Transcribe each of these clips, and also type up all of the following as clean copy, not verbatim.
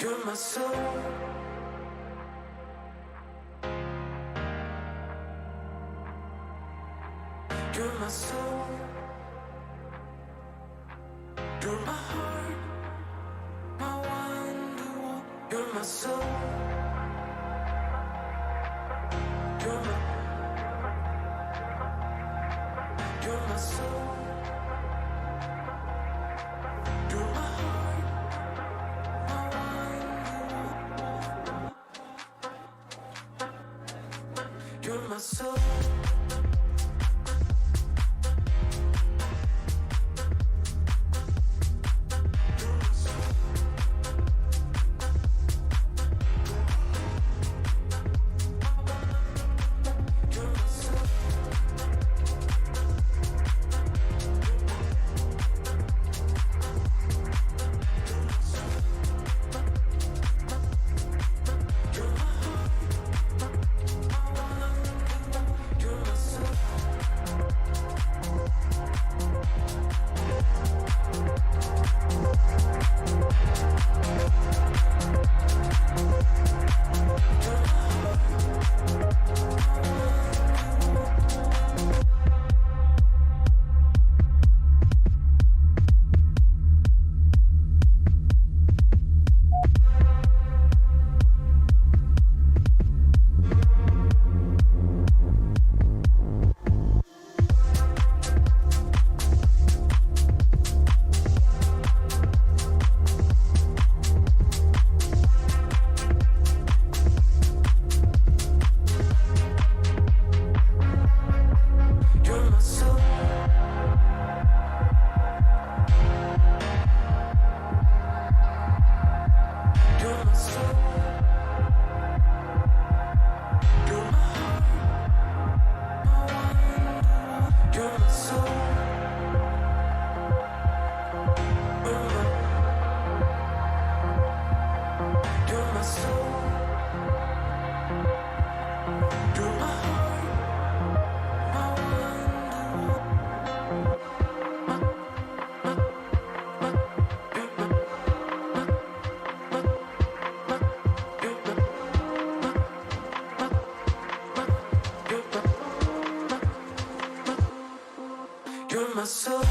You're my soul. You're my soul. You're my heart, my wonder. You're my soul. You're my soul. You're my heart, my wonder. You're my soul. You're my soul.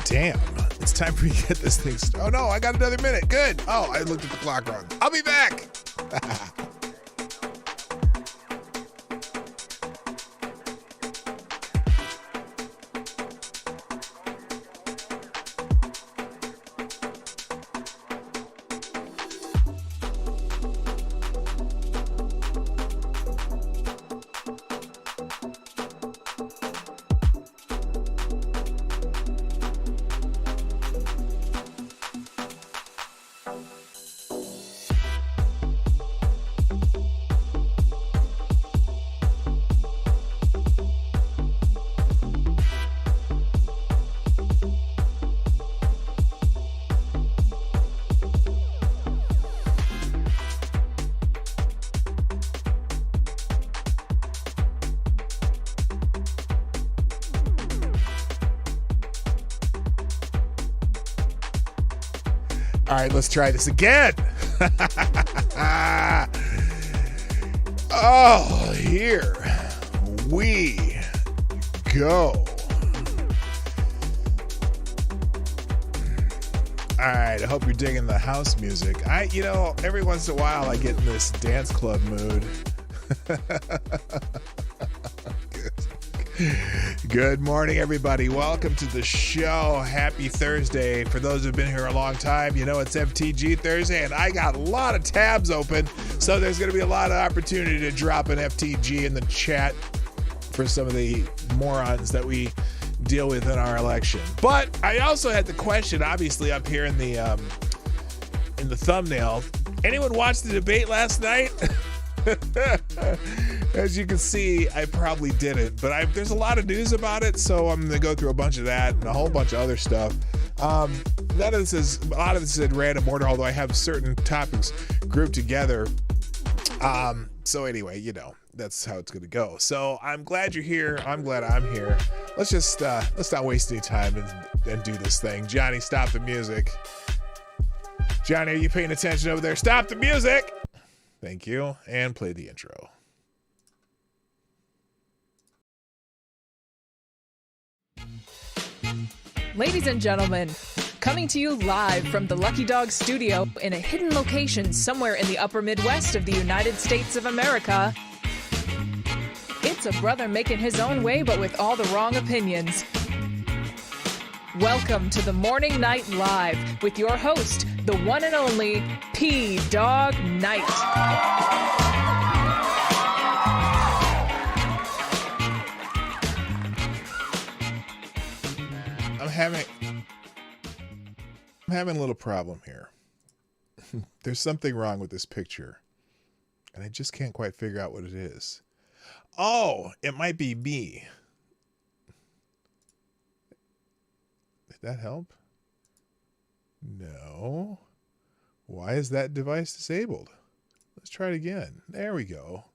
Damn, it's time for me to get this thing started. Oh no, I got another minute. Good. Oh, I looked at the clock wrong. I'll be back. All right, let's try this again. Oh, here we go. All right, I hope you're digging the house music. Every once in a while I get in this dance club mood. Good morning, everybody. Welcome to the show. Happy Thursday. For those who've been here a long time, you know it's FTG Thursday, and I got a lot of tabs open, so there's going to be a lot of opportunity to drop an FTG in the chat for some of the morons that we deal with in our election. But I also had the question, obviously, up here in the thumbnail. Anyone watch the debate last night? As you can see, I probably didn't, but there's a lot of news about it, so I'm going to go through a bunch of that and a whole bunch of other stuff. A lot of this is in random order, although I have certain topics grouped together. So anyway, that's how it's going to go. So I'm glad you're here. I'm glad I'm here. Let's not waste any time and do this thing. Johnny, stop the music. Johnny, are you paying attention over there? Stop the music. Thank you. And play the intro. Ladies and gentlemen, coming to you live from the Lucky Dog studio in a hidden location somewhere in the upper Midwest of the United States of America, it's a brother making his own way, but with all the wrong opinions. Welcome to the Morning Night Live with your host, the one and only P-Dog Knight. I'm having a little problem here. There's something wrong with this picture, and I just can't quite figure out what it is. Oh, it might be me. Did that help? No. Why is that device disabled? Let's try it again. There we go.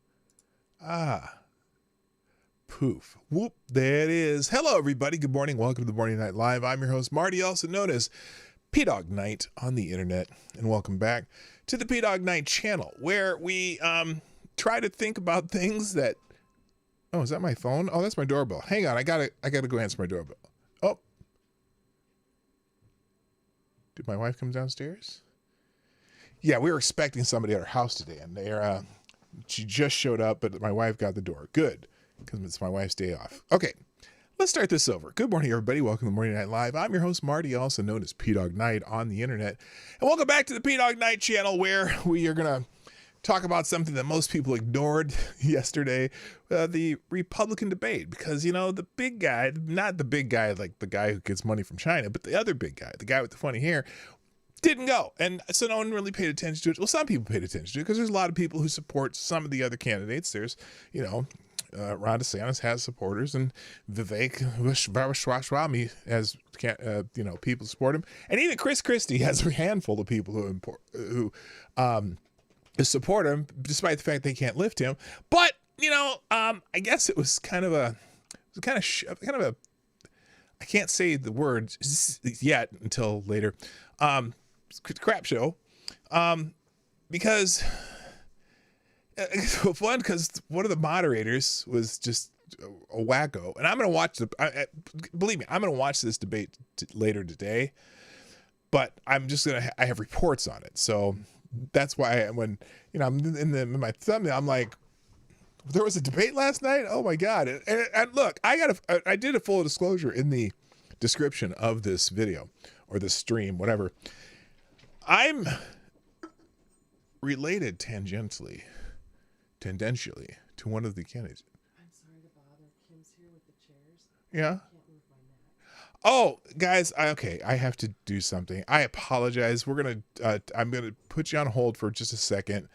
Poof. Whoop. There it is. Hello, everybody. Good morning. Welcome to the Morning Night Live. I'm your host, Marty, also known as P-Dog Knight on the internet. And welcome back to the P-Dog Knight channel, where we try to think about things that... Oh, is that my phone? Oh, that's my doorbell. Hang on. I gotta go answer my doorbell. Oh. Did my wife come downstairs? Yeah, we were expecting somebody at our house today, and she just showed up, but my wife got the door. Good. Because it's my wife's day off. Okay, let's start this over. Good morning, everybody. Welcome to Morning Night Live. I'm your host, Marty, also known as P-Dog Knight on the internet. And welcome back to the P-Dog Knight channel, where we are going to talk about something that most people ignored yesterday, the Republican debate. Because, the big guy, not the big guy like the guy who gets money from China, but the other big guy, the guy with the funny hair, didn't go. And so no one really paid attention to it. Well, some people paid attention to it because there's a lot of people who support some of the other candidates. There's, Ron DeSantis has supporters, and Vivek Ramaswamy has, people support him, and even Chris Christie has a handful of people who support him, despite the fact they can't lift him. But I guess it was kind of a I can't say the word yet until later. Crap show, because. One, because one of the moderators was just a wacko. And I'm going to watch believe me, I'm going to watch this debate later today, but I'm just going to, I have reports on it. So that's why when, I'm in my thumbnail, I'm like, there was a debate last night. Oh my God. And look, I did a full disclosure in the description of this video or this stream, whatever. I'm related tangentially to one of the candidates. I'm sorry to bother. Kim's here with the chairs. Yeah. I can't move my neck. Oh, guys, I have to do something. I apologize. I'm gonna put you on hold for just a second,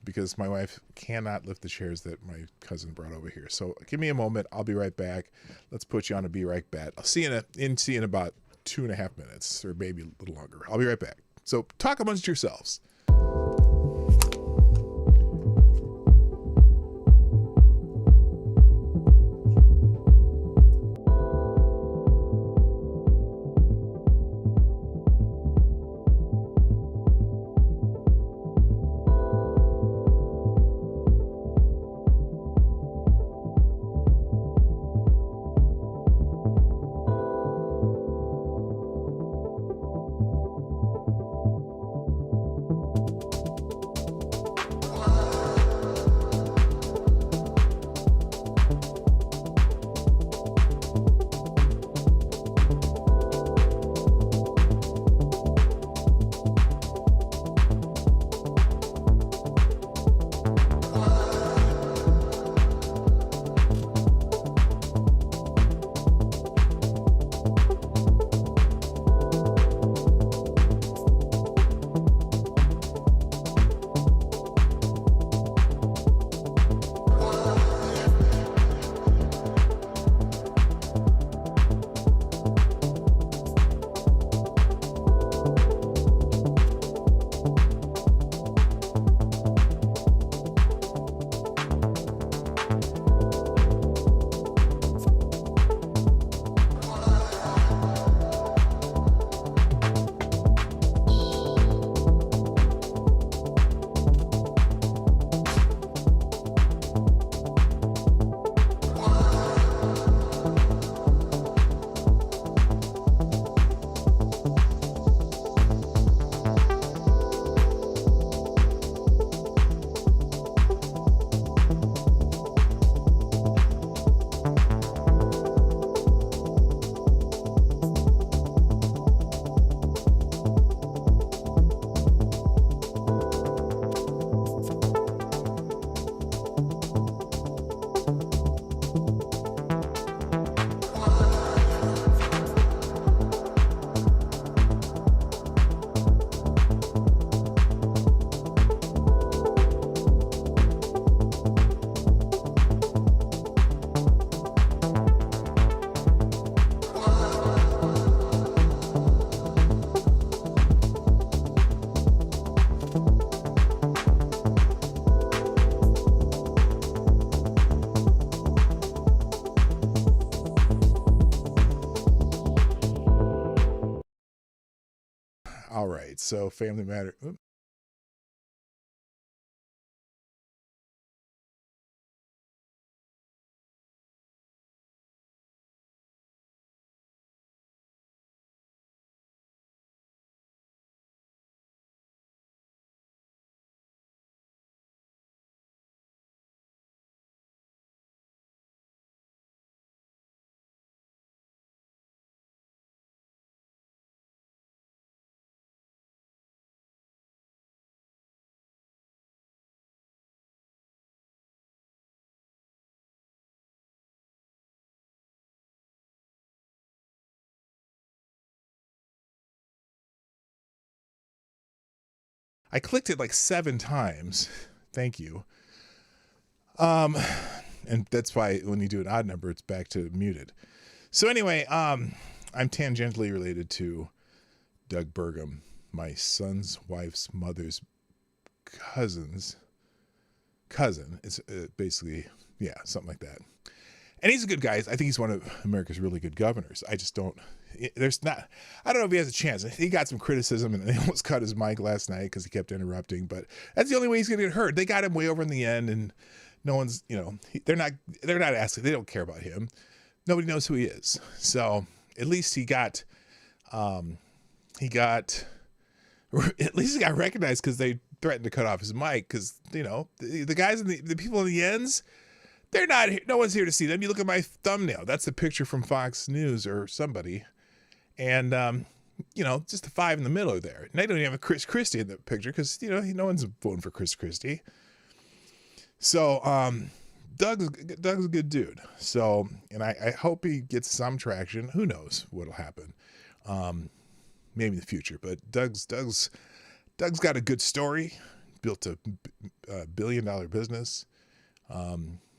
because my wife cannot lift the chairs that my cousin brought over here. So give me a moment. I'll be right back. Let's put you on a be right bet. I'll see you in about 2.5 minutes, or maybe a little longer. I'll be right back. So talk amongst yourselves. All right, so Family Matter. Oops. I clicked it like 7 times. Thank you. And that's why when you do an odd number, it's back to muted. So anyway, I'm tangentially related to Doug Burgum, my son's wife's mother's cousin. It's basically, yeah, something like that. And he's a good guy. I think he's one of America's really good governors. I just don't, I don't know if he has a chance. He got some criticism and they almost cut his mic last night because he kept interrupting, but that's the only way he's going to get heard. They got him way over in the end, and No one's, they're not asking. They don't care about him. Nobody knows who he is. So at least he got at least he got recognized because they threatened to cut off his mic because, the guys and the people in the ends, they're not here. No one's here to see them. You look at my thumbnail. That's the picture from Fox News or somebody. And, just the five in the middle are there. And they don't even have a Chris Christie in the picture because, no one's voting for Chris Christie. So, Doug's a good dude. So, and I hope he gets some traction. Who knows what'll happen? Maybe in the future. But Doug's got a good story. Built a $1 billion business,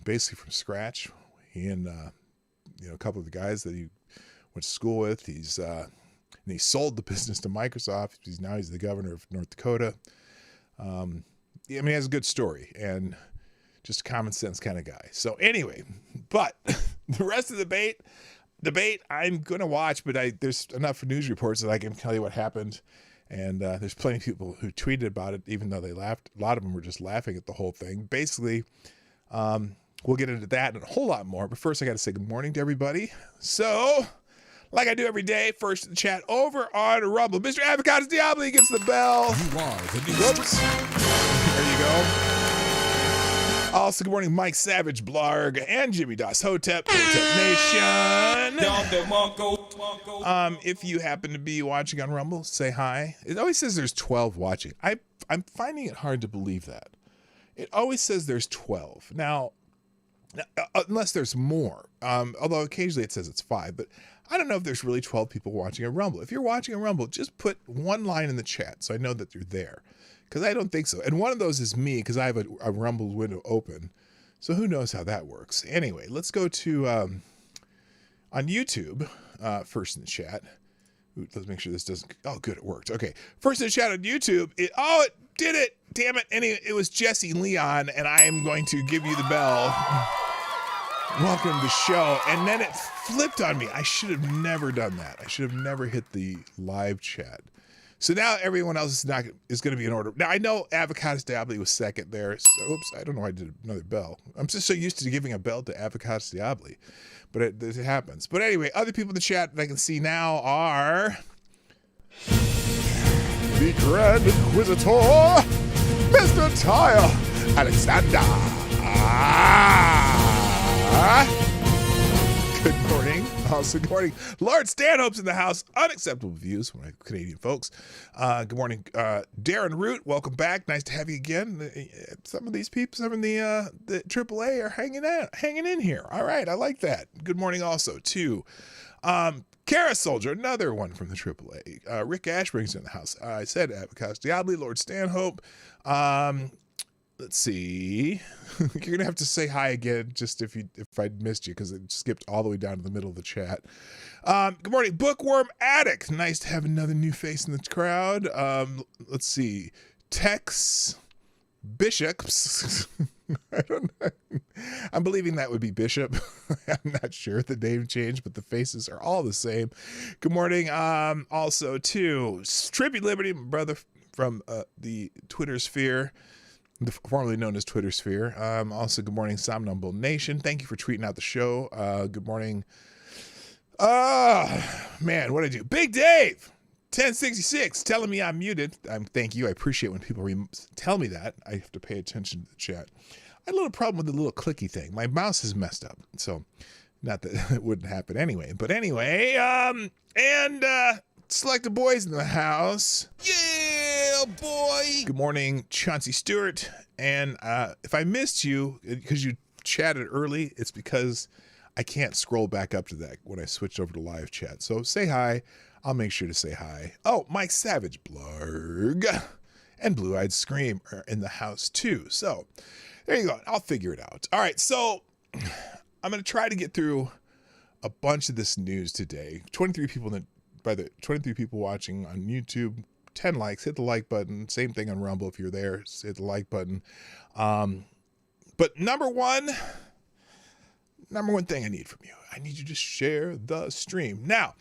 basically from scratch. He and a couple of the guys that he went to school with. And he sold the business to Microsoft. He's the governor of North Dakota. He has a good story and just a common sense kind of guy. So anyway, but the rest of the debate I'm going to watch, but there's enough news reports that I can tell you what happened. And there's plenty of people who tweeted about it, even though they laughed. A lot of them were just laughing at the whole thing. Basically, we'll get into that and a whole lot more. But first, I got to say good morning to everybody. So, like I do every day, first in the chat over on Rumble. Mr. Avocados Diablo gets the bell. You are the new Whoops. There you go. Also, good morning, Mike Savage, Blarg, and Jimmy Das Hotep Nation. If you happen to be watching on Rumble, say hi. It always says there's 12 watching. I'm finding it hard to believe that. It always says there's 12. Now, unless there's more, although occasionally it says it's 5, but I don't know if there's really 12 people watching a Rumble. If you're watching a Rumble, just put one line in the chat so I know that you're there. Because I don't think so. And one of those is me because I have a Rumble window open. So who knows how that works. Anyway, let's go to on YouTube, first in the chat. Ooh, let's make sure this doesn't. Oh, good. It worked. Okay. First in the chat on YouTube. It did it. Damn it. Anyway, it was Jesse Leon, and I am going to give you the bell. Welcome to the show. And then it flipped on me. I should have never done that. I should have never hit the live chat. So now everyone else is going to be in order. Now I know Avocados Diablo was second there. So, oops, I don't know why I did another bell. I'm just so used to giving a bell to Avocados Diablo, but it happens. But anyway, other people in the chat that I can see now are the Grand Inquisitor, Mr. Tyre Alexander. Good morning. Also, good morning. Lord Stanhope's in the house. Unacceptable views from my Canadian folks. Good morning, Darren Root. Welcome back. Nice to have you again. Some of these people, some of the AAA are hanging in here. All right, I like that. Good morning also to Kara Soldier, another one from the AAA. Rick Ashburn's in the house. I said Avocados Diablo, Lord Stanhope. Let's see. You're gonna have to say hi again, just if I missed you, because it skipped all the way down to the middle of the chat. Good morning, Bookworm Addict. Nice to have another new face in the crowd. Let's see, Tex Bishops. I don't know. I'm believing that would be Bishop. I'm not sure the name changed, but the faces are all the same. Good morning. Also to Tribute Liberty, my brother from the Twitter sphere. Formerly known as Twitter Sphere. Also, good morning, Somnambule Nation. Thank you for tweeting out the show. Good morning. Man, what'd I do? Big Dave, 1066, telling me I'm muted. Thank you. I appreciate when people tell me that. I have to pay attention to the chat. I had a little problem with the little clicky thing. My mouse is messed up. So, not that it wouldn't happen anyway. But anyway, Select the boys in the house. Yeah, boy. Good morning, Chauncey Stewart. And if I missed you because you chatted early, it's because I can't scroll back up to that when I switched over to live chat. So say hi. I'll make sure to say hi. Oh, Mike Savage, Blarg, and Blue Eyed Scream are in the house too. So there you go. I'll figure it out. All right. So I'm going to try to get through a bunch of this news today. 23 people by the 23 people watching on YouTube, 10 likes, hit the like button. Same thing on Rumble. If you're there, hit the like button. But number one thing I need from you, I need you to share the stream. Now,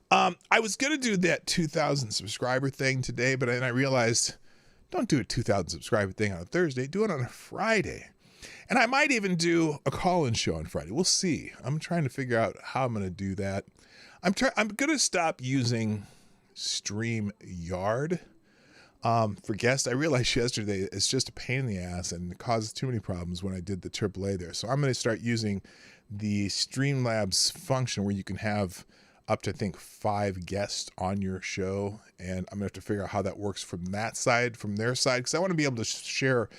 I was going to do that 2,000 subscriber thing today, but then I realized, don't do a 2,000 subscriber thing on a Thursday. Do it on a Friday. And I might even do a call-in show on Friday. We'll see. I'm trying to figure out how I'm going to do that. I'm going to stop using StreamYard for guests. I realized yesterday it's just a pain in the ass and it causes too many problems when I did the AAA there. So I'm going to start using the Streamlabs function where you can have up to, I think, 5 guests on your show. And I'm going to have to figure out how that works from that side, from their side, because I want to be able to share,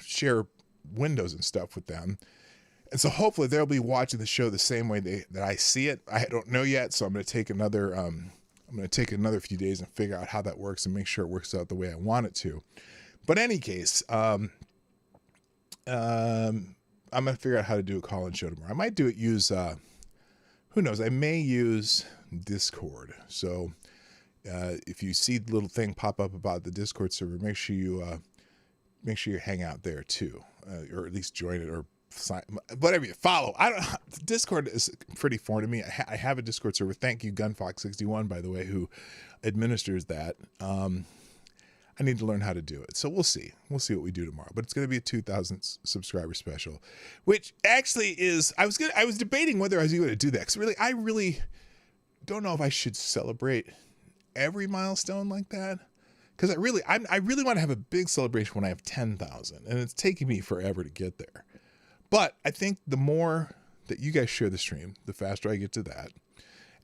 share windows and stuff with them. And so hopefully they'll be watching the show the same way that I see it. I don't know yet, so I'm going to take another few days and figure out how that works and make sure it works out the way I want it to. But in any case, I'm going to figure out how to do a call-in show tomorrow. I might use who knows? I may use Discord. So if you see the little thing pop up about the Discord server, make sure you hang out there too, or at least join it or sign, whatever you follow. Discord is pretty foreign to me. I have a Discord server. Thank you, Gunfox61, by the way, who administers that. I need to learn how to do it. So we'll see. We'll see what we do tomorrow. But it's going to be a 2,000 subscriber special, which actually is, I was debating whether I was going to do that. Because really, I really don't know if I should celebrate every milestone like that. Because I really want to have a big celebration when I have 10,000. And it's taking me forever to get there. But I think the more that you guys share the stream, the faster I get to that.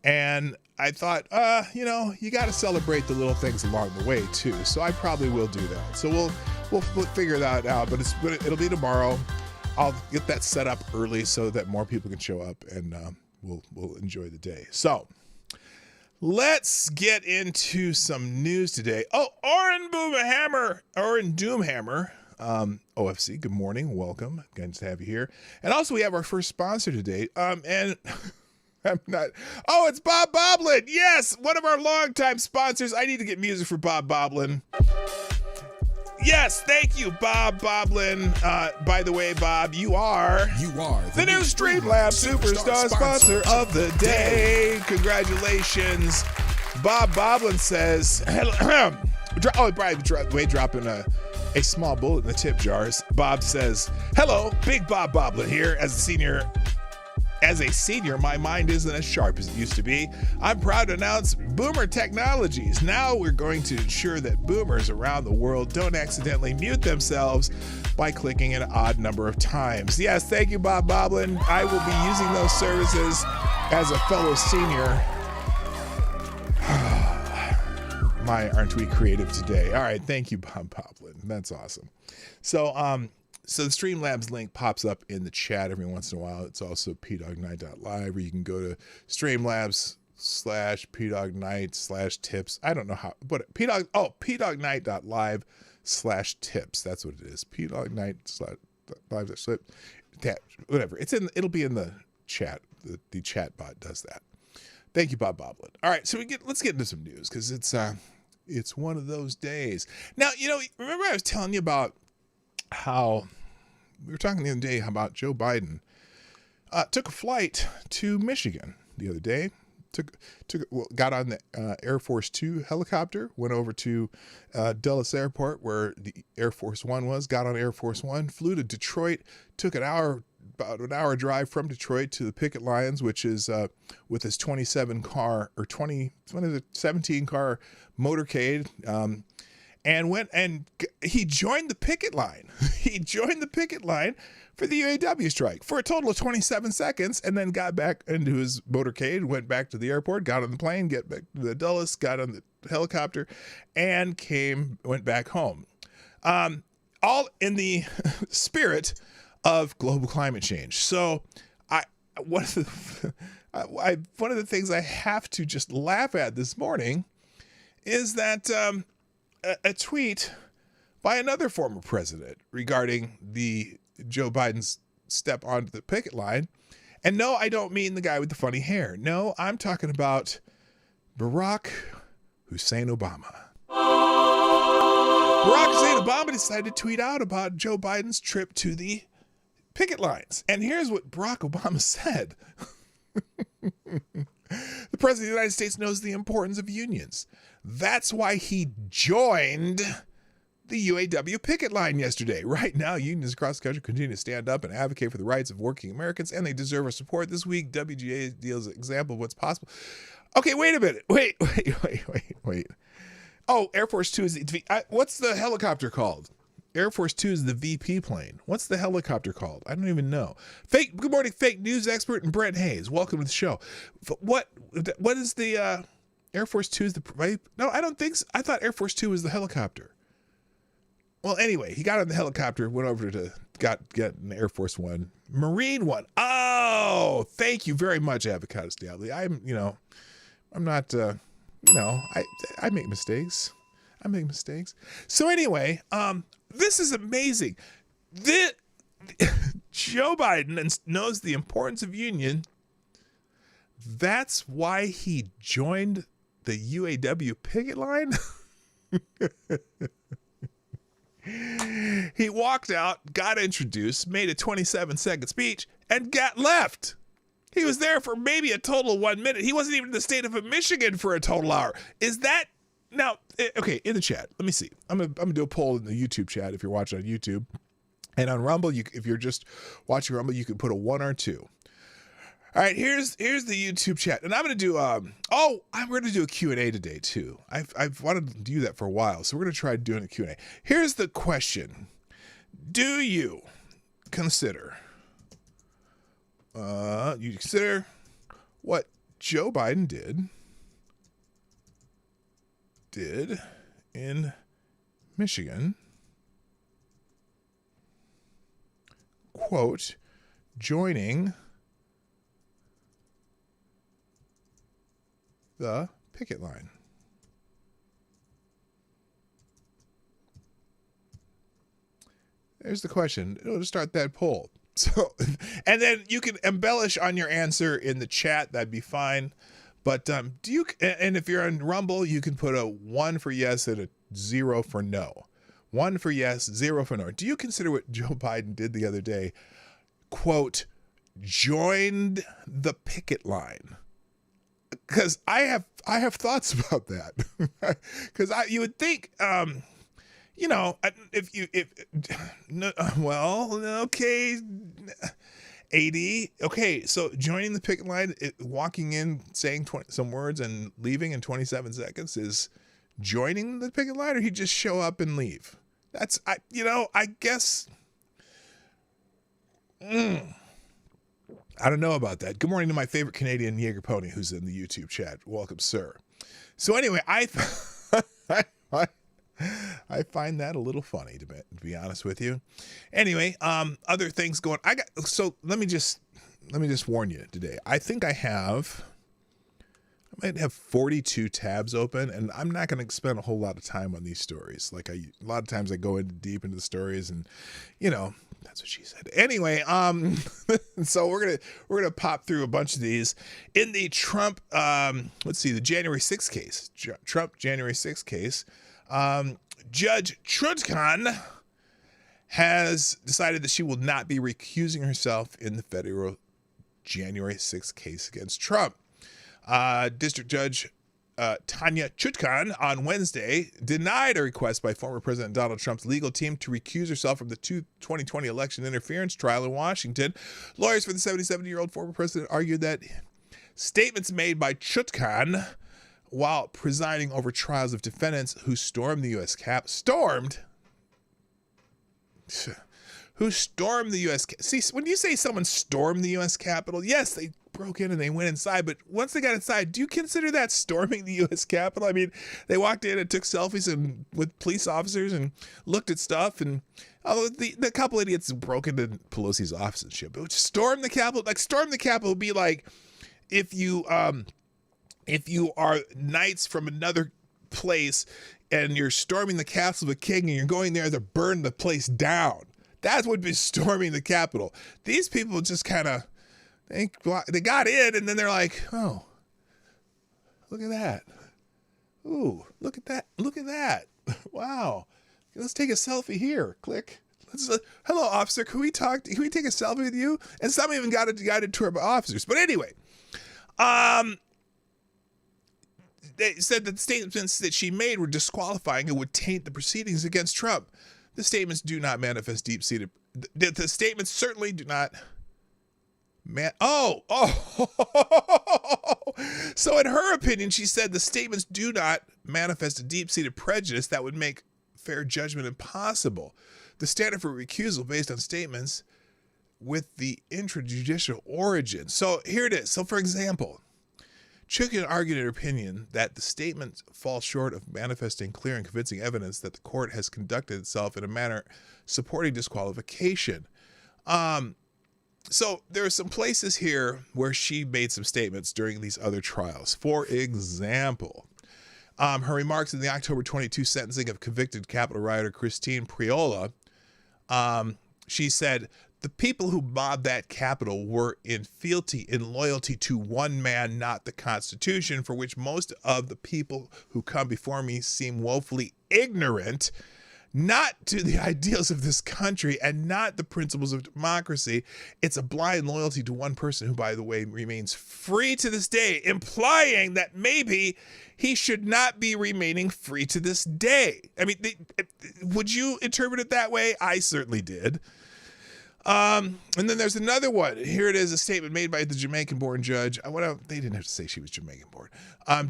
And I thought, you got to celebrate the little things along the way too. So I probably will do that. So we'll figure that out. But it'll be tomorrow. I'll get that set up early so that more people can show up, and we'll enjoy the day. So let's get into some news today. Oh, Oren Doomhammer. OFC, good morning, welcome, good to have you here. And also we have our first sponsor today, and it's Bob Boblin. Yes, one of our longtime sponsors. I need to get music for Bob Boblin. Yes, thank you, Bob Boblin. By the way, Bob, you are the new Streamlabs Superstar sponsor of the day. Congratulations. Bob Boblin says, dropping a small bullet in the tip jars. Bob says, hello, Big Bob Boblin here. As a senior, my mind isn't as sharp as it used to be. I'm proud to announce Boomer Technologies. Now we're going to ensure that boomers around the world don't accidentally mute themselves by clicking an odd number of times. Yes, thank you, Bob Boblin. I will be using those services as a fellow senior. My, aren't we creative today? All right, thank you, Bob Boblin. That's awesome. So the Streamlabs link pops up in the chat every once in a while. It's also pdognight.live, where you can go to Streamlabs/pdognight/tips. I don't know how, but pdognight.live/tips. That's what it is. pdognight/live/tips. Whatever. It'll be in the chat. The chat bot does that. Thank you, Bob Boblin. All right, so let's get into some news, because it's one of those days. Now, remember I was telling you about how we were talking the other day about Joe Biden took a flight to Michigan the other day. Got on the Air Force 2 helicopter, went over to Dulles Airport where the Air Force One was, got on Air Force One, flew to Detroit, took about an hour drive from Detroit to the picket lines, which is with his 17 car motorcade, and went and he joined the picket line. He joined the picket line for the UAW strike for a total of 27 seconds, and then got back into his motorcade, went back to the airport, got on the plane, get back to the Dulles, got on the helicopter, and went back home. All in the spirit of global climate change. So one of the things I have to just laugh at this morning is that a tweet by another former president regarding the Joe Biden's step onto the picket line. And no, I don't mean the guy with the funny hair. No, I'm talking about Barack Hussein Obama. Barack Hussein Obama decided to tweet out about Joe Biden's trip to the picket lines. And here's what Barack Obama said. The President of the United States knows the importance of unions. That's why he joined the UAW picket line yesterday. Right now, unions across the country continue to stand up and advocate for the rights of working Americans, and they deserve our support. This week, WGA deals an example of what's possible. Okay, wait a minute. Wait. Oh, Air Force Two is what's the helicopter called? Air Force Two is the VP plane. What's the helicopter called? I don't even know. Good morning, fake news expert and Brent Hayes. Welcome to the show. What is the Air Force Two is the right? No, I don't think so. I thought Air Force Two was the helicopter. Well, anyway, he got on the helicopter, went over to get an Air Force One, Marine One. Oh, thank you very much, Avocados Diablo. I'm not. I make mistakes. So anyway, this is amazing. Joe Biden knows the importance of union. That's why he joined the UAW picket line. He walked out, got introduced, made a 27-second speech, and got left. He was there for maybe a total of 1 minute. He wasn't even in the state of Michigan for a total hour. Is that now? Okay, in the chat, let me see. I'm gonna do a poll in the YouTube chat if you're watching on YouTube, and on Rumble, if you're just watching Rumble, you can put a 1 or 2. All right, here's the YouTube chat, and I'm gonna do I'm gonna do a Q&A today too. I've wanted to do that for a while, so we're gonna try doing a Q&A. Here's the question: do you consider? You consider what Joe Biden did in Michigan, quote, joining the picket line. There's the question. It'll start that poll. So, and then you can embellish on your answer in the chat. That'd be fine. But do you? And if you're on Rumble, you can put a 1 for yes and a 0 for no. 1 for yes, 0 for no. Do you consider what Joe Biden did the other day? Quote, joined the picket line. Because I have thoughts about that. Because you would think. Okay, 80. Okay, so joining the picket line, walking in, saying some words and leaving in 27 seconds is joining the picket line, or he just show up and leave? That's, I guess, I don't know about that. Good morning to my favorite Canadian Jaeger pony who's in the YouTube chat. Welcome, sir. So anyway, I find that a little funny, to be honest with you. Anyway, other things going. So let me just warn you today. I think I might have 42 tabs open, and I'm not going to spend a whole lot of time on these stories. Like a lot of times I go deep into the stories, and that's what she said. Anyway, so we're gonna pop through a bunch of these in the Trump. Let's see, the January 6th case. Trump January 6th case. Judge Trutkan has decided that she will not be recusing herself in the federal January 6th case against Trump. District Judge Tanya Chutkan on Wednesday denied a request by former President Donald Trump's legal team to recuse herself from the 2020 election interference trial in Washington. Lawyers for the 77-year-old former president argued that statements made by Chutkan while presiding over trials of defendants who stormed the U.S. Who stormed the U.S. See, when you say someone stormed the U.S. Capitol, yes, they broke in and they went inside, but once they got inside, do you consider that storming the U.S. Capitol? I mean, they walked in and took selfies with police officers and looked at stuff, and the couple idiots broke into Pelosi's office and shit. But storm the Capitol, like storm the Capitol would be like if you are knights from another place and you're storming the castle of a king and you're going there to burn the place down. That's what would be storming the Capitol. These people just kind of, they got in and then they're like, oh, look at that. Ooh, look at that. Look at that. Wow. Let's take a selfie here. Click. Hello, officer. Can we take a selfie with you? And some even got a guided tour by officers. But anyway, they said that the statements that she made were disqualifying and would taint the proceedings against Trump. The statements do not manifest deep-seated. The statements certainly do not. So in her opinion, she said the statements do not manifest a deep-seated prejudice that would make fair judgment impossible. The standard for recusal based on statements with the intrajudicial origin. So here it is. So for example, Chicken argued in her opinion that the statement falls short of manifesting clear and convincing evidence that the court has conducted itself in a manner supporting disqualification. So there are some places here where she made some statements during these other trials. For example, her remarks in the October 22 sentencing of convicted Capitol rioter Christine Priola, she said, the people who mobbed that Capitol were in fealty and loyalty to one man, not the Constitution, for which most of the people who come before me seem woefully ignorant, not to the ideals of this country and not the principles of democracy. It's a blind loyalty to one person who, by the way, remains free to this day, implying that maybe he should not be remaining free to this day. I mean, would you interpret it that way? I certainly did. And then there's another one. Here it is, a statement made by the Jamaican-born judge. They didn't have to say she was Jamaican-born.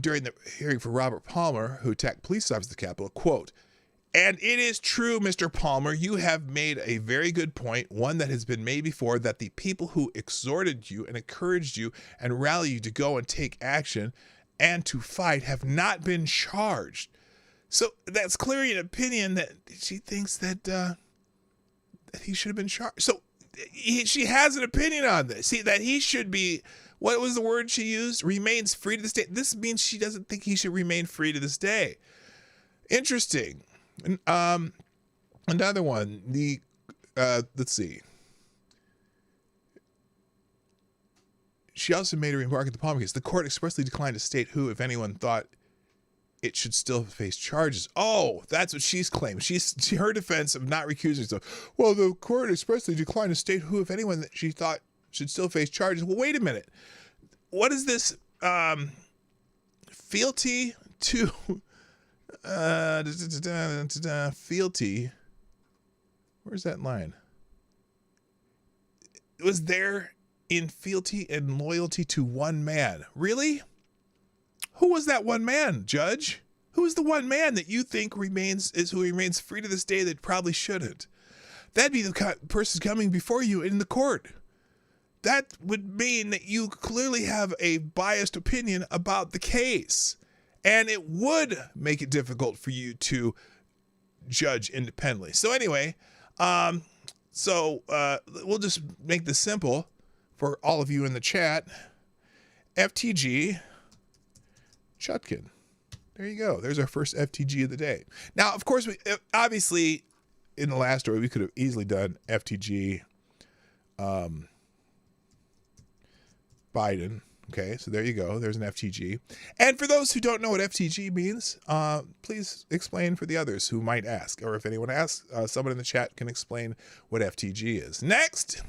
During the hearing for Robert Palmer, who attacked police officers at the Capitol, quote, "And it is true, Mr. Palmer, you have made a very good point, one that has been made before, that the people who exhorted you and encouraged you and rallied you to go and take action and to fight have not been charged." So that's clearly an opinion that she thinks that he should have been charged. So she has an opinion on this. See, that he should be, what was the word she used? Remains free to this day. This means she doesn't think he should remain free to this day. Interesting. Another one, let's see. She also made a remark at the Palmer case. The court expressly declined to state who, if anyone, thought it should still face charges. Oh, that's what she's claiming. Her defense of not recusing herself. Well, the court expressly declined to state who, if anyone, that she thought should still face charges. Well, wait a minute. What is this fealty to fealty? Where's that line? It was there in fealty and loyalty to one man. Really? Who was that one man, Judge? Who is the one man that you think remains free to this day that probably shouldn't? That'd be the person coming before you in the court. That would mean that you clearly have a biased opinion about the case. And it would make it difficult for you to judge independently. So anyway, we'll just make this simple for all of you in the chat. FTG Chutkin. There you go. There's our first FTG of the day. Now, of course, obviously, in the last story, we could have easily done FTG Biden. Okay, so there you go. There's an FTG. And for those who don't know what FTG means, please explain for the others who might ask. Or if anyone asks, someone in the chat can explain what FTG is. Next.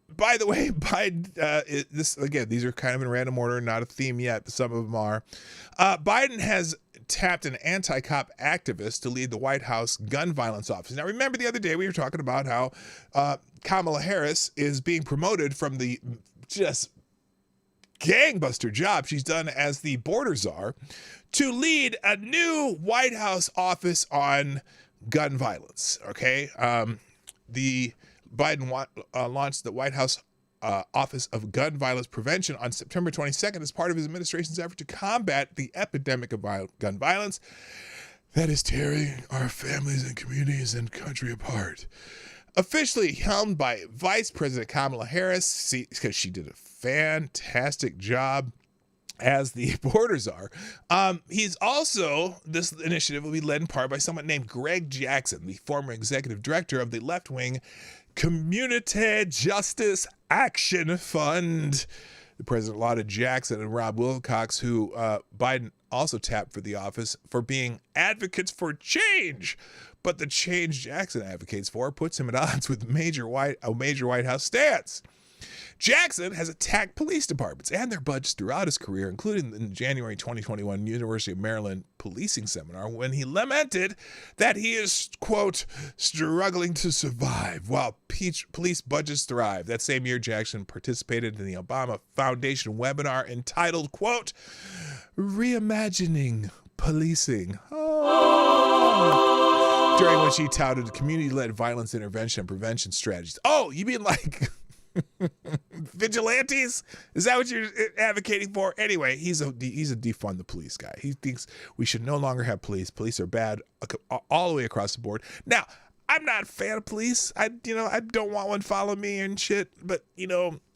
By the way, Biden, these are kind of in random order, not a theme yet, but some of them are. Biden has tapped an anti-cop activist to lead the White House gun violence office. Now, remember the other day we were talking about how Kamala Harris is being promoted from the just gangbuster job she's done as the border czar to lead a new White House office on gun violence. Okay, Biden launched the White House Office of Gun Violence Prevention on September 22nd as part of his administration's effort to combat the epidemic of gun violence that is tearing our families and communities and country apart. Officially helmed by Vice President Kamala Harris, because she did a fantastic job as the border czar. This initiative will be led in part by someone named Greg Jackson, the former executive director of the left-wing Community Justice Action Fund. The president lauded Jackson and Rob Wilcox, who Biden also tapped for the office, for being advocates for change. But the change Jackson advocates for puts him at odds with a major White House stance. Jackson has attacked police departments and their budgets throughout his career, including in the January 2021 University of Maryland policing seminar, when he lamented that he is, quote, struggling to survive while police budgets thrive. That same year, Jackson participated in the Obama Foundation webinar entitled, quote, Reimagining Policing. During which he touted community-led violence intervention and prevention strategies. Oh, you mean like vigilantes? Is that what you're advocating for? Anyway, he's a defund the police guy. He thinks we should no longer have police. Police are bad all the way across the board. Now, I'm not a fan of police. I don't want one follow me and shit, but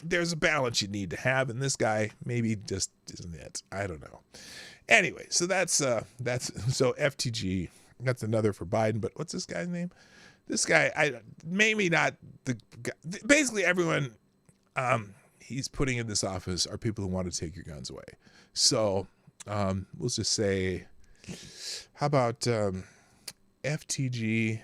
there's a balance you need to have, and this guy maybe just isn't it. I don't know. Anyway, so that's so FTG. That's another for Biden, but what's this guy's name? This guy, maybe not the guy. Basically, everyone he's putting in this office are people who want to take your guns away. So we'll just say, how about FTG?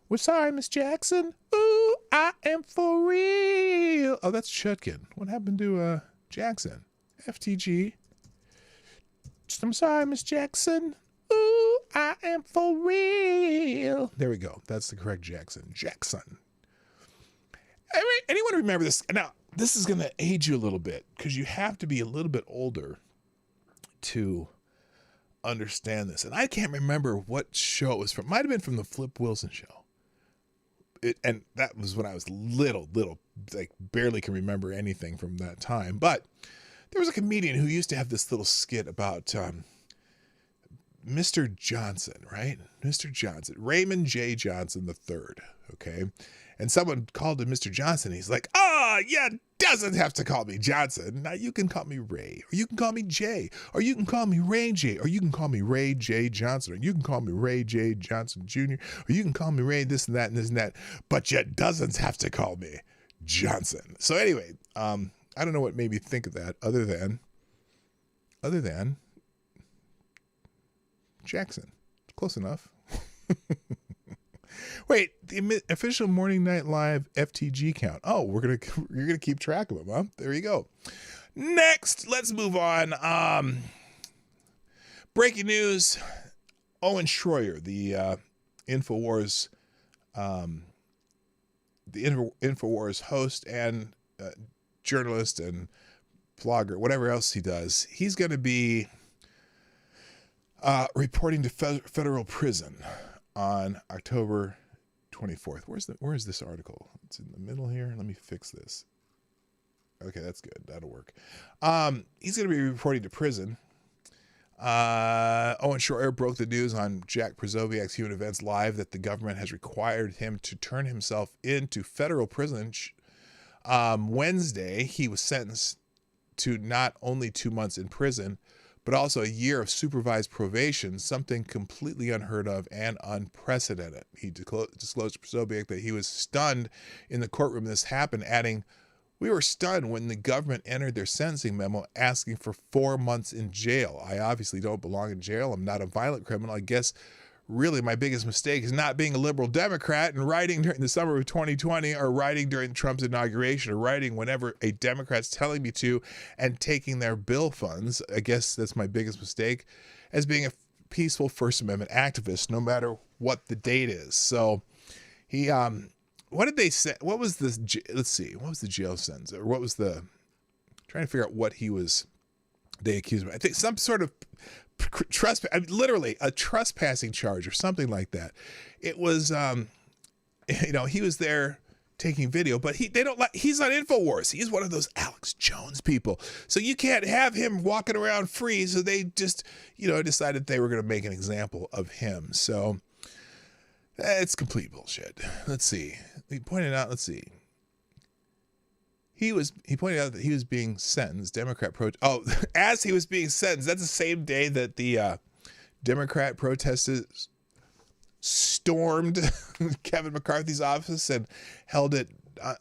We're sorry, Miss Jackson. Ooh, I am for real. Oh, that's Chutkin. What happened to Jackson? FTG. I'm sorry, Miss Jackson. Ooh, I am for real. There we go. That's the correct Jackson. Jackson. Anyone remember this? Now, this is going to age you a little bit because you have to be a little bit older to understand this. And I can't remember what show it was from. Might have been from the Flip Wilson show. And that was when I was little, like barely can remember anything from that time. But there was a comedian who used to have this little skit about Mr. Johnson, right? Mr. Johnson, Raymond J. Johnson III, okay? And someone called him Mr. Johnson. He's like, yeah, doesn't have to call me Johnson. Now you can call me Ray, or you can call me Jay, or you can call me Ray J, or you can call me Ray J. Johnson, or you can call me Ray J. Johnson Jr., or you can call me Ray this and that and this and that, but you doesn't have to call me Johnson. So anyway, I don't know what made me think of that other than Jackson. Close enough. Wait, the official Morning Night Live FTG count. Oh, you're gonna keep track of them, huh? There you go. Next, let's move on. Breaking news: Owen Schroyer, the Infowars, Infowars host and journalist and blogger, whatever else he does, he's going to be reporting to federal prison on October 24th. Where is this article? It's in the middle here. Let me fix this. Okay, that's good. That'll work. He's going to be reporting to prison. Owen Schroyer broke the news on Jack Prozoviak's Human Events Live that the government has required him to turn himself into federal prison. Wednesday, he was sentenced to not only 2 months in prison, but also a year of supervised probation, something completely unheard of and unprecedented. He disclosed to Prozoviak that he was stunned in the courtroom this happened, adding, "We were stunned when the government entered their sentencing memo asking for 4 months in jail. I obviously don't belong in jail. I'm not a violent criminal. I guess really my biggest mistake is not being a liberal Democrat and writing during the summer of 2020 or writing during Trump's inauguration or writing whenever a Democrat's telling me to and taking their bill funds. I guess that's my biggest mistake as being a peaceful First Amendment activist, no matter what the date is." So he, what did they say? What was this? Let's see. What was the jail sentence? Or what was the, trying to figure out what they accused him of. I think some sort of literally a trespassing charge or something like that. It was, he was there taking video, but he's on InfoWars. He's one of those Alex Jones people. So you can't have him walking around free. So they just, decided they were going to make an example of him. So it's complete bullshit. Let's see. He pointed out that he was being sentenced. As he was being sentenced, that's the same day that the Democrat protesters stormed Kevin McCarthy's office and held it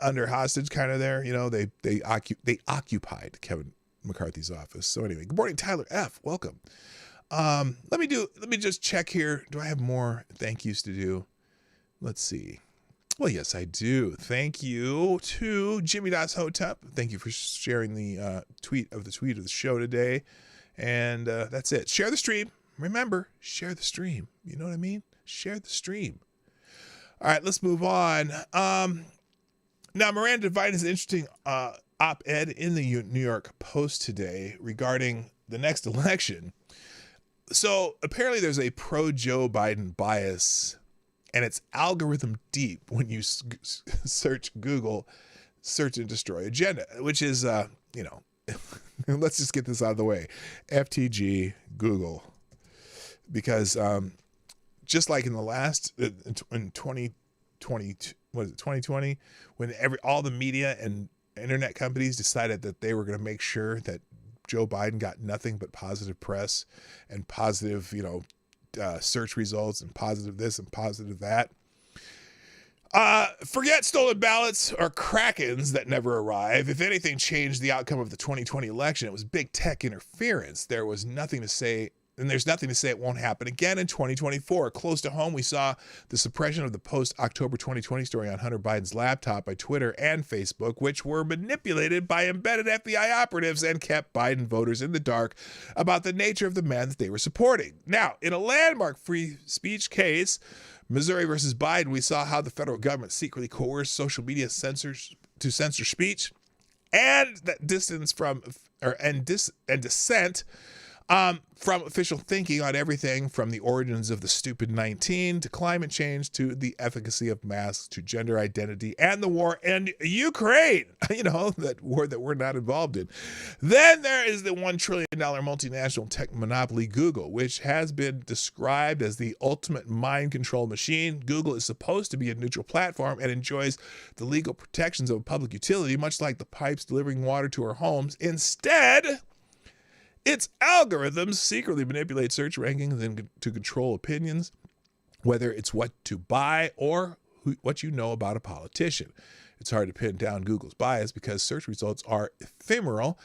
under hostage, kind of there. They occupied Kevin McCarthy's office. So anyway, good morning, Tyler F. Welcome. Let me just check here. Do I have more thank yous to do? Let's see. Well, yes, I do. Thank you to Jimmy Hotep. Thank you for sharing the tweet of the show today. And that's it. Share the stream. Remember, share the stream. You know what I mean? Share the stream. All right, let's move on. Now, Miranda Devine has an interesting op-ed in the New York Post today regarding the next election. So apparently there's a pro-Joe Biden bias, and it's algorithm deep when you search Google search and destroy agenda, which is, let's just get this out of the way. FTG Google. Because just like in the last, in 2020, what is it, 2020, when all the media and internet companies decided that they were going to make sure that Joe Biden got nothing but positive press and positive, search results and positive this and positive that. Forget stolen ballots or Krakens that never arrive. If anything changed the outcome of the 2020 election, it was big tech interference. There was nothing to say, and there's nothing to say it won't happen again in 2024. Close to home, we saw the suppression of the post-October 2020 story on Hunter Biden's laptop by Twitter and Facebook, which were manipulated by embedded FBI operatives and kept Biden voters in the dark about the nature of the man that they were supporting. Now, in a landmark free speech case, Missouri versus Biden, we saw how the federal government secretly coerced social media censors to censor speech and that distance from dissent from official thinking on everything from the origins of the stupid 19 to climate change to the efficacy of masks to gender identity and the war in Ukraine, that war that we're not involved in. Then there is the $1 trillion multinational tech monopoly Google, which has been described as the ultimate mind control machine. Google is supposed to be a neutral platform and enjoys the legal protections of a public utility, much like the pipes delivering water to our homes. Instead, its algorithms secretly manipulate search rankings and to control opinions, whether it's what to buy or what you know about a politician. It's hard to pin down Google's bias because search results are ephemeral.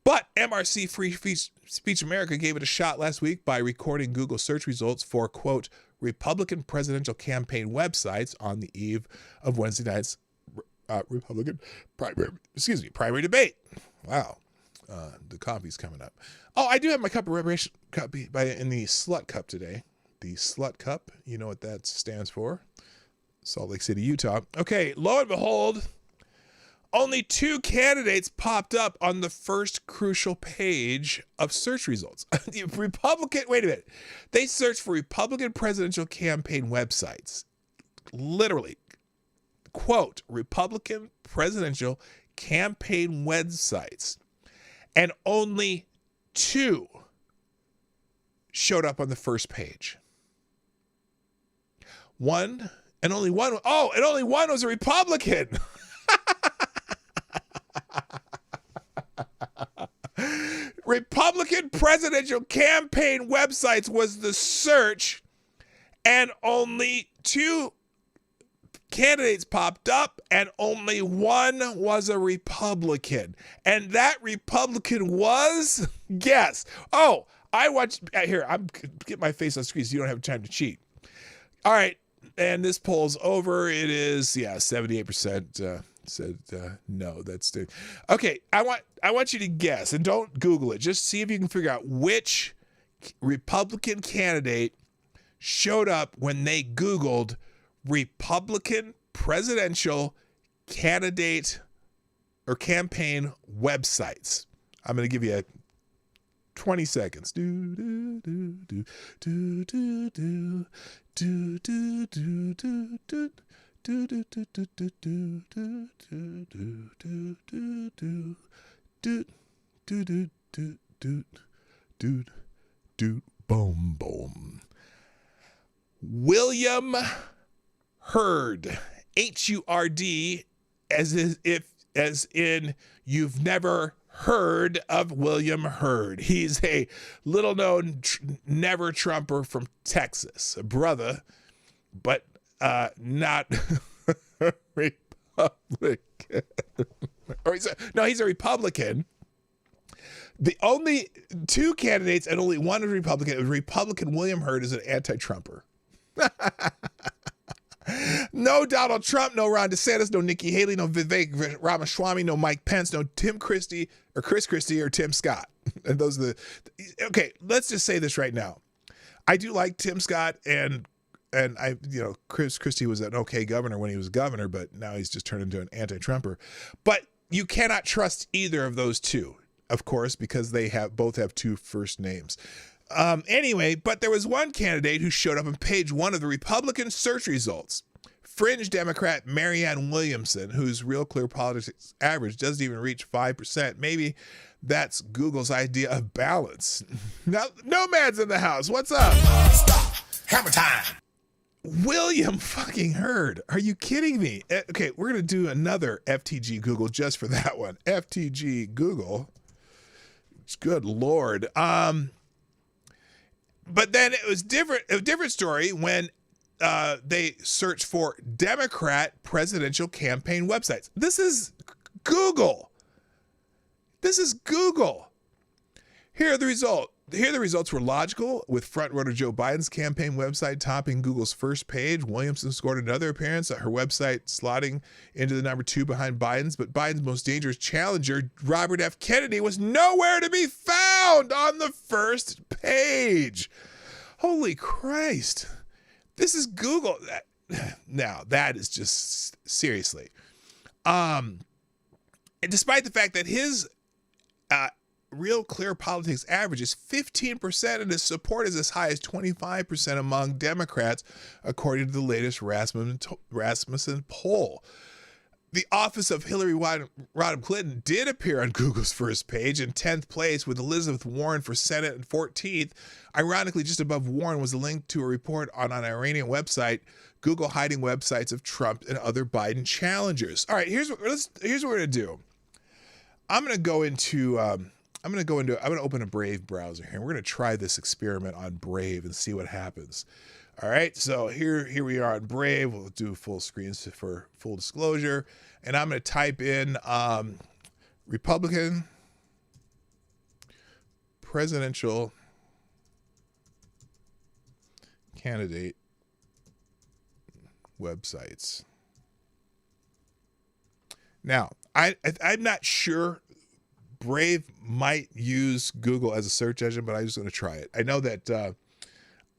But MRC Free Speech America gave it a shot last week by recording Google search results for, quote, Republican presidential campaign websites on the eve of Wednesday night's Republican primary debate. Wow. The coffee's coming up. Oh, I do have my cup of reparation cup in the Slut Cup today. The Slut Cup, you know what that stands for. Salt Lake City, Utah. Okay, lo and behold, only 2 candidates popped up on the first crucial page of search results. Wait a minute. They searched for Republican presidential campaign websites. Literally, quote, Republican presidential campaign websites. And only 2 showed up on the first page. And only one was a Republican. Republican presidential campaign websites was the search, and only 2 candidates popped up, and only one was a Republican. And that Republican was, guess. Oh, I watched, here, I'm get my face on screen so you don't have time to cheat. All right, and this poll's over. It is, 78% said no. That's the, okay, I want you to guess, and don't Google it. Just see if you can figure out which Republican candidate showed up when they Googled Republican presidential candidate or campaign websites. I'm going to give you 20 seconds. Boom, boom. William Hurd, H-U-R-D, as in you've never heard of William Hurd. He's a little-known never Trumper from Texas, a brother, but not Republican. He's a Republican. The only 2 candidates and only one is Republican. Republican William Hurd is an anti-Trumper. No Donald Trump, no Ron DeSantis, no Nikki Haley, no Vivek Ramaswamy, no Mike Pence, no Tim Christie or Chris Christie or Tim Scott. And those are the, okay, let's just say this right now. I do like Tim Scott and I, Chris Christie was an okay governor when he was governor, but now he's just turned into an anti-Trumper. But you cannot trust either of those two, of course, because they both have two first names. Anyway, but there was one candidate who showed up on page 1 of the Republican search results. Fringe Democrat Marianne Williamson, whose Real Clear Politics average doesn't even reach 5%. Maybe that's Google's idea of balance. Now, Nomad's in the house. What's up? Stop. Hammer time. William fucking Hurd. Are you kidding me? Okay, we're going to do another FTG Google just for that one. FTG Google. Good Lord. But then it was different. A different story when they searched for Democrat presidential campaign websites. This is Google. This is Google. Here are the results. Here the results were logical, with front-runner Joe Biden's campaign website topping Google's first page. Williamson scored another appearance at her website, slotting into the number 2 behind Biden's, but Biden's most dangerous challenger, Robert F. Kennedy, was nowhere to be found on the first page. Holy Christ. This is Google. Now, that is just seriously. And despite the fact that his Real Clear Politics average is 15% and his support is as high as 25% among Democrats, according to the latest Rasmussen poll. The office of Hillary Rodham Clinton did appear on Google's first page in 10th place, with Elizabeth Warren for Senate in 14th. Ironically, just above Warren was a link to a report on an Iranian website, Google hiding websites of Trump and other Biden challengers. All right, here's what we're going to do. I'm going to open a Brave browser here, and we're going to try this experiment on Brave and see what happens. All right, so here we are on Brave. We'll do full screens for full disclosure, and I'm going to type in Republican presidential candidate websites. Now, I'm not sure. Brave might use Google as a search engine, but I'm just going to try it. I know that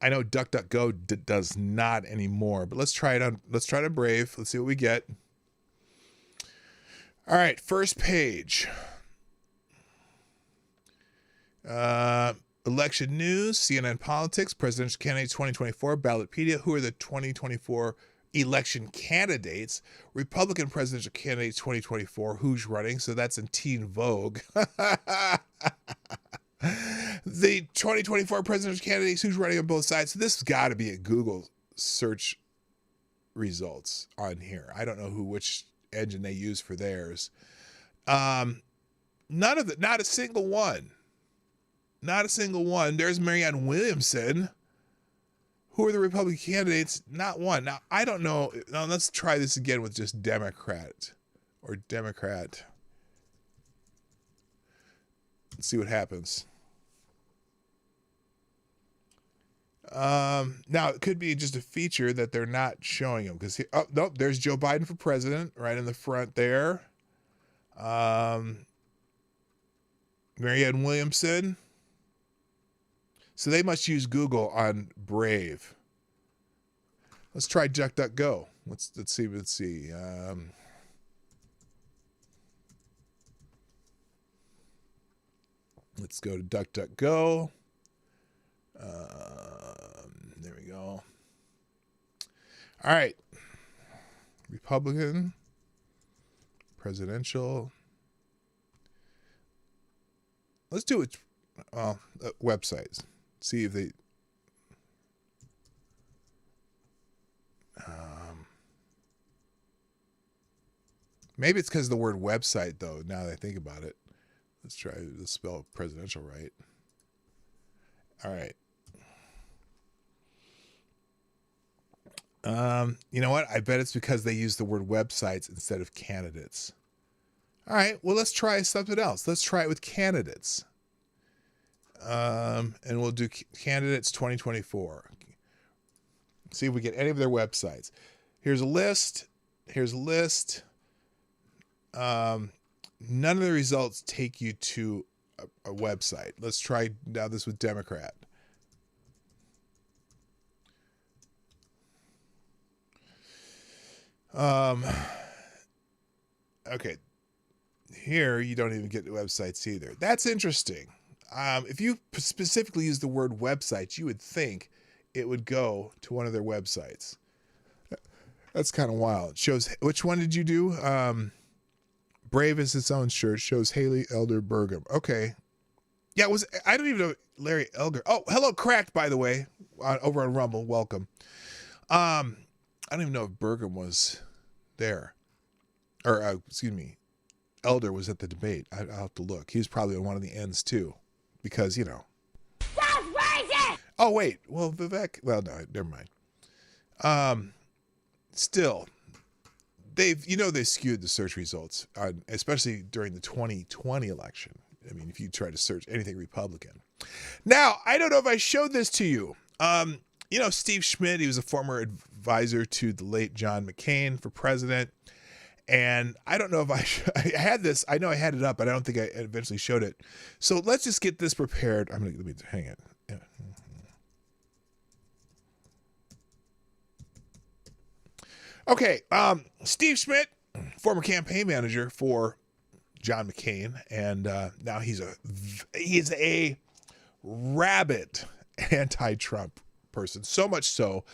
DuckDuckGo does not anymore, but let's try it on Brave. Let's see what we get. All right, first page. Election news, CNN politics, presidential candidates 2024, Ballotpedia. Who are the 2024 election candidates? Republican presidential candidates 2024. Who's running? So that's in Teen Vogue. The 2024 presidential candidates, who's running on both sides. So this has got to be a Google search results on here. I don't know which engine they use for theirs. Not a single one. Not a single one. There's Marianne Williamson. Who are the Republican candidates? Not one. Now, I don't know. Now, let's try this again with just Democrat or Democrat. Let's see what happens. Now, it could be just a feature that they're not showing them. Because, nope, there's Joe Biden for president right in the front there. Marianne Williamson. So they must use Google on Brave. Let's try DuckDuckGo. Let's see. Let's go to DuckDuckGo. There we go. All right. Republican presidential. Let's do it. Websites. See if they. Maybe it's because of the word website, though. Now that I think about it, let's try to spell presidential right. All right. You know what? I bet it's because they use the word websites instead of candidates. All right. Well, let's try something else. Let's try it with candidates. And we'll do candidates 2024. See if we get any of their websites. Here's a list. Here's a list. None of the results take you to a website. Let's try now this with Democrat. Okay. Here, you don't even get the websites either. That's interesting. If you specifically use the word websites, you would think it would go to one of their websites. That's kind of wild. It shows, which one did you do? Brave is its own shirt. Shows Haley Elder Burgum. Okay. Yeah, I don't even know Larry Elder. Oh, hello, Cracked, by the way, over on Rumble. Welcome. I don't even know if Burgum was there. Or, excuse me, Elder was at the debate. I'll have to look. He was probably on one of the ends, too. Because, you know. That's racist! Oh, wait. Well, Vivek. Well, no, never mind. Still, they skewed the search results, especially during the 2020 election. I mean, if you try to search anything Republican. Now, I don't know if I showed this to you. Steve Schmidt, he was a former advisor to the late John McCain for president. And I don't know if I had this. I know I had it up, but I don't think I eventually showed it. So let's just get this prepared. Let me hang it. Yeah. Okay. Steve Schmidt, former campaign manager for John McCain, and now he's a rabid anti-Trump person. So much so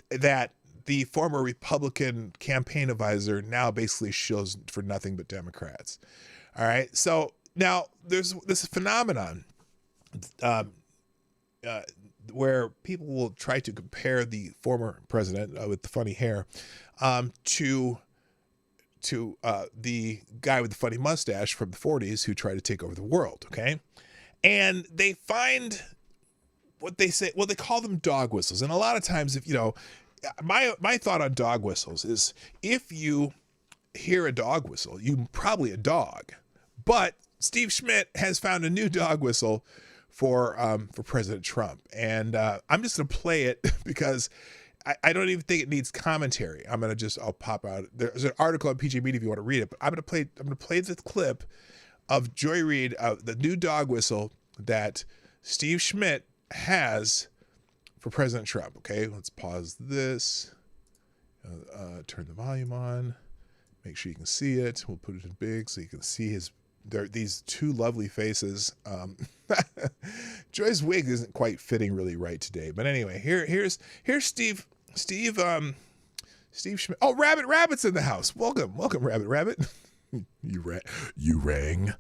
that the former Republican campaign advisor now basically shows for nothing but Democrats. All right. So now there's this phenomenon where people will try to compare the former president with the funny hair to the guy with the funny mustache from the 40s who tried to take over the world. Okay. And they find what they say, well, they call them dog whistles. And a lot of times, if my thought on dog whistles is if you hear a dog whistle, you're probably a dog. But Steve Schmidt has found a new dog whistle for President Trump. And I'm just going to play it because I don't even think it needs commentary. I'll pop out. There's an article on PJ Media if you want to read it, but I'm going to play this clip of Joy Reid, the new dog whistle that Steve Schmidt has for President Trump. Okay, let's pause this. Turn the volume on. Make sure you can see it. We'll put it in big so you can see these two lovely faces. Joy's wig isn't quite fitting really right today, but anyway, here's Steve Schmidt. Oh, Rabbit's in the house. Welcome, Rabbit. You rang.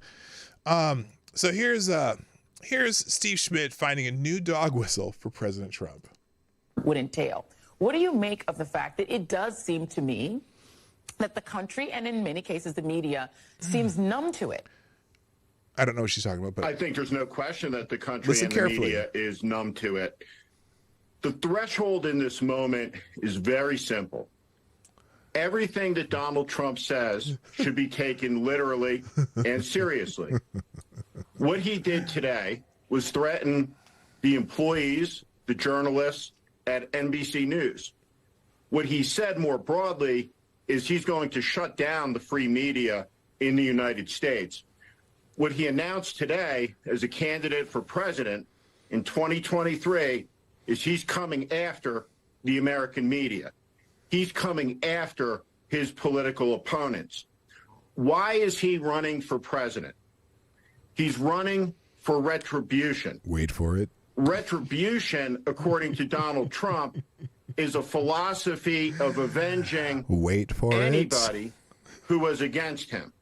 So here's Steve Schmidt finding a new dog whistle for President Trump. Would entail. What do you make of the fact that it does seem to me that the country, and in many cases the media, seems numb to it? I don't know what she's talking about, but I think there's no question that the country and the media is numb to it. The threshold in this moment is very simple. Everything that Donald Trump says should be taken literally and seriously. What he did today was threaten the employees, the journalists at NBC News. What he said more broadly is he's going to shut down the free media in the United States. What he announced today as a candidate for president in 2023 is he's coming after the American media. He's coming after his political opponents. Why is he running for president? He's running for retribution. Wait for it. Retribution, according to Donald Trump, is a philosophy of avenging anybody who was against him.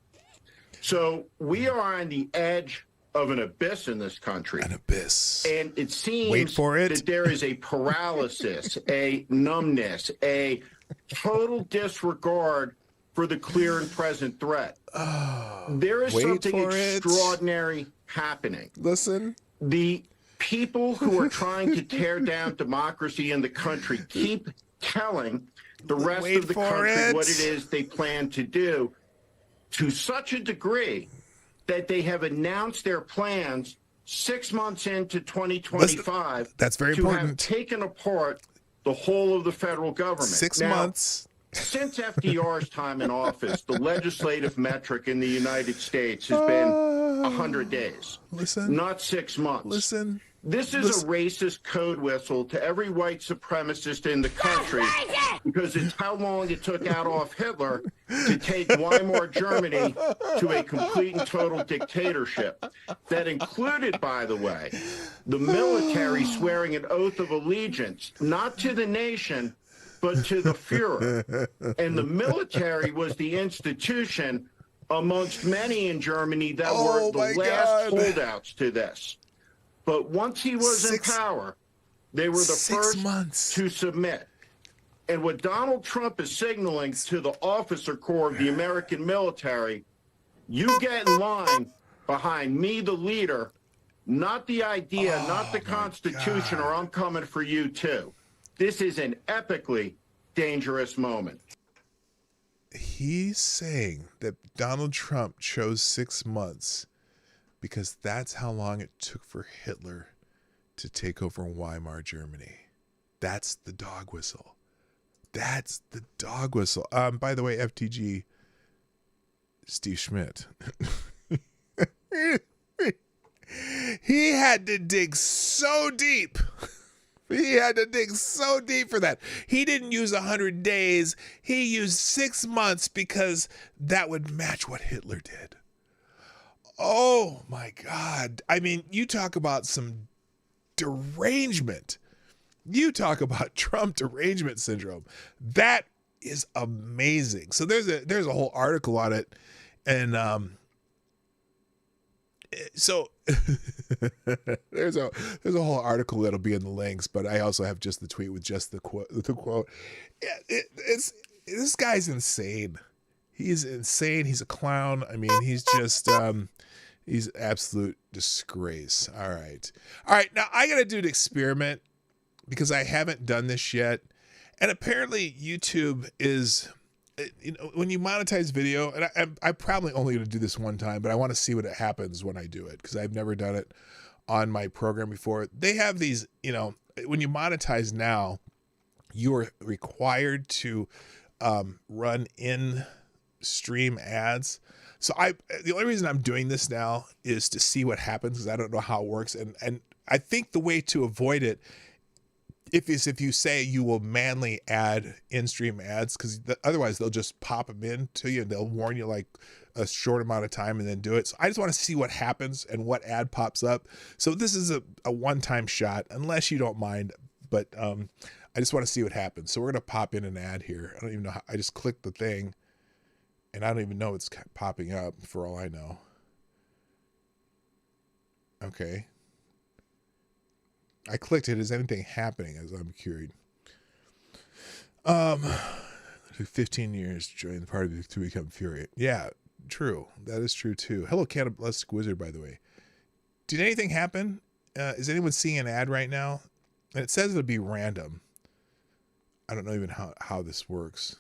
So we are on the edge of an abyss in this country. An abyss. And it seems that there is a paralysis, a numbness, a total disregard for the clear and present threat. There is something extraordinary happening. Listen. The people who are trying to tear down democracy in the country keep telling the rest of the country what it is they plan to do, to such a degree that they have announced their plans 6 months into 2025 that's very to important. have taken apart the whole of the federal government. 6 months. Since FDR's time in office, the legislative metric in the United States has been 100 days, not 6 months. This is a racist code whistle to every white supremacist in the country because it's how long it took Adolf Hitler to take Weimar Germany to a complete and total dictatorship. That included, by the way, the military swearing an oath of allegiance, not to the nation, but to the Fuhrer. And the military was the institution amongst many in Germany that were the last holdouts to this. But once he was in power, they were the first to submit. And what Donald Trump is signaling to the officer corps of the American military, you get in line behind me, the leader, not the idea, not the Constitution, or I'm coming for you too. This is an epically dangerous moment. He's saying that Donald Trump chose 6 months because that's how long it took for Hitler to take over Weimar Germany. That's the dog whistle. That's the dog whistle. By the way, FTG, Steve Schmidt. He had to dig so deep. He had to dig so deep for that. He didn't use 100 days. He used 6 months because that would match what Hitler did. Oh my God. I mean, you talk about some derangement. You talk about Trump derangement syndrome. That is amazing. So there's a whole article on it. And so there's a whole article that'll be in the links, but I also have just the tweet with just the quote. This guy's insane. He's insane. He's a clown. I mean, he's just he's absolute disgrace. All right. Now I got to do an experiment because I haven't done this yet. And apparently YouTube is, you know, when you monetize video, and I'm probably only going to do this one time, but I want to see what happens when I do it because I've never done it on my program before. They have these, you know, when you monetize now, you are required to run in-stream ads. So the only reason I'm doing this now is to see what happens because I don't know how it works. And I think the way to avoid it if you say you will manually add in-stream ads, because otherwise they'll just pop them in to you and they'll warn you like a short amount of time and then do it. So I just want to see what happens and what ad pops up. So this is a one-time shot, unless you don't mind, but I just want to see what happens. So we're going to pop in an ad here. I don't even know how. I just clicked the thing and I don't even know it's popping up for all I know. Okay. I clicked it. Is anything happening? As I'm curious. 15 years to join the party to become furious. Yeah, true. That is true too. Hello, Cannibalistic Wizard, by the way. Did anything happen? Is anyone seeing an ad right now? And it says it'll be random. I don't know even how this works.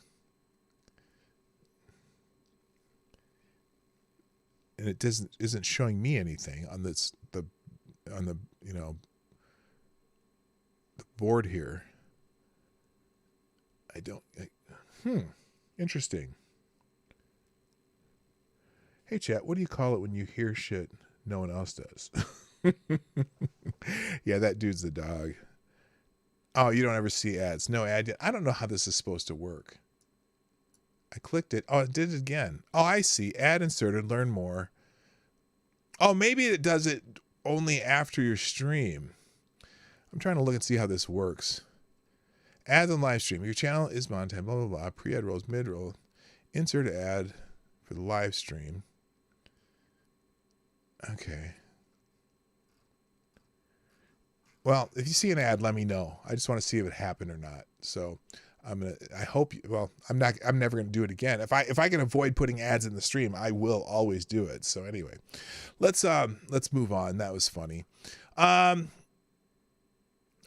And it isn't showing me anything on the you know, the board here. Interesting. Hey chat, what do you call it when you hear shit no one else does? Yeah, that dude's the dog. Oh, you don't ever see ads. No ad yet. I don't know how this is supposed to work. I clicked it. Oh, it did it again. Oh, I see. Ad inserted. Learn more. Oh, maybe it does it only after your stream. I'm trying to look and see how this works. Ads on live stream. Your channel is monetized, blah, blah, blah. Pre-ad rolls, mid-roll. Insert ad for the live stream. Okay. Well, if you see an ad, let me know. I just want to see if it happened or not. So I'm never gonna do it again. If I can avoid putting ads in the stream, I will always do it. So anyway, let's move on. That was funny.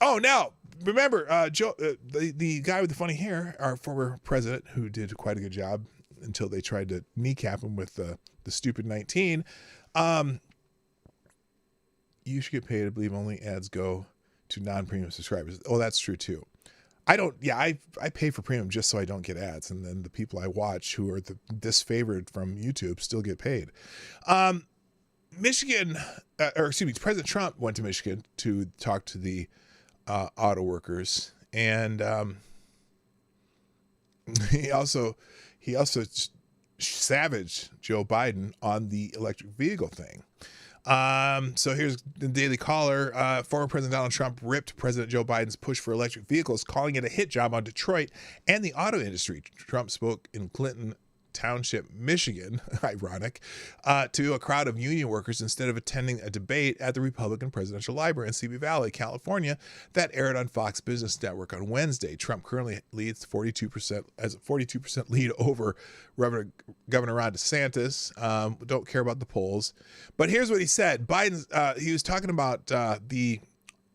Oh, now remember, Joe, the guy with the funny hair, our former president, who did quite a good job until they tried to kneecap him with the stupid 19. You should get paid. I believe only ads go to non-premium subscribers. Oh, that's true too. I pay for premium just so I don't get ads. And then the people I watch who are disfavored from YouTube still get paid. President Trump went to Michigan to talk to the auto workers. And he also savaged Joe Biden on the electric vehicle thing. So here's the Daily Caller. Former President Donald Trump ripped President Joe Biden's push for electric vehicles, calling it a hit job on Detroit and the auto industry. Trump spoke in Clinton Township, Michigan, ironic, to a crowd of union workers instead of attending a debate at the Republican Presidential Library in Simi Valley, California, that aired on Fox Business Network on Wednesday. Trump currently leads 42% as a 42% lead over Governor Ron DeSantis. Don't care about the polls, but here's what he said. He was talking about the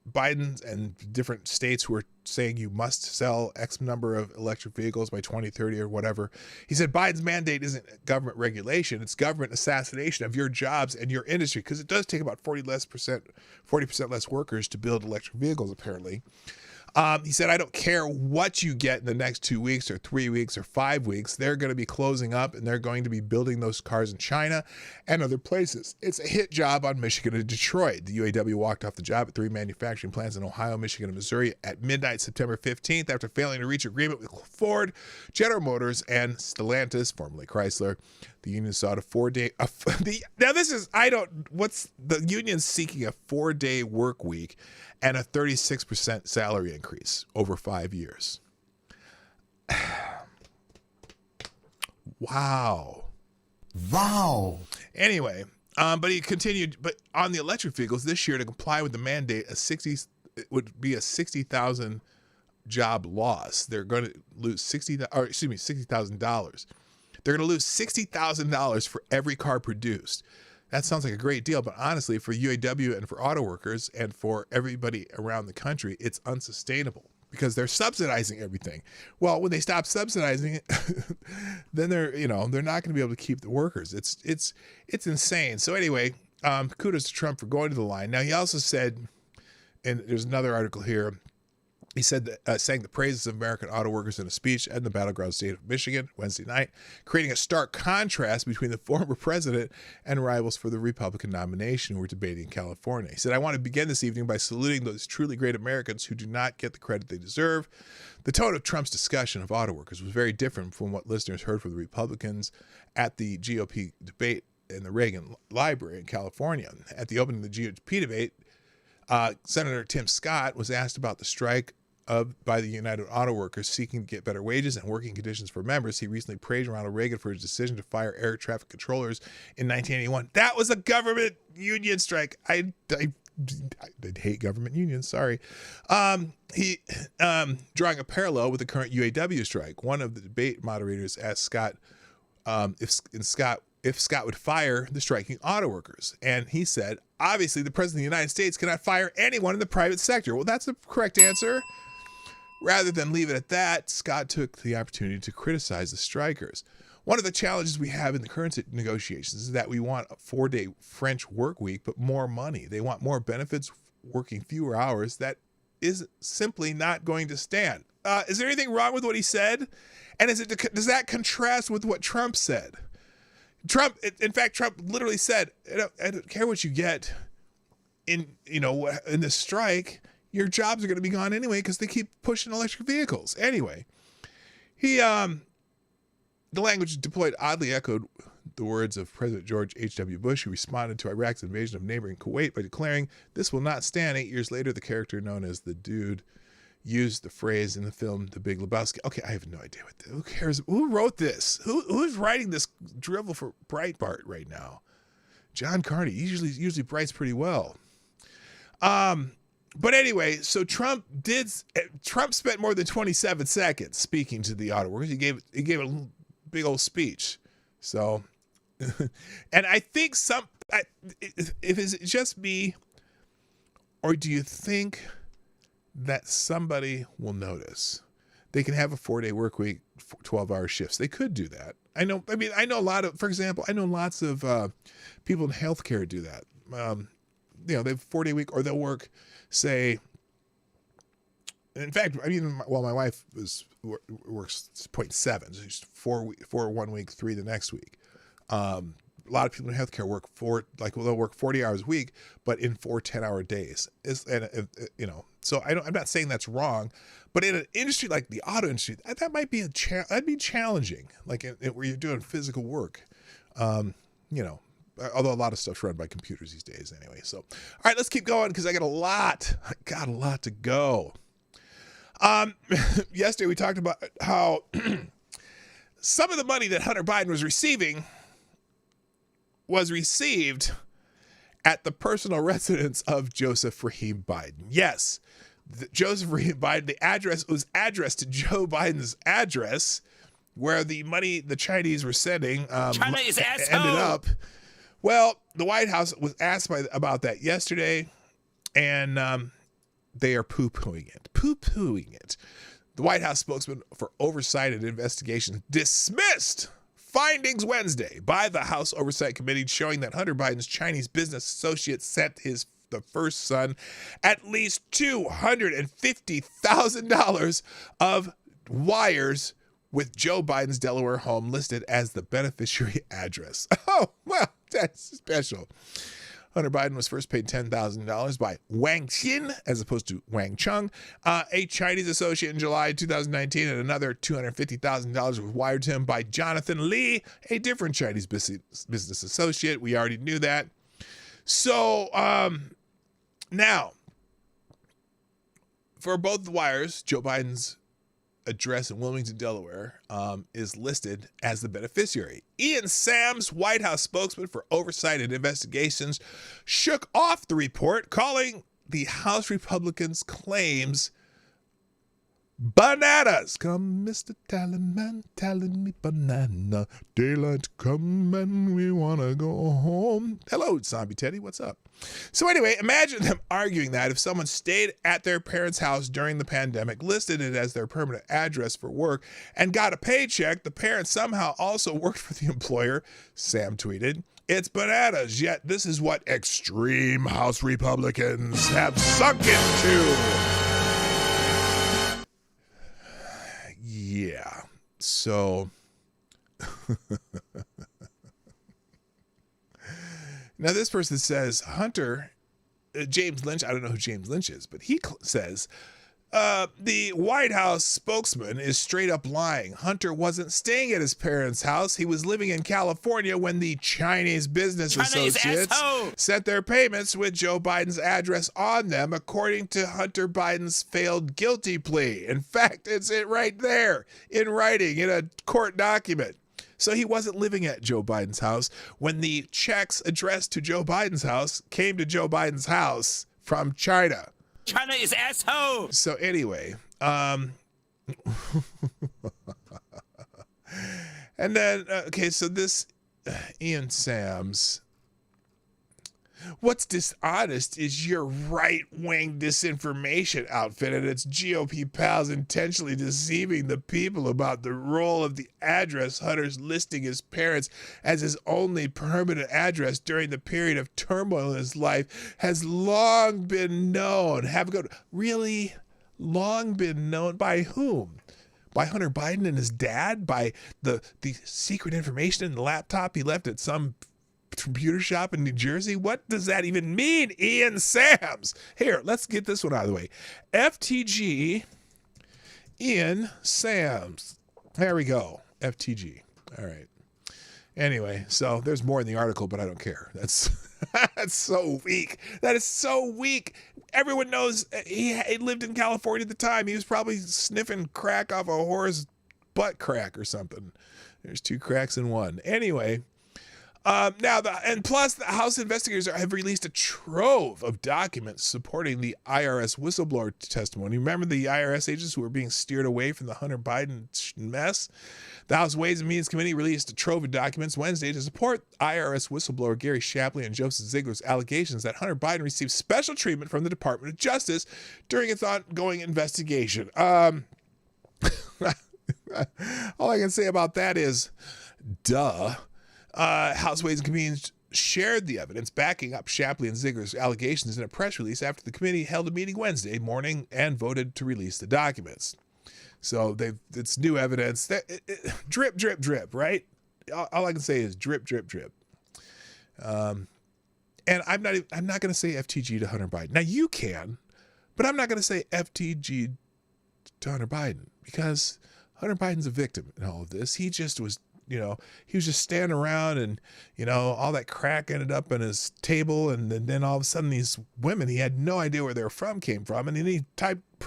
Biden and different states who are saying you must sell X number of electric vehicles by 2030 or whatever. He said Biden's mandate isn't government regulation, it's government assassination of your jobs and your industry, because it does take about 40% less workers to build electric vehicles, apparently. He said, I don't care what you get in the next 2 weeks or 3 weeks or 5 weeks. They're going to be closing up and they're going to be building those cars in China and other places. It's a hit job on Michigan and Detroit. The UAW walked off the job at 3 manufacturing plants in Ohio, Michigan, and Missouri at midnight, September 15th, after failing to reach agreement with Ford, General Motors, and Stellantis, formerly Chrysler. The union sought a 4-day. What's the union seeking a 4-day work week and a 36% salary increase over 5 years. Wow. Anyway, but he continued. But on the electric vehicles this year, to comply with the mandate, it would be a 60,000 job loss. They're going to lose $60,000. They're going to lose $60,000 for every car produced. That sounds like a great deal, but honestly, for UAW and for auto workers and for everybody around the country, it's unsustainable because they're subsidizing everything. Well, when they stop subsidizing it, then they're not going to be able to keep the workers. It's insane. So anyway, kudos to Trump for going to the line. Now he also said, and there's another article here. He said that, sang the praises of American auto workers in a speech in the battleground state of Michigan Wednesday night, creating a stark contrast between the former president and rivals for the Republican nomination who were debating in California. He said, I want to begin this evening by saluting those truly great Americans who do not get the credit they deserve. The tone of Trump's discussion of auto workers was very different from what listeners heard from the Republicans at the GOP debate in the Reagan Library in California. At the opening of the GOP debate, Senator Tim Scott was asked about the strike by the United Auto Workers seeking to get better wages and working conditions for members. He recently praised Ronald Reagan for his decision to fire air traffic controllers in 1981. That was a government union strike. I hate government unions. Sorry. He drawing a parallel with the current UAW strike. One of the debate moderators asked Scott if Scott would fire the striking auto workers. And he said, obviously, the president of the United States cannot fire anyone in the private sector. Well, that's the correct answer. Rather than leave it at that, Scott took the opportunity to criticize the strikers. One of the challenges we have in the current negotiations is that we want a 4-day French work week, but more money. They want more benefits, working fewer hours. That is simply not going to stand. Is there anything wrong with what he said? And does that contrast with what Trump said? In fact, Trump literally said, I don't care what you get in this strike. Your jobs are going to be gone anyway because they keep pushing electric vehicles. Anyway, the language deployed oddly echoed the words of President George H.W. Bush, who responded to Iraq's invasion of neighboring Kuwait by declaring, "This will not stand." 8 years later, the character known as the Dude used the phrase in the film The Big Lebowski. Okay, I have no idea who cares? Who wrote this? Who's writing this drivel for Breitbart right now? John Carney. He usually writes pretty well. But anyway, so Trump spent more than 27 seconds speaking to the auto workers. He gave a big old speech. So, and I think if it's just me, or do you think that somebody will notice? They can have a 4-day work week, 12-hour shifts. They could do that. I know lots of people in healthcare do that. They have a 4-day week, or they'll work, say, In fact, I mean, my wife works 0.7, so she's 4 1 week, 3 the next week. A lot of people in healthcare work they'll work 40 hours a week, but in 4 10-hour days. So I'm not saying that's wrong, but in an industry like the auto industry, that might be that'd be challenging, like where you're doing physical work. Although a lot of stuff's run by computers these days anyway. So, all right, let's keep going because I got a lot to go. Yesterday we talked about how some of the money that Hunter Biden was receiving was received at the personal residence of Joseph Rahim Biden. Yes, Joseph Rahim Biden, the address was addressed to Joe Biden's address where the money the Chinese were sending China is asshole. ended up. Well, the White House was asked about that yesterday, and they are poo-pooing it. The White House spokesman for Oversight and Investigation dismissed findings Wednesday by the House Oversight Committee showing that Hunter Biden's Chinese business associate sent the first son at least $250,000 of wires with Joe Biden's Delaware home listed as the beneficiary address. Oh, well, that's special. Hunter Biden was first paid $10,000 by Wang Xin, as opposed to Wang Chung, a Chinese associate in July 2019, and another $250,000 was wired to him by Jonathan Lee, a different Chinese business associate. We already knew that. So now, for both the wires, Joe Biden's address in Wilmington, Delaware, is listed as the beneficiary. Ian Sams, White House spokesman for Oversight and Investigations, shook off the report, calling the House Republicans' claims bananas. Come, Mr. Tallyman, tally me banana. Daylight come and we want to go home. Hello, Zombie Teddy. What's up? So anyway, imagine them arguing that if someone stayed at their parents' house during the pandemic, listed it as their permanent address for work, and got a paycheck, the parents somehow also worked for the employer, Sam tweeted. It's bananas, yet this is what extreme House Republicans have sunk into. Yeah, so now this person says Hunter, James Lynch, I don't know who James Lynch is, but he says the White House spokesman is straight up lying. Hunter wasn't staying at his parents' house. He was living in California when the Chinese business associates sent their payments with Joe Biden's address on them, according to Hunter Biden's failed guilty plea. In fact, it's it right there in writing in a court document. So he wasn't living at Joe Biden's house when the checks addressed to Joe Biden's house came to Joe Biden's house from China. China is asshole. So anyway, and then, okay, so this Ian Sams, what's dishonest is your right-wing disinformation outfit and its GOP pals intentionally deceiving the people about the role of the address Hunter's listing his parents as his only permanent address during the period of turmoil in his life has long been known. Really long been known by whom? By Hunter Biden and his dad? By the secret information in the laptop he left at some computer shop in New Jersey? What does that even mean, Ian Sams? Here, let's get this one out of the way. FTG Ian Sams. There we go. FTG. All right. Anyway, so there's more in the article, but I don't care. That's so weak. That is so weak. Everyone knows he lived in California at the time. He was probably sniffing crack off a whore's butt crack or something. There's 2 cracks in one. Anyway, plus the House investigators have released a trove of documents supporting the IRS whistleblower testimony. Remember the IRS agents who were being steered away from the Hunter Biden mess? The House Ways and Means Committee released a trove of documents Wednesday to support IRS whistleblower Gary Shapley and Joseph Ziegler's allegations that Hunter Biden received special treatment from the Department of Justice during its ongoing investigation. All I can say about that is, duh. House Ways and Means shared the evidence backing up Shapley and Ziegler's allegations in a press release after the committee held a meeting Wednesday morning and voted to release the documents. So it's new evidence. Drip, drip, drip, right? All I can say is drip, drip, drip. And I'm not going to say FTG to Hunter Biden. Now you can, but I'm not going to say FTG to Hunter Biden because Hunter Biden's a victim in all of this. He just was, he was just standing around and, all that crack ended up on his table. And then all of a sudden these women, he had no idea where they were came from. And then he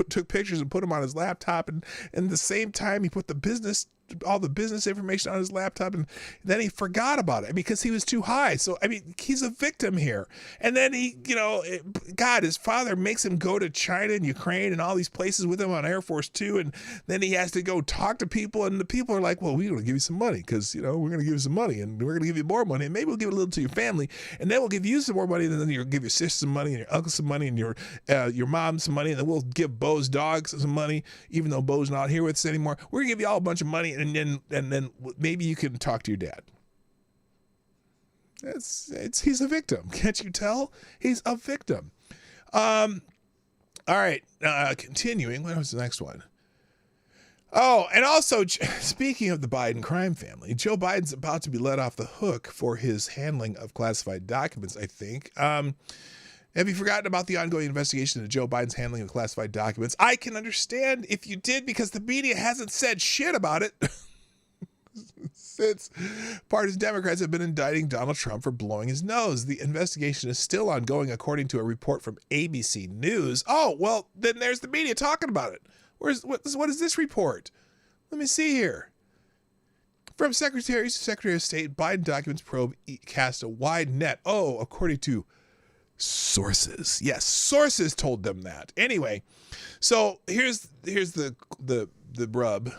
took pictures and put them on his laptop. And at the same time, he put all the business information on his laptop, and then he forgot about it because he was too high. So, he's a victim here. And then his father makes him go to China and Ukraine and all these places with him on Air Force Two. And then he has to go talk to people, and the people are like, well, we're going to give you some money because, we're going to give you some money, and we're going to give you more money, and maybe we'll give a little to your family, and then we'll give you some more money, and then you'll give your sister some money, and your uncle some money, and your mom some money, and then we'll give Bo's dog some money, even though Bo's not here with us anymore. We're going to give you all a bunch of money, and then maybe you can talk to your dad. He's a victim. Can't you tell? He's a victim. All right. Continuing. What was the next one? Oh, and also, speaking of the Biden crime family, Joe Biden's about to be let off the hook for his handling of classified documents, I think. Have you forgotten about the ongoing investigation into Joe Biden's handling of classified documents? I can understand if you did because the media hasn't said shit about it. Since partisan Democrats have been indicting Donald Trump for blowing his nose. The investigation is still ongoing, according to a report from ABC News. Oh, well, then there's the media talking about it. What is this report? Let me see here. From secretaries to Secretary of State, Biden documents probe cast a wide net. Oh, according to sources. Yes, sources told them that. Anyway, so here's the rub.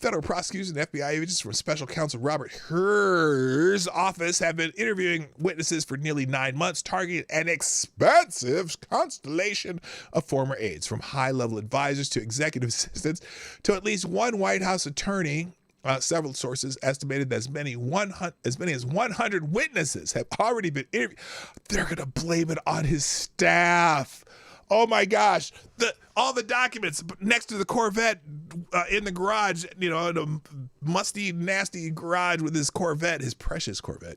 Federal prosecutors and FBI agents from Special Counsel Robert Hur's office have been interviewing witnesses for nearly 9 months, targeting an expansive constellation of former aides, from high-level advisors to executive assistants to at least one White House attorney. Several sources estimated that as many as 100 witnesses have already been interviewed. They're going to blame it on his staff. Oh my gosh. All the documents next to the Corvette in the garage, in a musty, nasty garage with his Corvette, his precious Corvette,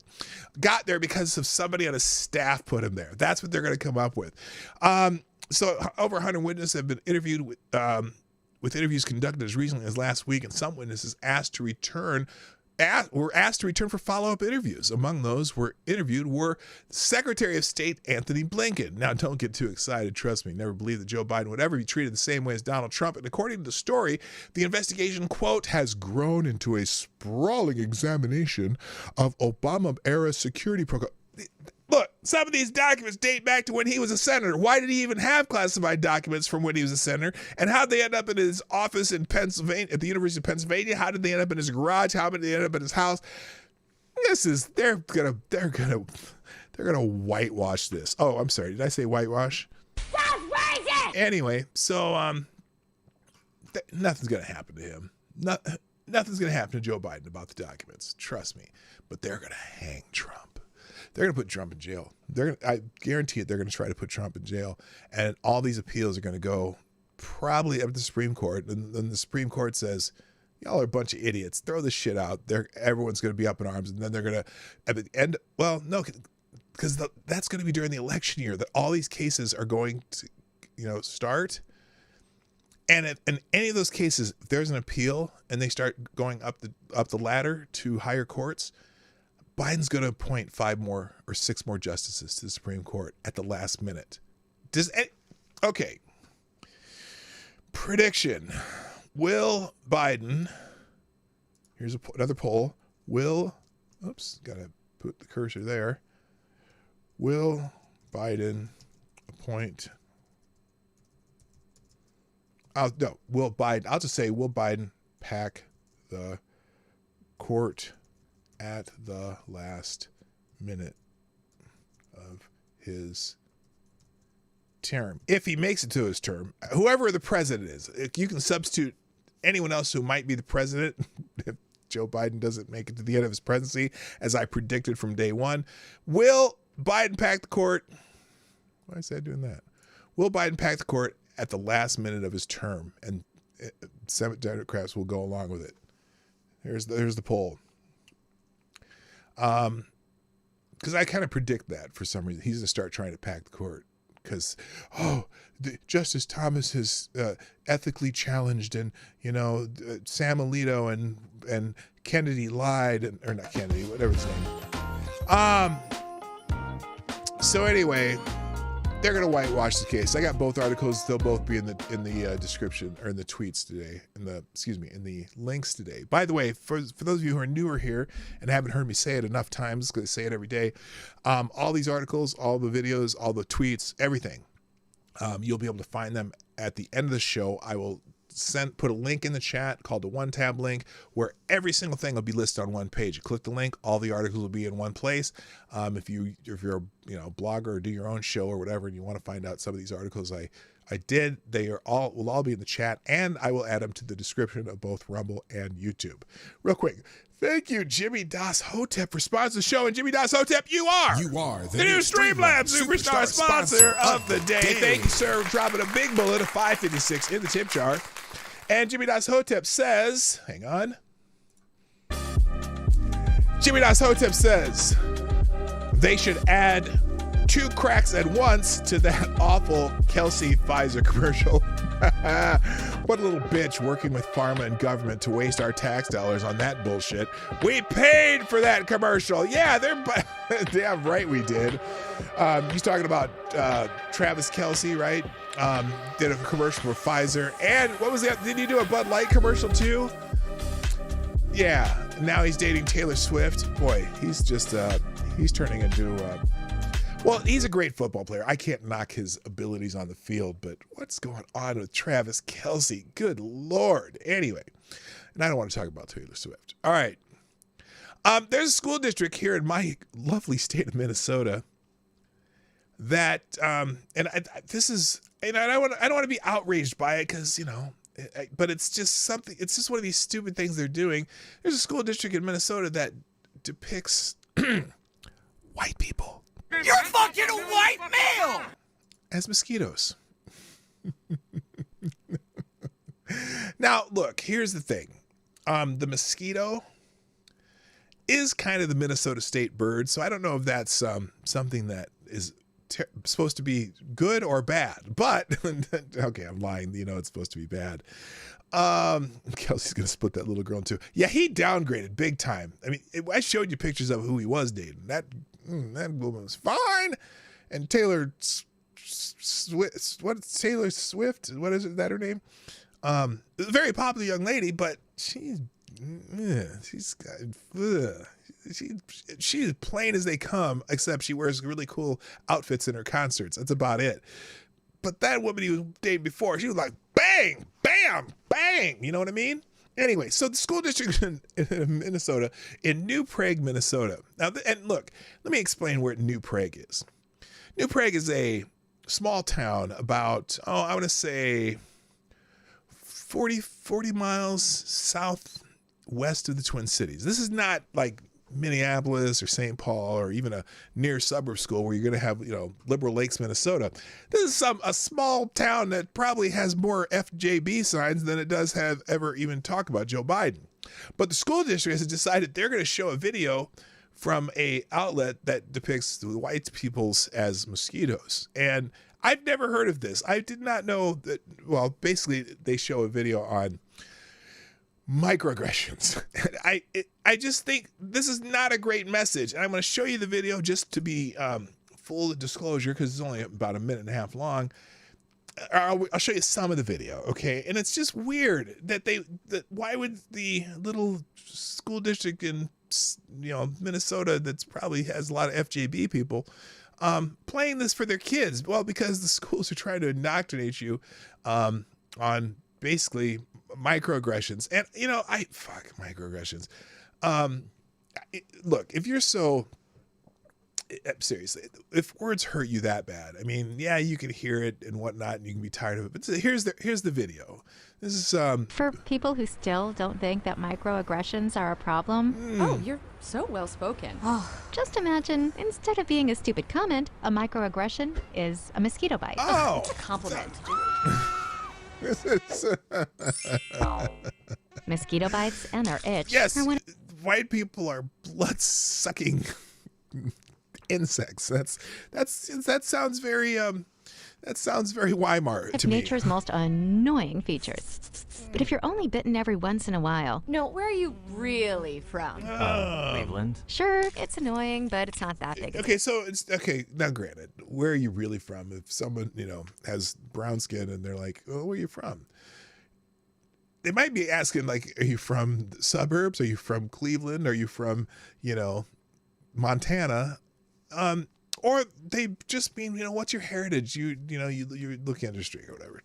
got there because of somebody on his staff put him there. That's what they're going to come up with. So over 100 witnesses have been interviewed with interviews conducted as recently as last week, and some witnesses were asked to return for follow-up interviews. Among those interviewed were Secretary of State Anthony Blinken. Now, don't get too excited. Trust me, never believed that Joe Biden would ever be treated the same way as Donald Trump. And according to the story, the investigation, quote, has grown into a sprawling examination of Obama-era security program. Look, some of these documents date back to when he was a senator. Why did he even have classified documents from when he was a senator? And how did they end up in his office in Pennsylvania, at the University of Pennsylvania? How did they end up in his garage? How did they end up in his house? They're gonna whitewash this. Oh, I'm sorry. Did I say whitewash? That's racist! Anyway, so nothing's gonna happen to him. Nothing's gonna happen to Joe Biden about the documents. Trust me. But they're gonna hang Trump. They're going to put Trump in jail. I guarantee it. They're going to try to put Trump in jail. And all these appeals are going to go probably up to the Supreme Court. And then the Supreme Court says, y'all are a bunch of idiots. Throw this shit out. Everyone's going to be up in arms. And then they're going to, at the end, well, no, because that's going to be during the election year that all these cases are going to, start. And in any of those cases, if there's an appeal and they start going up the ladder to higher courts, Biden's going to appoint 5 more or 6 more justices to the Supreme Court at the last minute. Okay. Prediction. Will Biden, here's another poll. Got to put the cursor there. Will Biden appoint, will Biden pack the court at the last minute of his term? If he makes it to his term, whoever the president is, if you can substitute anyone else who might be the president, Joe Biden doesn't make it to the end of his presidency, as I predicted from day one. Will Biden pack the court? Why is that doing that? Will Biden pack the court at the last minute of his term, and Senate Democrats will go along with it? There's the poll. Because I kind of predict that for some reason. He's going to start trying to pack the court because, Justice Thomas is ethically challenged, and, Sam Alito and Kennedy lied, or not Kennedy, whatever his name. So anyway, they're going to whitewash the case. I got both articles. They'll both be in the description, or in the tweets today, in the links today. By the way, for those of you who are newer here and haven't heard me say it enough times, because I say it every day, all these articles, all the videos, all the tweets, everything, you'll be able to find them at the end of the show. I will put a link in the chat called the one tab link, where every single thing will be listed on one page. You click the link, all the articles will be in one place. If you're a blogger or do your own show or whatever, and you want to find out some of these articles I did, will all be in the chat, and I will add them to the description of both Rumble and YouTube. Real quick, thank you, Jimmy Das Hotep, for sponsoring the show. And Jimmy Das Hotep, you are the new Streamlabs Superstar sponsor of the day. Thank you, sir, for dropping a big bullet of $5.56 in the tip jar. And Jimmy Das Hotep says, hang on. Jimmy Das Hotep says they should add 2 cracks at once to that awful Kelsey Pfizer commercial. What a little bitch working with pharma and government to waste our tax dollars on that bullshit. We paid for that commercial. Yeah, they're damn right we did. He's talking about Travis Kelsey, right? Did a commercial for Pfizer. And what was that? Did he do a Bud Light commercial too? Yeah. Now he's dating Taylor Swift. Boy, he's just, he's turning into, well, he's a great football player. I can't knock his abilities on the field, but what's going on with Travis Kelsey? Good Lord. Anyway, and I don't want to talk about Taylor Swift. All right. There's a school district here in my lovely state of Minnesota that, this is, and I don't want to be outraged by it because, but it's just something, it's just one of these stupid things they're doing. There's a school district in Minnesota that depicts white people. You're fucking a white male! As mosquitoes. Now, look, here's the thing. The mosquito is kind of the Minnesota state bird, so I don't know if that's something that is supposed to be good or bad. But, okay, I'm lying. It's supposed to be bad. Kelsey's going to split that little girl in two. Yeah, he downgraded big time. I mean, I showed you pictures of who he was dating. That woman was fine. And Taylor Swift, Taylor Swift? What is it? Is that her name? A very popular young lady, but she's plain as they come, except she wears really cool outfits in her concerts. That's about it. But that woman he was dating before, she was like, bang, bam, bang. You know what I mean? Anyway, so the school district in Minnesota, in New Prague, Minnesota. Now, and look, let me explain where New Prague is. New Prague is a small town about, I want to say 40 miles southwest of the Twin Cities. This is not like Minneapolis or St. Paul or even a near suburb school where you're going to have, Liberal Lakes, Minnesota. This is a small town that probably has more FJB signs than it does have ever even talk about Joe Biden. But the school district has decided they're going to show a video from a outlet that depicts the white peoples as mosquitoes. And I've never heard of this. I did not know that. Well, basically they show a video on microaggressions. I just think this is not a great message. And I'm going to show you the video just to be full disclosure, because it's only about a minute and a half long. I'll show you some of the video, okay? And it's just weird that why would the little school district in Minnesota that's probably has a lot of FJB people playing this for their kids? Well, because the schools are trying to indoctrinate you on basically microaggressions. And fuck microaggressions. Look, if you're seriously, if words hurt you that bad, I mean, yeah, you can hear it and whatnot and you can be tired of it, but here's the video. This is For people who still don't think that microaggressions are a problem, Oh, you're so well spoken. just imagine instead of being a stupid comment, a microaggression is a mosquito bite. oh, It's a compliment. this is Mosquito bites and their itch yes. are one White people are blood-sucking insects. That sounds very Weimar of to me. nature's most annoying features. But if you're only bitten every once in a while, No, where are you really from? Cleveland. sure, it's annoying, but it's not that big. Okay, so it's okay. Now, granted, where are you really from? If someone has brown skin and they're like, "Oh, where are you from?" They might be asking like, "Are you from the suburbs? Are you from Cleveland? Are you from Montana?" Or they just mean, what's your heritage? You look industry or whatever.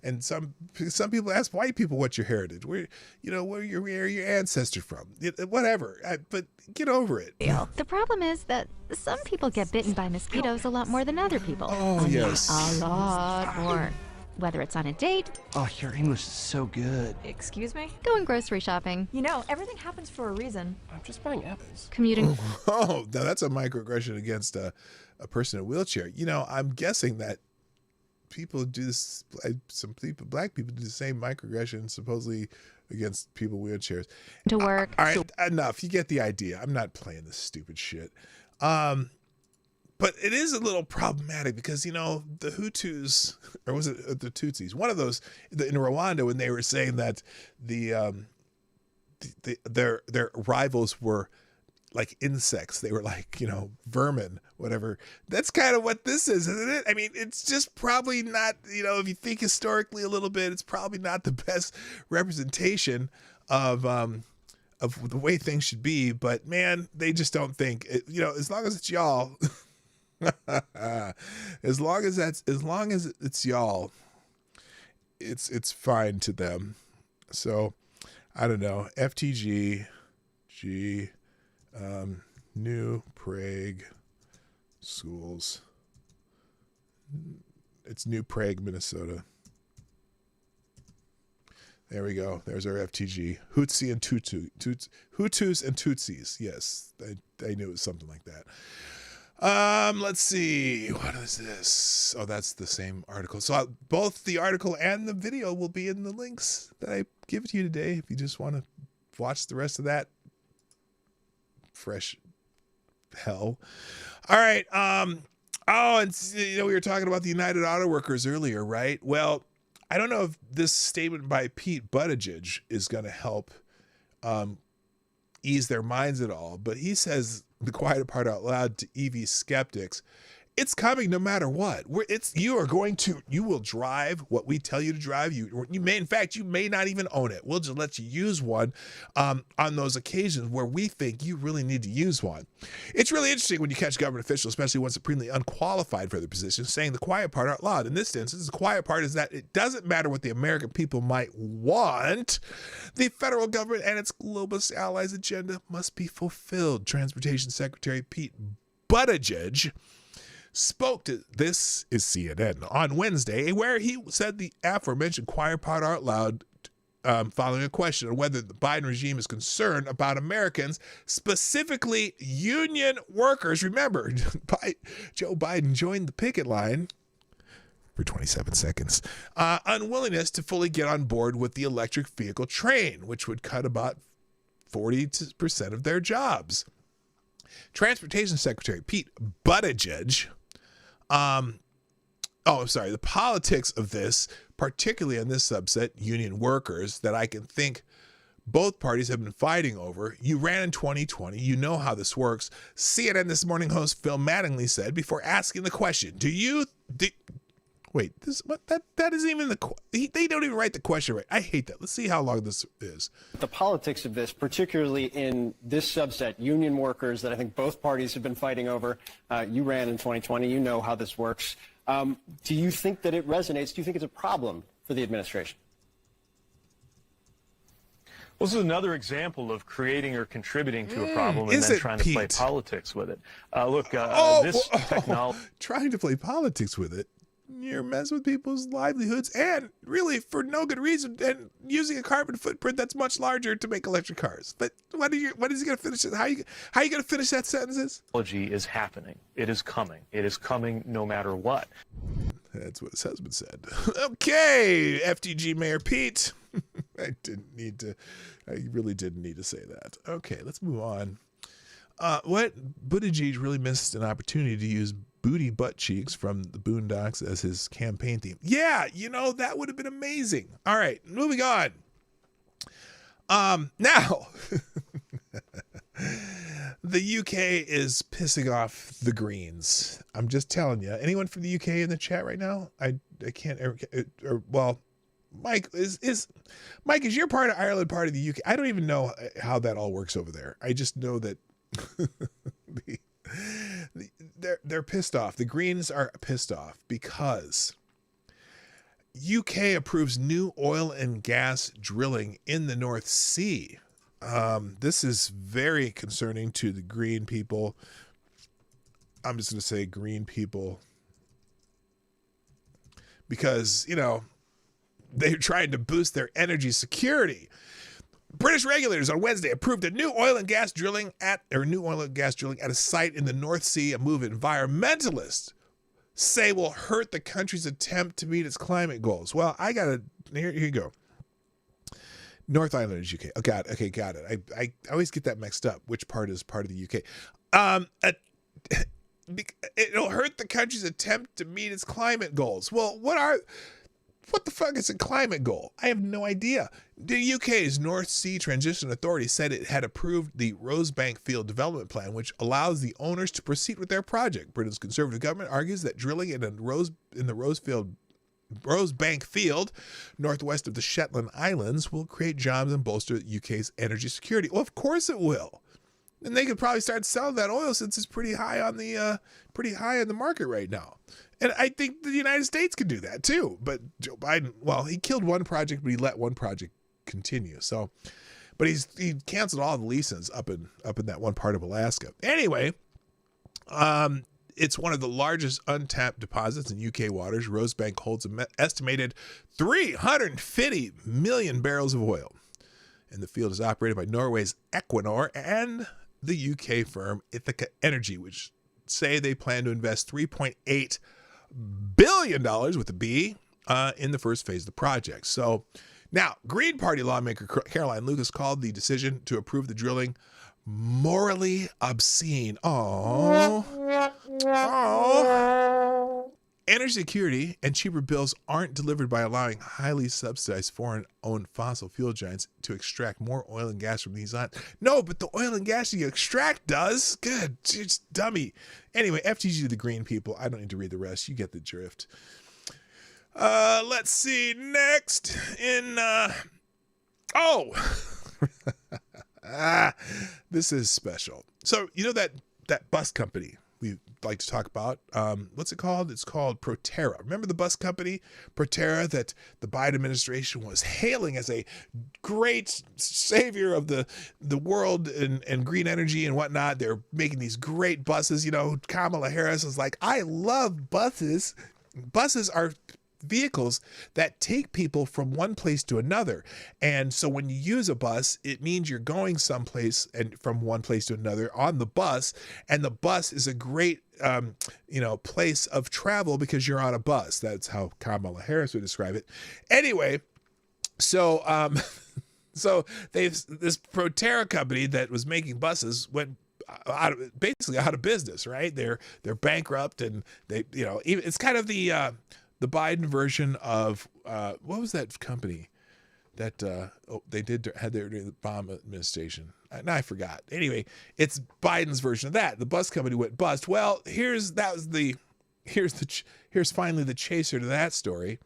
And some people ask white people, what's your heritage? Where are your ancestors from? Whatever. But get over it. The problem is that some people get bitten by mosquitoes a lot more than other people. Oh, yes. A lot more. Whether it's on a date, Oh, your English is so good. Excuse me? going grocery shopping, You know, everything happens for a reason. I'm just buying apples. commuting. Oh, now that's a microaggression against a person in a wheelchair. I'm guessing that people do this. Black people do the same microaggression supposedly against people in wheelchairs. To work. All right, enough. You get the idea. I'm not playing this stupid shit. But it is a little problematic because, the Hutus, or was it the Tutsis? One of those in Rwanda, when they were saying that their rivals were like insects. They were like, vermin, whatever. That's kind of what this is, isn't it? I mean, it's just probably not, if you think historically a little bit, it's probably not the best representation of the way things should be. But man, they just don't think it, as long as it's y'all, as long as it's y'all, it's fine to them. So I don't know. FTG, New Prague schools. It's New Prague, Minnesota. There we go. There's our FTG. Hutus and Tutsis. Yes, I knew it was something like that. Let's see. What is this? Oh, that's the same article. So both the article and the video will be in the links that I give to you today. If you just want to watch the rest of that fresh hell. All right. And we were talking about the United Auto Workers earlier, right? Well, I don't know if this statement by Pete Buttigieg is going to help ease their minds at all, but he says the quiet part out loud to EV skeptics. It's coming no matter what. You will drive what we tell you to drive. You may not even own it. We'll just let you use one on those occasions where we think you really need to use one. It's really interesting when you catch government officials, especially one supremely unqualified for the position, saying the quiet part out loud. In this instance, the quiet part is that it doesn't matter what the American people might want. The federal government and its globalist allies' agenda must be fulfilled. Transportation Secretary Pete Buttigieg spoke to This is CNN on Wednesday, where he said the aforementioned quiet part out loud following a question on whether the Biden regime is concerned about Americans, specifically union workers. Remember, Joe Biden joined the picket line for 27 seconds. Unwillingness to fully get on board with the electric vehicle train, which would cut about 40% of their jobs. Transportation Secretary Pete Buttigieg, the politics of this, particularly on this subset, union workers, that I can think both parties have been fighting over. You ran in 2020. You know how this works. CNN This Morning host Phil Mattingly said before asking the question, that isn't even they don't even write the question right. I hate that. Let's see how long this is. The politics of this, particularly in this subset, union workers, that I think both parties have been fighting over. You ran in 2020. You know how this works. Do you think that it resonates? Do you think it's a problem for the administration? Well, this is another example of creating or contributing to a problem and then trying to play politics with it. This technology... Trying to play politics with it? you're messing with people's livelihoods, and really for no good reason, and using a carbon footprint that's much larger to make electric cars. But when is he going to finish it? How are you going to finish that sentence? Technology is happening. It is coming. It is coming no matter what. That's what his husband said. Okay, FTG Mayor Pete. I really didn't need to say that. Okay, let's move on. What Buttigieg really missed an opportunity to use booty butt cheeks from the Boondocks as his campaign theme. Yeah, that would have been amazing. All right, moving on. Now the UK is pissing off the Greens. I'm just telling you. Anyone from the UK in the chat right now? I can't. Well, Mike is your part of Ireland part of the UK? I don't even know how that all works over there. I just know that they're pissed off. The Greens are pissed off because UK approves new oil and gas drilling in the North Sea. This is very concerning to the green people. I'm just going to say green people because, they're trying to boost their energy security. British regulators on Wednesday approved a new oil and gas drilling at a site in the North Sea, a move environmentalists say will hurt the country's attempt to meet its climate goals. Well, here you go. North Island is UK. Oh, God. Okay, got it. I always get that mixed up. Which part is part of the UK? It'll hurt the country's attempt to meet its climate goals. Well, what the fuck is a climate goal? I have no idea. The UK's North Sea Transition Authority said it had approved the Rosebank Field Development Plan, which allows the owners to proceed with their project. Britain's Conservative government argues that drilling in the Rosebank Field, northwest of the Shetland Islands, will create jobs and bolster the UK's energy security. Well, of course it will. And they could probably start selling that oil since it's pretty high on the market right now. And I think the United States could do that too. But Joe Biden, well, he killed one project, but he let one project continue. So, but he canceled all the leases up in that one part of Alaska. Anyway, it's one of the largest untapped deposits in UK waters. Rosebank holds an estimated 350 million barrels of oil. And the field is operated by Norway's Equinor and the UK firm Ithaca Energy, which say they plan to invest $3.8 billion with a B in the first phase of the project. So now, Green Party lawmaker Caroline Lucas called the decision to approve the drilling morally obscene. Energy security and cheaper bills aren't delivered by allowing highly subsidized foreign-owned fossil fuel giants to extract more oil and gas from these islands. No, but the oil and gas you extract does. Good. It's dummy. Anyway, FTG to the green people. I don't need to read the rest. You get the drift. Let's see. Next in... this is special. So, that bus company we like to talk about. What's it called? It's called Proterra. Remember the bus company, Proterra, that the Biden administration was hailing as a great savior of the world and green energy and whatnot. They're making these great buses. Kamala Harris is like, I love buses. Buses are vehicles that take people from one place to another. And so when you use a bus, it means you're going someplace and from one place to another on the bus. And the bus is a great, place of travel because you're on a bus. That's how Kamala Harris would describe it. Anyway, so this Proterra company that was making buses went basically out of business, right? They're bankrupt, and it's kind of the Biden version of what was that company that had their Obama administration? Now I forgot. Anyway, it's Biden's version of that. The bus company went bust. Well, here's finally the chaser to that story.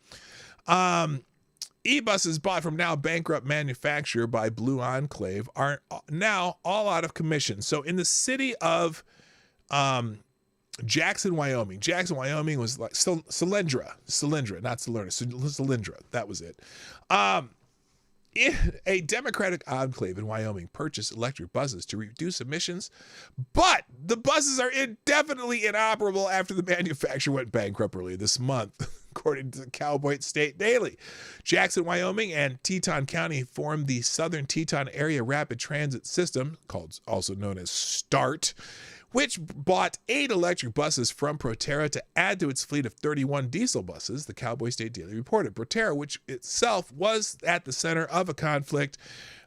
E-buses bought from now bankrupt manufacturer by Blue Enclave are now all out of commission. So in the city of Jackson, Wyoming. Jackson, Wyoming was like Solyndra, not Salerno. Solyndra, that was it. A Democratic enclave in Wyoming purchased electric buses to reduce emissions, but the buses are indefinitely inoperable after the manufacturer went bankrupt earlier this month, according to the Cowboy State Daily. Jackson, Wyoming, and Teton County formed the Southern Teton Area Rapid Transit System, also known as START, which bought 8 electric buses from Proterra to add to its fleet of 31 diesel buses, the Cowboy State Daily reported. Proterra, which itself was at the center of a conflict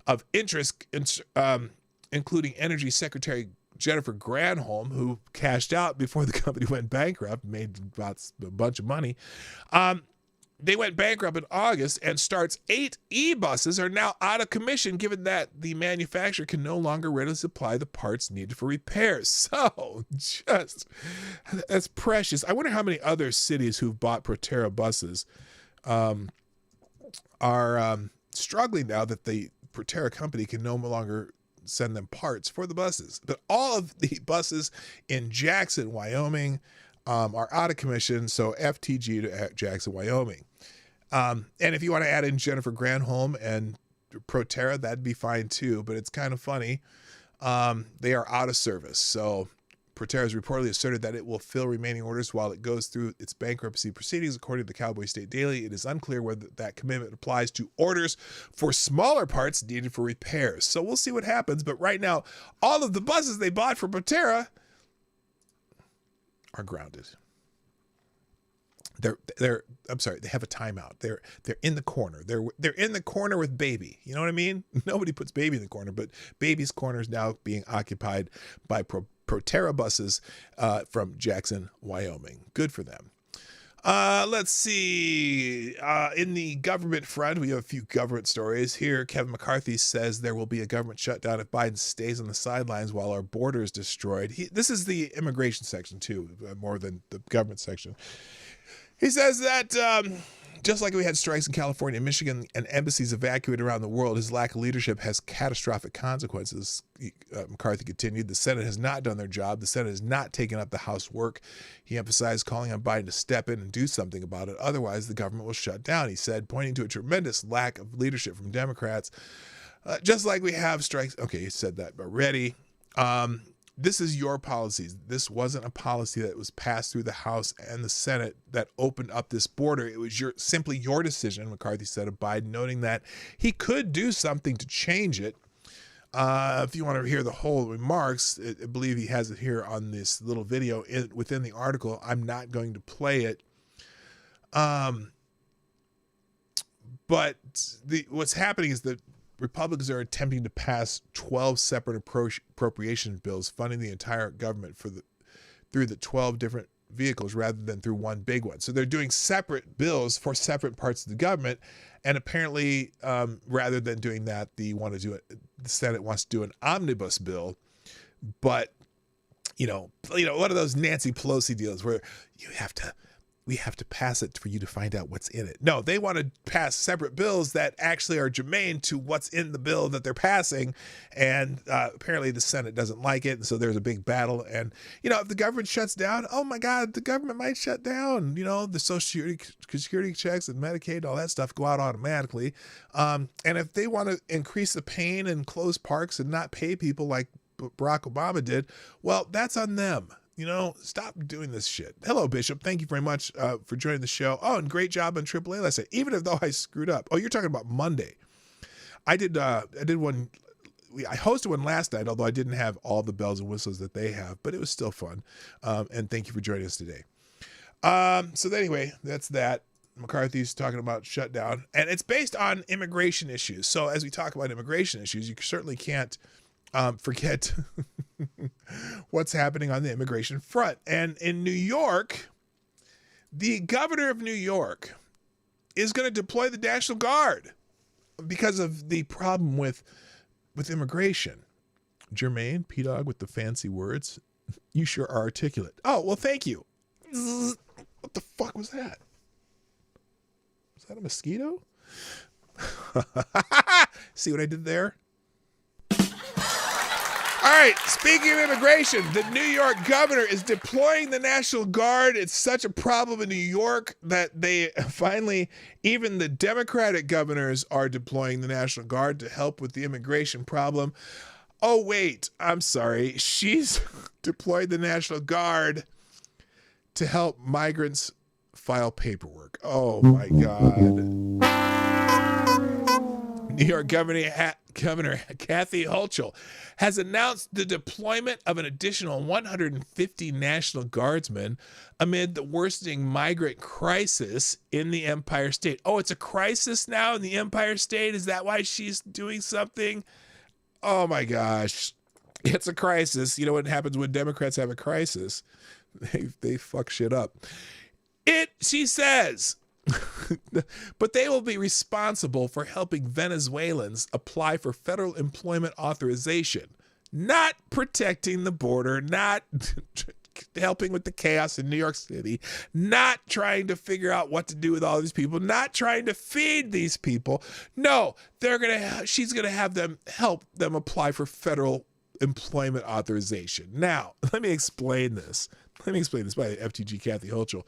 of interest, including Energy Secretary Jennifer Granholm, who cashed out before the company went bankrupt, made about a bunch of money. They went bankrupt in August, and START's 8 e-buses are now out of commission, given that the manufacturer can no longer readily supply the parts needed for repairs. So, that's precious. I wonder how many other cities who've bought Proterra buses are struggling now that the Proterra company can no longer send them parts for the buses. But all of the buses in Jackson, Wyoming, are out of commission, so FTG to Jackson, Wyoming. And if you want to add in Jennifer Granholm and Proterra, that'd be fine too, but it's kind of funny. They are out of service. So Proterra has reportedly asserted that it will fill remaining orders while it goes through its bankruptcy proceedings. According to the Cowboy State Daily, it is unclear whether that commitment applies to orders for smaller parts needed for repairs. So we'll see what happens. But right now, all of the buses they bought for Proterra are grounded. I'm sorry, they have a timeout. They're in the corner. They're in the corner with Baby. You know what I mean? Nobody puts Baby in the corner, but Baby's corner is now being occupied by Proterra buses from Jackson, Wyoming. Good for them. Let's see. In the government front, we have a few government stories here. Kevin McCarthy says there will be a government shutdown if Biden stays on the sidelines while our border is destroyed. This is the immigration section too, more than the government section. He says that just like we had strikes in California and Michigan and embassies evacuated around the world, his lack of leadership has catastrophic consequences. McCarthy continued, the Senate has not done their job. The Senate has not taken up the House work. He emphasized calling on Biden to step in and do something about it. Otherwise, the government will shut down, he said, pointing to a tremendous lack of leadership from Democrats. Just like we have strikes. Okay, he said that already. This is your policies. This wasn't a policy that was passed through the House and the Senate that opened up this border. It was simply your decision, McCarthy said of Biden, noting that he could do something to change it. If you want to hear the whole remarks, I believe he has it here on this little video within the article. I'm not going to play it. But what's happening is that Republicans are attempting to pass 12 separate appropriation bills funding the entire government through the 12 different vehicles rather than through one big one. So they're doing separate bills for separate parts of the government, and apparently rather than doing that, the Senate wants to do an omnibus bill. But you know, one of those Nancy Pelosi deals where we have to pass it for you to find out what's in it. No, they want to pass separate bills that actually are germane to what's in the bill that they're passing. And apparently the Senate doesn't like it. And so there's a big battle. And, if the government shuts down, oh my God, the government might shut down. The Social Security checks and Medicaid, all that stuff go out automatically. And if they want to increase the pain and close parks and not pay people like Barack Obama did, well, that's on them. Stop doing this shit. Hello, Bishop. Thank you very much for joining the show. Oh, and great job on AAA last night, even though I screwed up. Oh, you're talking about Monday. I did one. I hosted one last night, although I didn't have all the bells and whistles that they have, but it was still fun. And thank you for joining us today. So anyway, that's that. McCarthy's talking about shutdown, and it's based on immigration issues. So as we talk about immigration issues, you certainly can't forget what's happening on the immigration front. And in New York, the governor of New York is going to deploy the National Guard because of the problem with immigration. Jermaine, P-Dog with the fancy words. You sure are articulate. Oh, well, thank you. What the fuck was that? Was that a mosquito? See what I did there? All right, speaking of immigration, the New York governor is deploying the National Guard. It's such a problem in New York that they finally, even the Democratic governors are deploying the National Guard to help with the immigration problem. Oh, wait, I'm sorry. She's deployed the National Guard to help migrants file paperwork. Oh, my God. New York Governor Kathy Hochul has announced the deployment of an additional 150 National Guardsmen amid the worsening migrant crisis in the Empire State. Oh, it's a crisis now in the Empire State? Is that why she's doing something? Oh, my gosh. It's a crisis. You know what happens when Democrats have a crisis? They fuck shit up. She says... but they will be responsible for helping Venezuelans apply for federal employment authorization, not protecting the border, not helping with the chaos in New York City, not trying to figure out what to do with all these people, not trying to feed these people. No, she's gonna have them help them apply for federal employment authorization. Now, let me explain this. By FTG Kathy Hochul.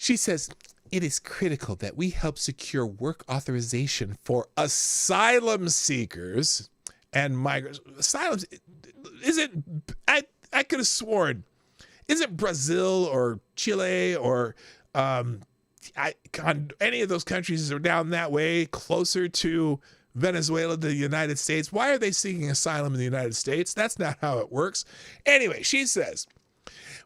She says, it is critical that we help secure work authorization for asylum seekers and migrants. Asylums, I could have sworn, is it Brazil or Chile or any of those countries are down that way, closer to Venezuela than the United States? Why are they seeking asylum in the United States? That's not how it works. Anyway, she says,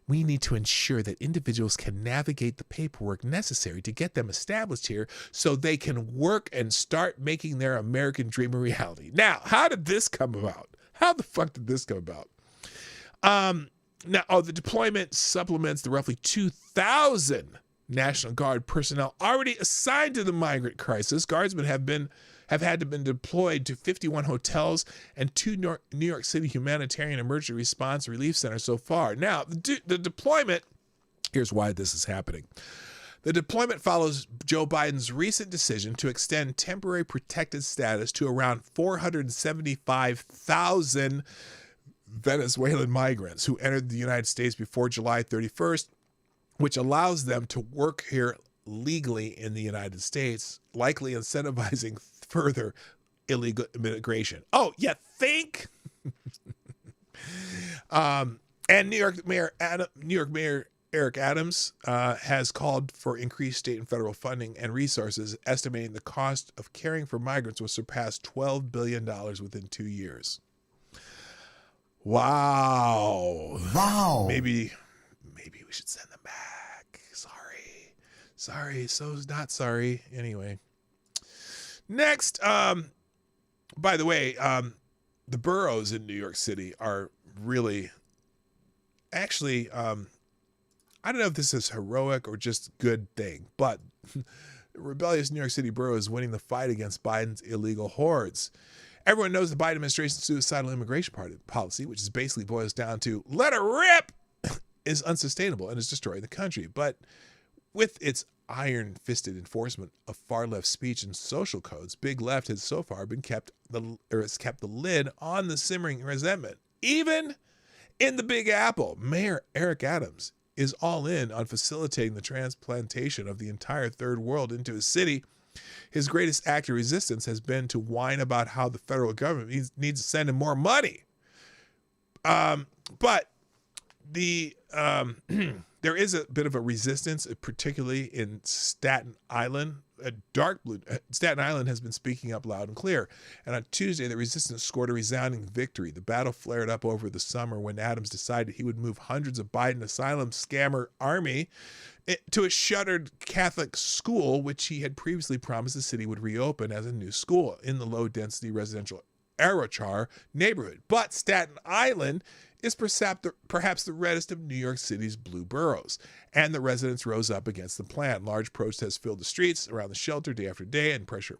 we need to ensure that individuals can navigate the paperwork necessary to get them established here so they can work and start making their American dream a reality. Now, how did this come about? How the fuck did this come about? The deployment supplements the roughly 2,000 National Guard personnel already assigned to the migrant crisis. Guardsmen have had to been deployed to 51 hotels and 2 New York City humanitarian emergency response relief centers so far. Now, the deployment, here's why this is happening. The deployment follows Joe Biden's recent decision to extend temporary protected status to around 475,000 Venezuelan migrants who entered the United States before July 31st, which allows them to work here legally in the United States, likely incentivizing further illegal immigration. Oh, you think? And New York Mayor Eric Adams has called for increased state and federal funding and resources, estimating the cost of caring for migrants will surpass $12 billion within 2 years. Wow. Maybe we should send them back. Sorry. So's not sorry. Anyway. Next, by the way, the boroughs in New York City are really, actually, I don't know if this is heroic or just good thing, but the rebellious New York City borough is winning the fight against Biden's illegal hordes. Everyone knows the Biden administration's suicidal immigration policy, which is basically boils down to let her rip, is unsustainable and is destroying the country. But with its iron-fisted enforcement of far-left speech and social codes, Big Left has so far kept the lid on the simmering resentment. Even in the Big Apple, Mayor Eric Adams is all in on facilitating the transplantation of the entire third world into his city. His greatest act of resistance has been to whine about how the federal government needs to send him more money. But there is a bit of a resistance, particularly in Staten Island. Staten Island has been speaking up loud and clear. And on Tuesday, the resistance scored a resounding victory. The battle flared up over the summer when Adams decided he would move hundreds of Biden asylum scammer army to a shuttered Catholic school, which he had previously promised the city would reopen as a new school in the low-density residential Arrochar neighborhood. But Staten Island is perhaps the reddest of New York City's blue boroughs, and the residents rose up against the plan. Large protests filled the streets around the shelter day after day, and pressure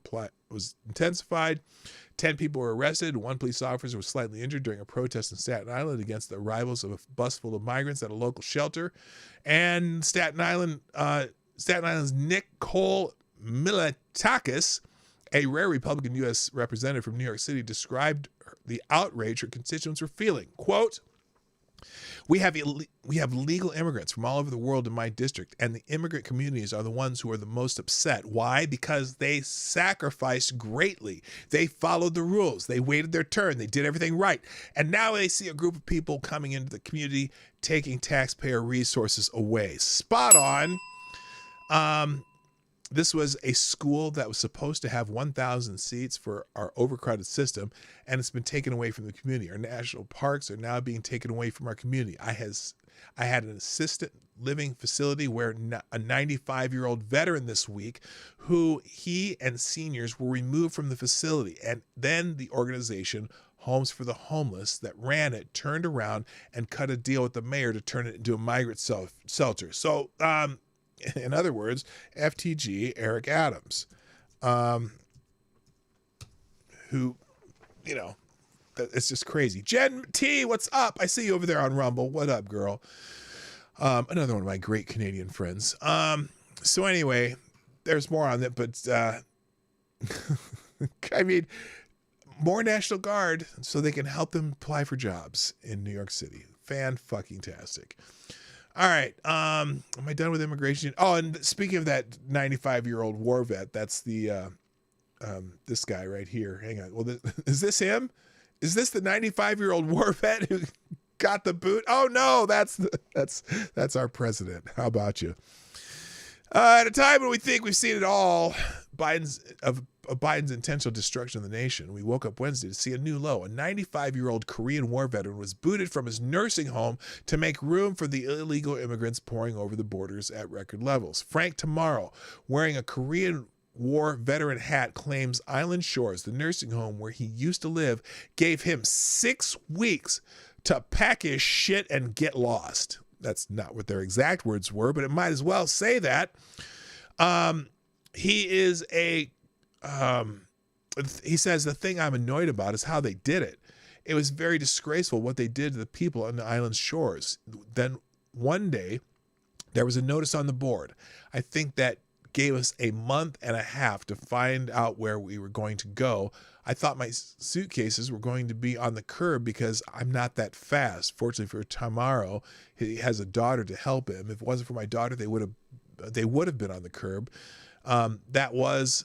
was intensified. 10 people were arrested. 1 police officer was slightly injured during a protest in Staten Island against the arrivals of a bus full of migrants at a local shelter. And Staten Island's Nicole Militakis, a rare Republican U.S. representative from New York City, described the outrage her constituents were feeling. Quote, we have legal immigrants from all over the world in my district, and the immigrant communities are the ones who are the most upset. Why? Because they sacrificed greatly. They followed the rules. They waited their turn. They did everything right. And now they see a group of people coming into the community taking taxpayer resources away. Spot on. This was a school that was supposed to have 1,000 seats for our overcrowded system, and it's been taken away from the community. Our national parks are now being taken away from our community. I had an assisted living facility where a 95-year-old veteran this week, who he and seniors were removed from the facility, and then the organization Homes for the Homeless that ran it turned around and cut a deal with the mayor to turn it into a migrant shelter. So, in other words, FTG Eric Adams, who, you know, it's just crazy. Jen T, what's up? I see you over there on Rumble. What up, girl? Another one of my great Canadian friends. So anyway, there's more on that, but I mean, more National Guard so they can help them apply for jobs in New York City. Fan-fucking-tastic. All right. Am I done with immigration? Oh, and speaking of that 95-year-old war vet, that's the this guy right here. Hang on. Well, is this him? Is this the 95-year-old war vet who got the boot? Oh no, that's our president. How about you? At a time when we think we've seen it all, Biden's intentional destruction of the nation, we woke up Wednesday to see a new low. A 95-year-old Korean war veteran was booted from his nursing home to make room for the illegal immigrants pouring over the borders at record levels. Frank Tomorrow, wearing a Korean war veteran hat, claims Island Shores, the nursing home where he used to live, gave him 6 weeks to pack his shit and get lost. That's not what their exact words were, but it might as well say that. He says the thing I'm annoyed about is how they did it. It was very disgraceful what they did to the people on the island shores. Then one day there was a notice on the board. I think that gave us a month and a half to find out where we were going to go. I thought my suitcases were going to be on the curb because I'm not that fast. Fortunately for Tamaro, he has a daughter to help him. If it wasn't for my daughter, they would have been on the curb. That was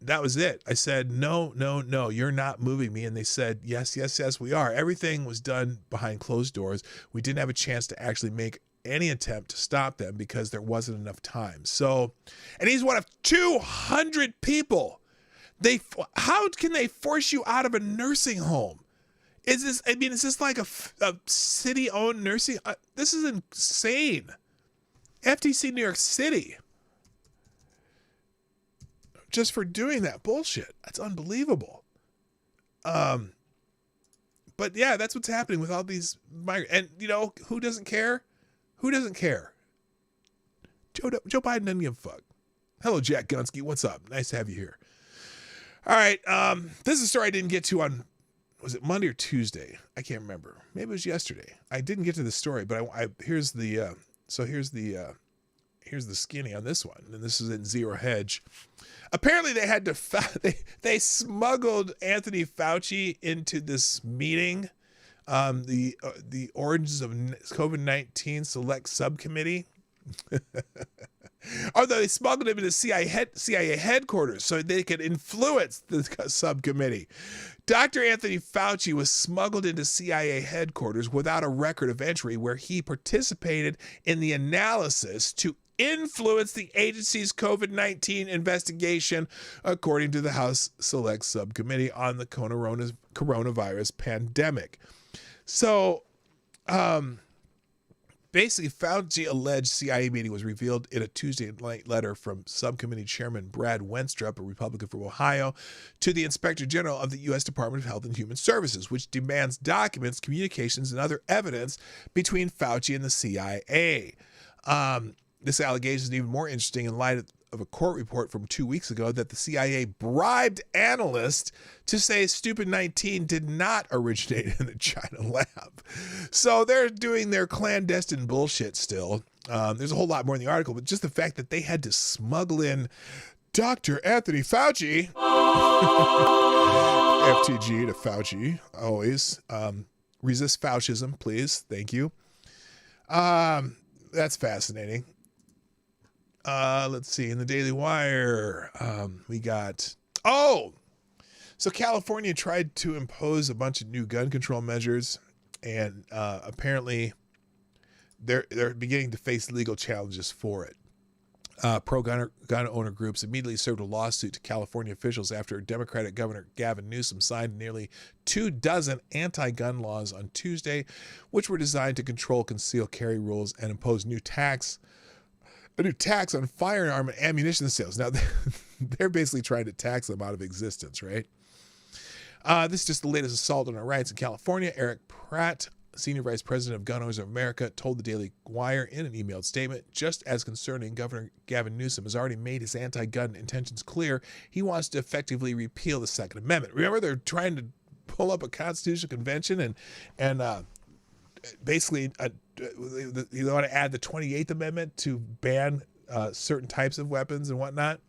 it. I said, no, you're not moving me. And they said, yes, we are. Everything was done behind closed doors. We didn't have a chance to actually make any attempt to stop them because there wasn't enough time. So, and he's one of 200 people. How can they force you out of a nursing home? Is this like a city-owned nursing? This is insane. FTC New York City. Just for doing that bullshit. That's unbelievable. But yeah, that's what's happening with all these migrants. And you know, who doesn't care? Who doesn't care? Joe Biden doesn't give a fuck. Hello, Jack Gunsky. What's up? Nice to have you here. All right. This is a story I didn't get to on, was it Monday or Tuesday? I can't remember. Maybe it was yesterday. I didn't get to the story, but here's the skinny on this one. And this is in Zero Hedge. Apparently they had to, they smuggled Anthony Fauci into this meeting, the Origins of COVID-19 Select Subcommittee. Although they smuggled him into CIA headquarters so they could influence the subcommittee. Dr. Anthony Fauci was smuggled into CIA headquarters without a record of entry where he participated in the analysis to influence the agency's COVID-19 investigation, according to the House Select Subcommittee on the coronavirus pandemic. So, basically, Fauci alleged CIA meeting was revealed in a Tuesday night letter from Subcommittee Chairman Brad Wenstrup, a Republican from Ohio, to the Inspector General of the U.S. Department of Health and Human Services, which demands documents, communications, and other evidence between Fauci and the CIA. This allegation is even more interesting in light of a court report from 2 weeks ago that the CIA bribed analysts to say Stupid 19 did not originate in a China lab. So they're doing their clandestine bullshit still. There's a whole lot more in the article, but just the fact that they had to smuggle in Dr. Anthony Fauci FTG to Fauci, always. Resist Faucism, please. Thank you. That's fascinating. Let's see. In the Daily Wire, we got... So California tried to impose a bunch of new gun control measures, and apparently they're beginning to face legal challenges for it. Pro-gun owner groups immediately served a lawsuit to California officials after Democratic Governor Gavin Newsom signed nearly 24 anti-gun laws on Tuesday, which were designed to control concealed carry rules and impose a new tax on firearm and ammunition sales. Now, they're basically trying to tax them out of existence, right? This is just the latest assault on our rights in California. Eric Pratt, Senior Vice President of Gun Owners of America, told the Daily Wire in an emailed statement, just as concerning, Governor Gavin Newsom has already made his anti-gun intentions clear. He wants to effectively repeal the Second Amendment. Remember, they're trying to pull up a constitutional convention and basically you want to add the 28th Amendment to ban certain types of weapons and whatnot.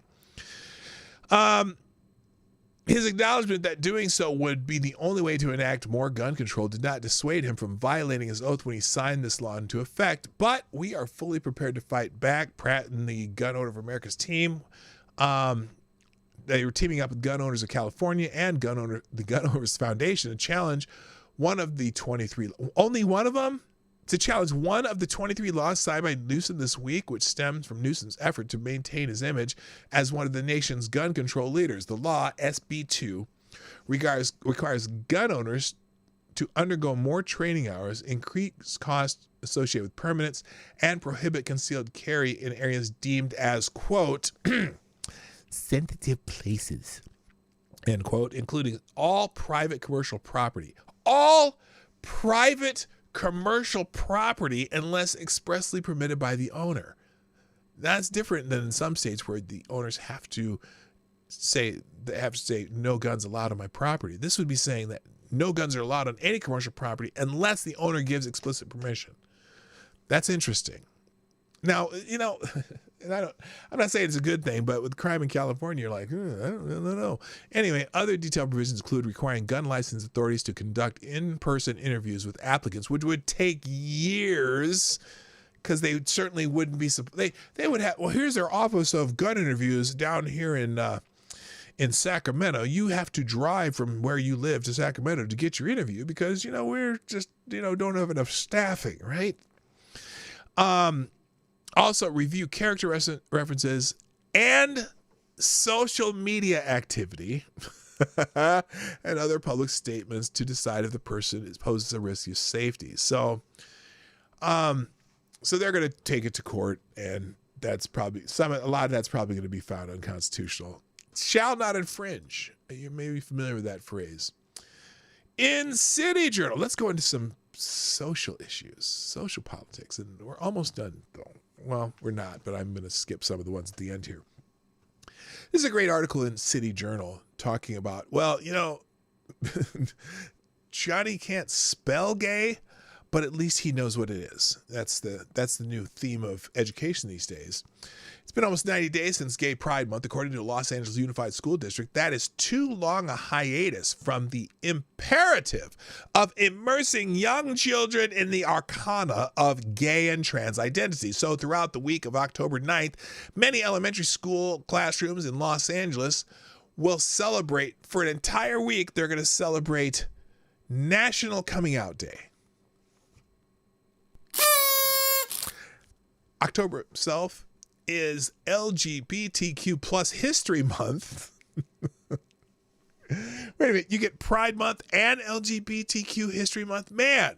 His acknowledgement that doing so would be the only way to enact more gun control did not dissuade him from violating his oath when he signed this law into effect. But we are fully prepared to fight back. Pratt and the Gun Owner of America's team, they were teaming up with Gun Owners of California and the Gun Owners Foundation to challenge one of the 23, only one of them, to challenge one of the 23 laws signed by Newsom this week, which stems from Newsom's effort to maintain his image as one of the nation's gun control leaders. The law, SB 2, requires gun owners to undergo more training hours, increase costs associated with permits, and prohibit concealed carry in areas deemed as, quote, sensitive places, end quote, including all private commercial property. All private commercial property unless expressly permitted by the owner. That's different than in some states where the owners have to say no guns allowed on my property. This would be saying that no guns are allowed on any commercial property unless the owner gives explicit permission. That's interesting. Now, you know, and I'm not saying it's a good thing, but with crime in California, you're like, I don't know. Anyway, other detailed provisions include requiring gun license authorities to conduct in-person interviews with applicants, which would take years because they certainly wouldn't be. They would have. Well, here's their office of gun interviews down here in Sacramento. You have to drive from where you live to Sacramento to get your interview because we're just don't have enough staffing, right? Also, review character references and social media activity and other public statements to decide if the person poses a risk to safety. So they're going to take it to court, and that's probably a lot of that's probably going to be found unconstitutional. Shall not infringe. You may be familiar with that phrase. In City Journal, let's go into some social issues, social politics, and we're almost done, though. Well, we're not, but I'm going to skip some of the ones at the end here. This is a great article in City Journal talking about, Johnny can't spell gay, but at least he knows what it is. That's the new theme of education these days. It's been almost 90 days since Gay Pride Month, according to the Los Angeles Unified School District. That is too long a hiatus from the imperative of immersing young children in the arcana of gay and trans identity. So throughout the week of October 9th, many elementary school classrooms in Los Angeles will celebrate, for an entire week, they're going to celebrate National Coming Out Day. October itself is LGBTQ plus History Month. Wait a minute, you get Pride Month and LGBTQ History Month? Man,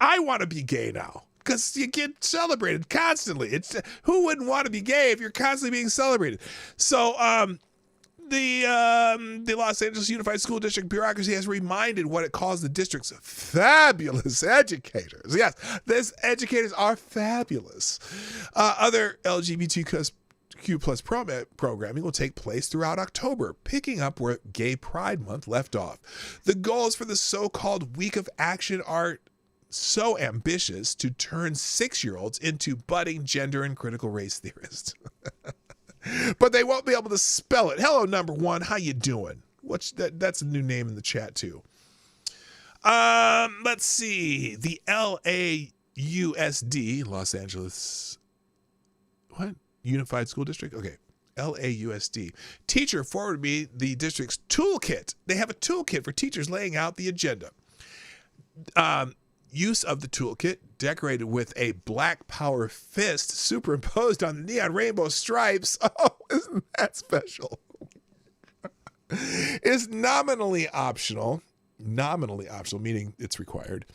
I want to be gay now because you get celebrated constantly. Who wouldn't want to be gay if you're constantly being celebrated? So the Los Angeles Unified School District bureaucracy has reminded what it calls the district's fabulous educators. Yes, these educators are fabulous. Other LGBTQ plus programming will take place throughout October, picking up where Gay Pride Month left off. The goals for the so-called Week of Action are so ambitious to turn 6-year-olds into budding gender and critical race theorists. But they won't be able to spell it. Hello, number one. How you doing? That's a new name in the chat too. Let's see. The LAUSD, Los Angeles, what? Unified School District? Okay. LAUSD. Teacher forwarded me the district's toolkit. They have a toolkit for teachers laying out the agenda. Use of the toolkit, decorated with a black power fist superimposed on the neon rainbow stripes. Oh, isn't that special? Is nominally optional, meaning it's required.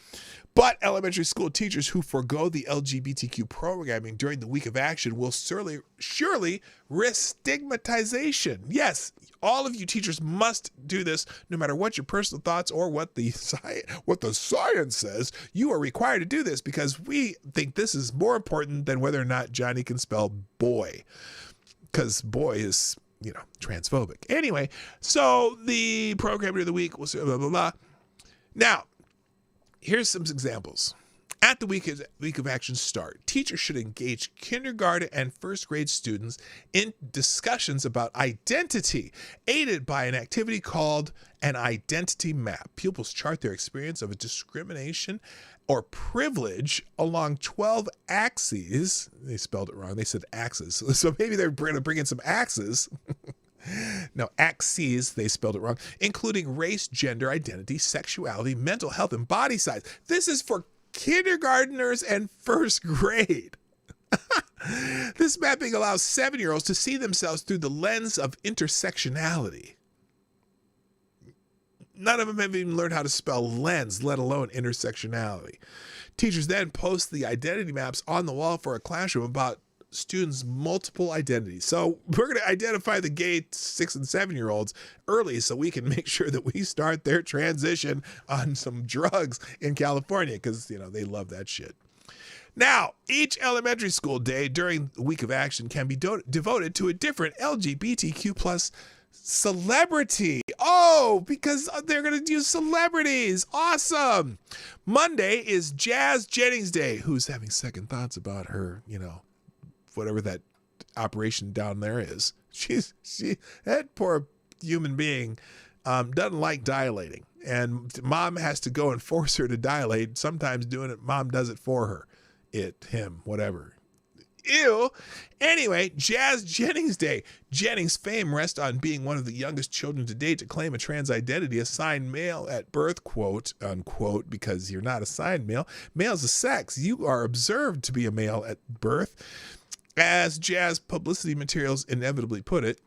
But elementary school teachers who forego the LGBTQ programming during the week of action will surely risk stigmatization. Yes, all of you teachers must do this, no matter what your personal thoughts or what the science says. You are required to do this because we think this is more important than whether or not Johnny can spell boy, because boy is, transphobic. Anyway, so the programmer of the week was blah, blah, blah. Now, here's some examples. At the week of action start, teachers should engage kindergarten and first grade students in discussions about identity, aided by an activity called an identity map. Pupils chart their experience of a discrimination or privilege along 12 axes. They spelled it wrong. They said axes. So maybe they're going to bring in some axes. No, axes, they spelled it wrong, including race, gender, identity, sexuality, mental health, and body size. This is for kindergartners and first grade. This mapping allows 7-year-olds to see themselves through the lens of intersectionality. None of them have even learned how to spell lens, let alone intersectionality. Teachers then post the identity maps on the wall for a classroom about students' multiple identities. So we're going to identify the gay 6 and 7-year-olds early so we can make sure that we start their transition on some drugs in California, because, they love that shit. Now, each elementary school day during the week of action can be devoted to a different LGBTQ plus celebrity. Oh, because they're going to do celebrities. Awesome. Monday is Jazz Jennings Day, who's having second thoughts about her, whatever that operation down there is. That poor human being doesn't like dilating, and mom has to go and force her to dilate. Sometimes doing it, mom does it for her. Him, whatever. Ew. Anyway, Jazz Jennings Day. Jennings' fame rests on being one of the youngest children to date to claim a trans identity, assigned male at birth, quote, unquote, because you're not assigned male. Male's a sex. You are observed to be a male at birth. As Jazz publicity materials inevitably put it,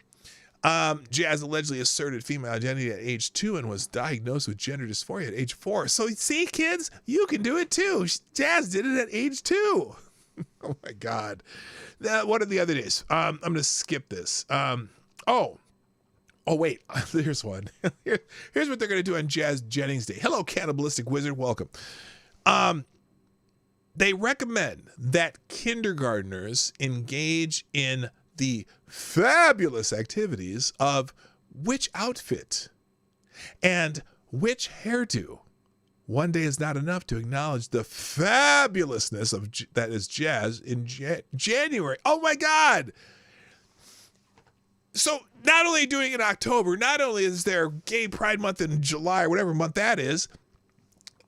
Jazz allegedly asserted female identity at age 2 and was diagnosed with gender dysphoria at age 4. So see, kids, you can do it too. Jazz did it at age 2. Oh my God. What are the other days? I'm going to skip this. Oh wait, here's one. Here's what they're going to do on Jazz Jennings Day. Hello, Cannibalistic Wizard. Welcome. They recommend that kindergartners engage in the fabulous activities of which outfit and which hairdo. One day is not enough to acknowledge the fabulousness of that is Jazz in January. Oh my God. So not only doing it in October, not only is there Gay Pride Month in July or whatever month that is,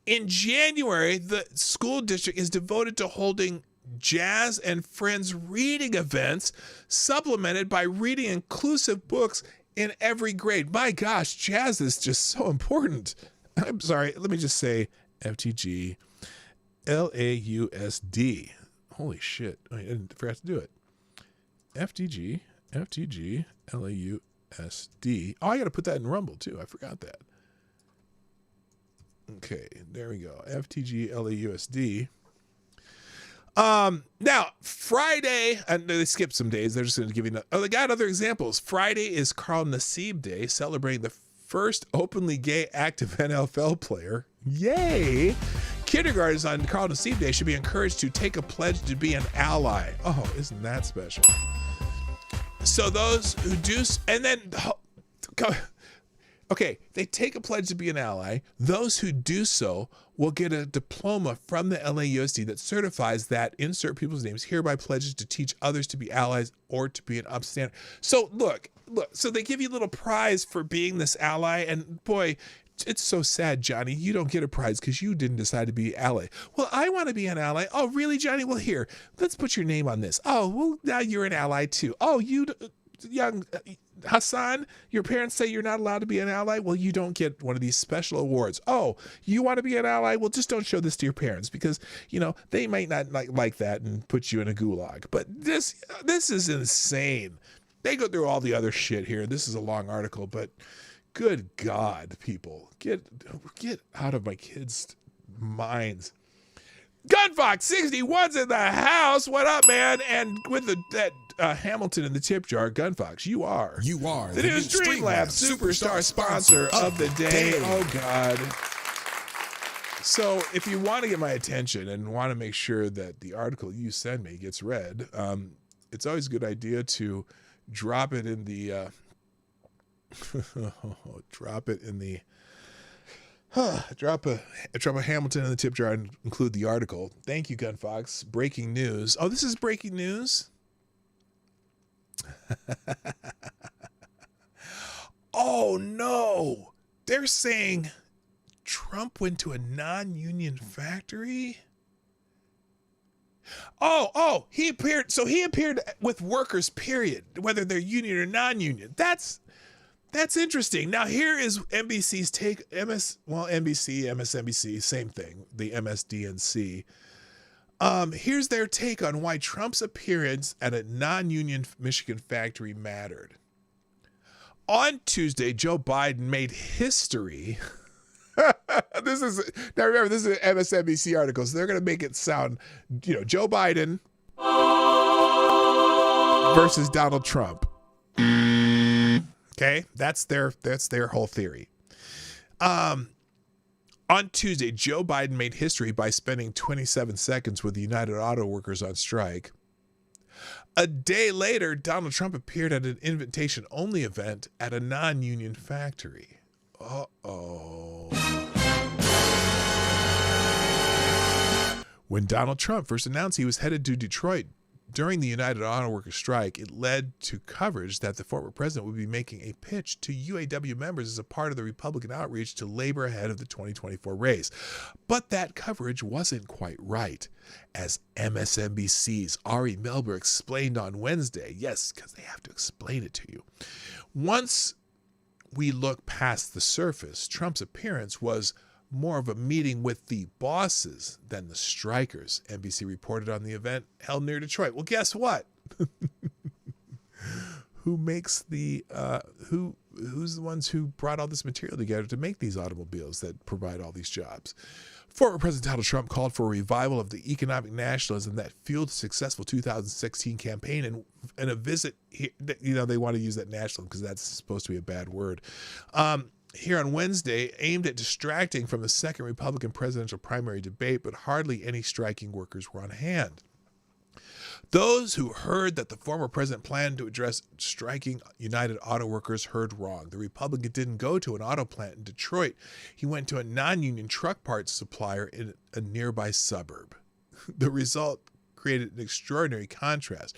in January, the school district is devoted to holding Jazz and Friends reading events, supplemented by reading inclusive books in every grade. My gosh, Jazz is just so important. I'm sorry, let me just say FTG LAUSD. Holy shit, I forgot to do it. FTG LAUSD. Oh, I got to put that in Rumble too. I forgot that. Okay, there we go. FTG LAUSD. Now, Friday, and they skipped some days. They're just going to give you, they got other examples. Friday is Carl Nassib Day, celebrating the first openly gay active NFL player. Yay! Kindergartners on Carl Nassib Day should be encouraged to take a pledge to be an ally. Oh, isn't that special? So those who do, and then Okay, they take a pledge to be an ally. Those who do so will get a diploma from the LAUSD that certifies that insert people's names hereby pledges to teach others to be allies or to be an upstander. So look, so they give you a little prize for being this ally, and boy, it's so sad, Johnny. You don't get a prize because you didn't decide to be ally. Well, I want to be an ally. Oh, really, Johnny? Well, here, let's put your name on this. Oh, well, now you're an ally too. Oh, you, young Hassan, your parents say you're not allowed to be an ally. Well, you don't get one of these special awards. Oh, you want to be an ally? Well, just don't show this to your parents because, you know, they might not like that and put you in a gulag. But this is insane. They go through all the other shit here. This is a long article, but good God, people, get out of my kids' minds. Gunfox 61's in the house. What up, man? And with that Hamilton in the tip jar, Gunfox, you are the new Streamlabs superstar sponsor of the day. Oh God. So if you want to get my attention and want to make sure that the article you send me gets read, it's always a good idea to drop it in the drop a Hamilton in the tip jar and include the article. Thank you, Gunfox. Breaking news. Oh, this is breaking news. Oh no, they're saying Trump went to a non-union factory. Oh, he appeared. So he appeared with workers, period, whether they're union or non-union. That's interesting. Now here is NBC's take. NBC, MSNBC, same thing. The MSDNC. Here's their take on why Trump's appearance at a non-union Michigan factory mattered. On Tuesday, Joe Biden made history. Now remember, this is an MSNBC article, so they're going to make it sound, Joe Biden versus Donald Trump. Okay, that's their whole theory. On Tuesday, Joe Biden made history by spending 27 seconds with the United Auto Workers on strike. A day later, Donald Trump appeared at an invitation-only event at a non-union factory. Uh-oh. When Donald Trump first announced he was headed to Detroit during the United Auto Workers strike, it led to coverage that the former president would be making a pitch to UAW members as a part of the Republican outreach to labor ahead of the 2024 race. But that coverage wasn't quite right. As MSNBC's Ari Melber explained on Wednesday, yes, because they have to explain it to you. Once we look past the surface, Trump's appearance was more of a meeting with the bosses than the strikers, NBC reported on the event held near Detroit. Well, guess what? Who's the ones who brought all this material together to make these automobiles that provide all these jobs? Former President Donald Trump called for a revival of the economic nationalism that fueled a successful 2016 campaign and a visit here. They want to use that nationalism because that's supposed to be a bad word. Here on Wednesday, aimed at distracting from the second Republican presidential primary debate, but hardly any striking workers were on hand. Those who heard that the former president planned to address striking United Auto Workers heard wrong. The Republican didn't go to an auto plant in Detroit. He went to a non-union truck parts supplier in a nearby suburb. The result created an extraordinary contrast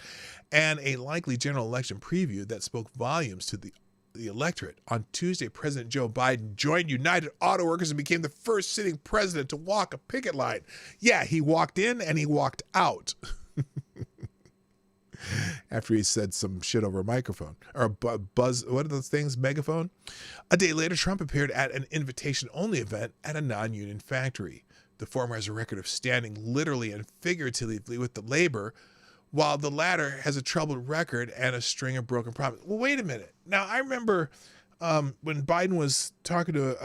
and a likely general election preview that spoke volumes to the electorate. On Tuesday, President Joe Biden joined United Auto Workers and became the first sitting president to walk a picket line. Yeah, he walked in and he walked out. After he said some shit over a microphone or a buzz, what are those things? Megaphone. A day later, Trump appeared at an invitation-only event at a non-union factory. The former has a record of standing literally and figuratively with the labor, while the latter has a troubled record and a string of broken promises. Well, wait a minute. Now, I remember when Biden was talking to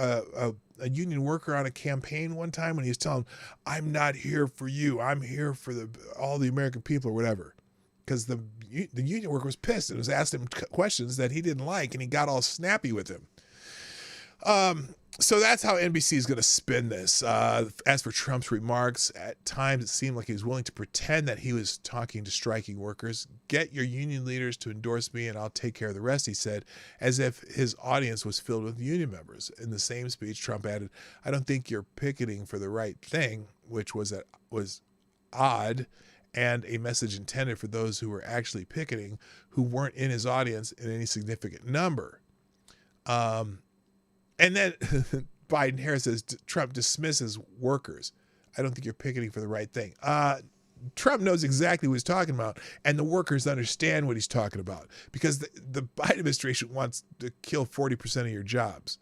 a union worker on a campaign one time when he was telling him, I'm not here for you. I'm here for all the American people or whatever. Because the union worker was pissed and was asking him questions that he didn't like, and he got all snappy with him. So that's how NBC is going to spin this. As for Trump's remarks, at times it seemed like he was willing to pretend that he was talking to striking workers. Get your union leaders to endorse me and I'll take care of the rest, he said, as if his audience was filled with union members. In the same speech, Trump added, I don't think you're picketing for the right thing, which was odd and a message intended for those who were actually picketing who weren't in his audience in any significant number. And then Biden-Harris says Trump dismisses workers. I don't think you're picketing for the right thing. Trump knows exactly what he's talking about, and the workers understand what he's talking about because the Biden administration wants to kill 40% of your jobs.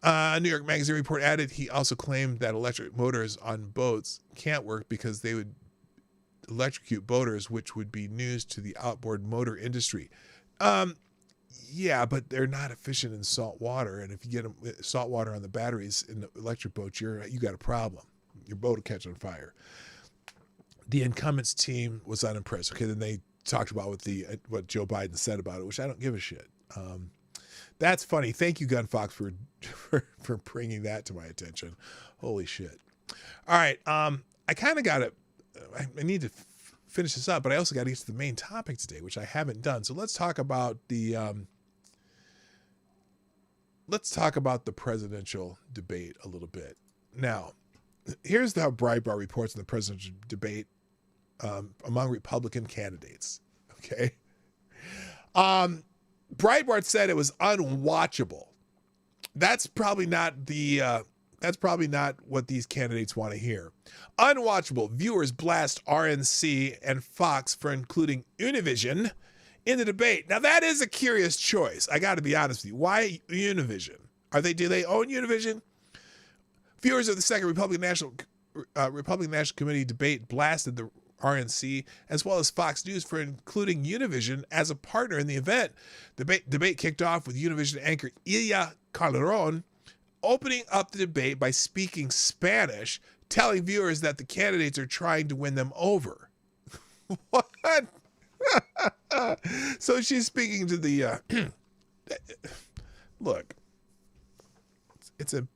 A New York Magazine report added he also claimed that electric motors on boats can't work because they would electrocute boaters, which would be news to the outboard motor industry. Yeah, but they're not efficient in salt water, and if you get salt water on the batteries in the electric boats, you got a problem. Your boat will catch on fire. The incumbents team was unimpressed. Okay, then they talked about what Joe Biden said about it, which I don't give a shit. That's funny. Thank you, Gun Fox, for bringing that to my attention. Holy shit! All right, I kind of got it. I need to finish this up, but I also got to get to the main topic today, which I haven't done. So let's talk about the presidential debate a little bit. Now, here's how Breitbart reports on the presidential debate among Republican candidates. Okay, Breitbart said it was unwatchable. That's probably not what these candidates want to hear. Unwatchable. Viewers blast RNC and Fox for including Univision in the debate. Now that is a curious choice. I got to be honest with you. Why Univision? Do they own Univision? Viewers of the second Republican National Committee debate blasted the RNC as well as Fox News for including Univision as a partner in the event. Debate kicked off with Univision anchor Ilya Calderon opening up the debate by speaking Spanish, telling viewers that the candidates are trying to win them over. What? So she's speaking to the look. It's a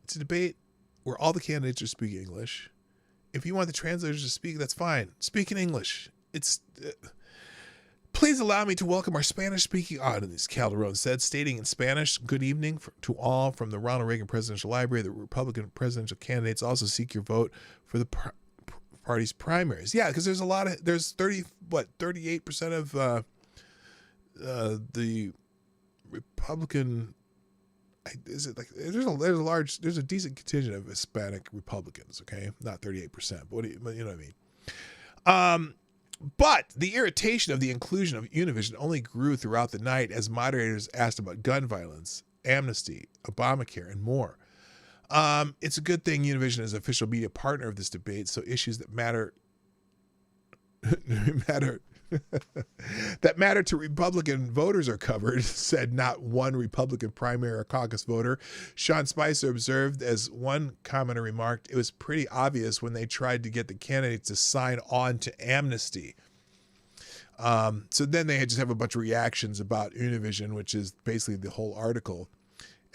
it's a debate where all the candidates are speaking English. If you want the translators to speak, that's fine. Speak in English. Please allow me to welcome our Spanish-speaking audience, Calderon said, stating in Spanish, good evening to all from the Ronald Reagan Presidential Library. The Republican presidential candidates also seek your vote for the party's primaries. Yeah, because there's 38% of the Republican, is it like, there's a decent contingent of Hispanic Republicans, okay? Not 38%, but you know what I mean? But the irritation of the inclusion of Univision only grew throughout the night as moderators asked about gun violence, amnesty, Obamacare, and more. It's a good thing Univision is an official media partner of this debate, so issues that matter that matter to Republican voters are covered, said not one Republican primary or caucus voter. Sean Spicer observed, as one commenter remarked, it was pretty obvious when they tried to get the candidates to sign on to amnesty. So then they just have a bunch of reactions about Univision, which is basically the whole article.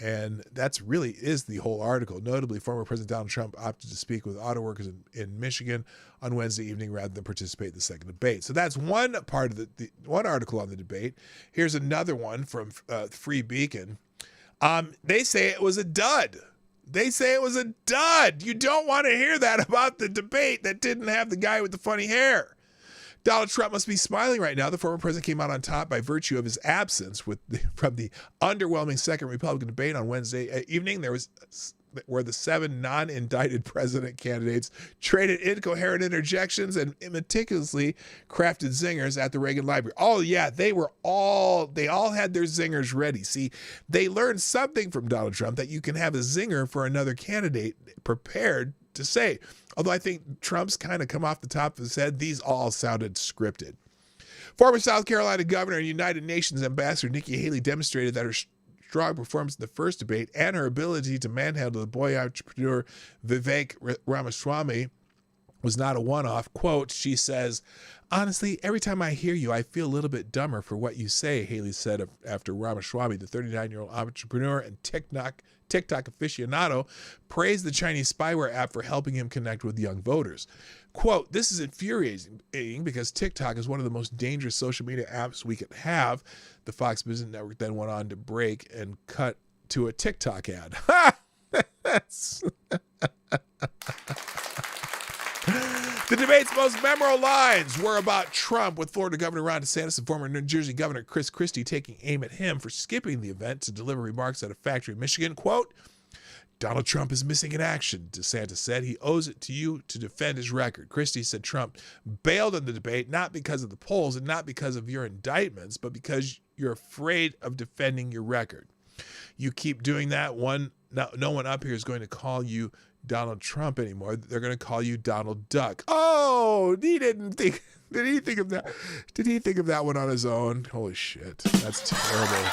And that's really is the whole article. Notably, former President Donald Trump opted to speak with auto workers in Michigan on Wednesday evening rather than participate in the second debate. So that's one part of the one article on the debate. Here's another one from Free Beacon. They say it was a dud. They say it was a dud. You don't want to hear that about the debate that didn't have the guy with the funny hair. Donald Trump must be smiling right now. The former president came out on top by virtue of his absence from the underwhelming second Republican debate on Wednesday evening. Where the 7 non-indicted president candidates traded incoherent interjections and meticulously crafted zingers at the Reagan Library. Oh yeah, they all had their zingers ready. See, they learned something from Donald Trump that you can have a zinger for another candidate prepared to say. Although I think Trump's kind of come off the top of his head, these all sounded scripted. Former South Carolina governor and United Nations ambassador Nikki Haley demonstrated that her strong performance in the first debate and her ability to manhandle the boy entrepreneur Vivek Ramaswamy was not a one-off. Quote, she says, honestly, every time I hear you, I feel a little bit dumber for what you say, Haley said after Ramaswamy, the 39-year-old entrepreneur and TikTok aficionado, praised the Chinese spyware app for helping him connect with young voters. Quote, this is infuriating because TikTok is one of the most dangerous social media apps we could have. The Fox Business Network then went on to break and cut to a TikTok ad. Ha! The debate's most memorable lines were about Trump, with Florida Governor Ron DeSantis and former New Jersey Governor Chris Christie taking aim at him for skipping the event to deliver remarks at a factory in Michigan. Quote, Donald Trump is missing in action, DeSantis said. He owes it to you to defend his record. Christie said Trump bailed on the debate not because of the polls and not because of your indictments, but because you're afraid of defending your record. You keep doing that, no one up here is going to call you Donald Trump anymore. They're going to call you Donald Duck. Oh, he didn't think. Did he think of that? Did he think of that one on his own? Holy shit. That's terrible.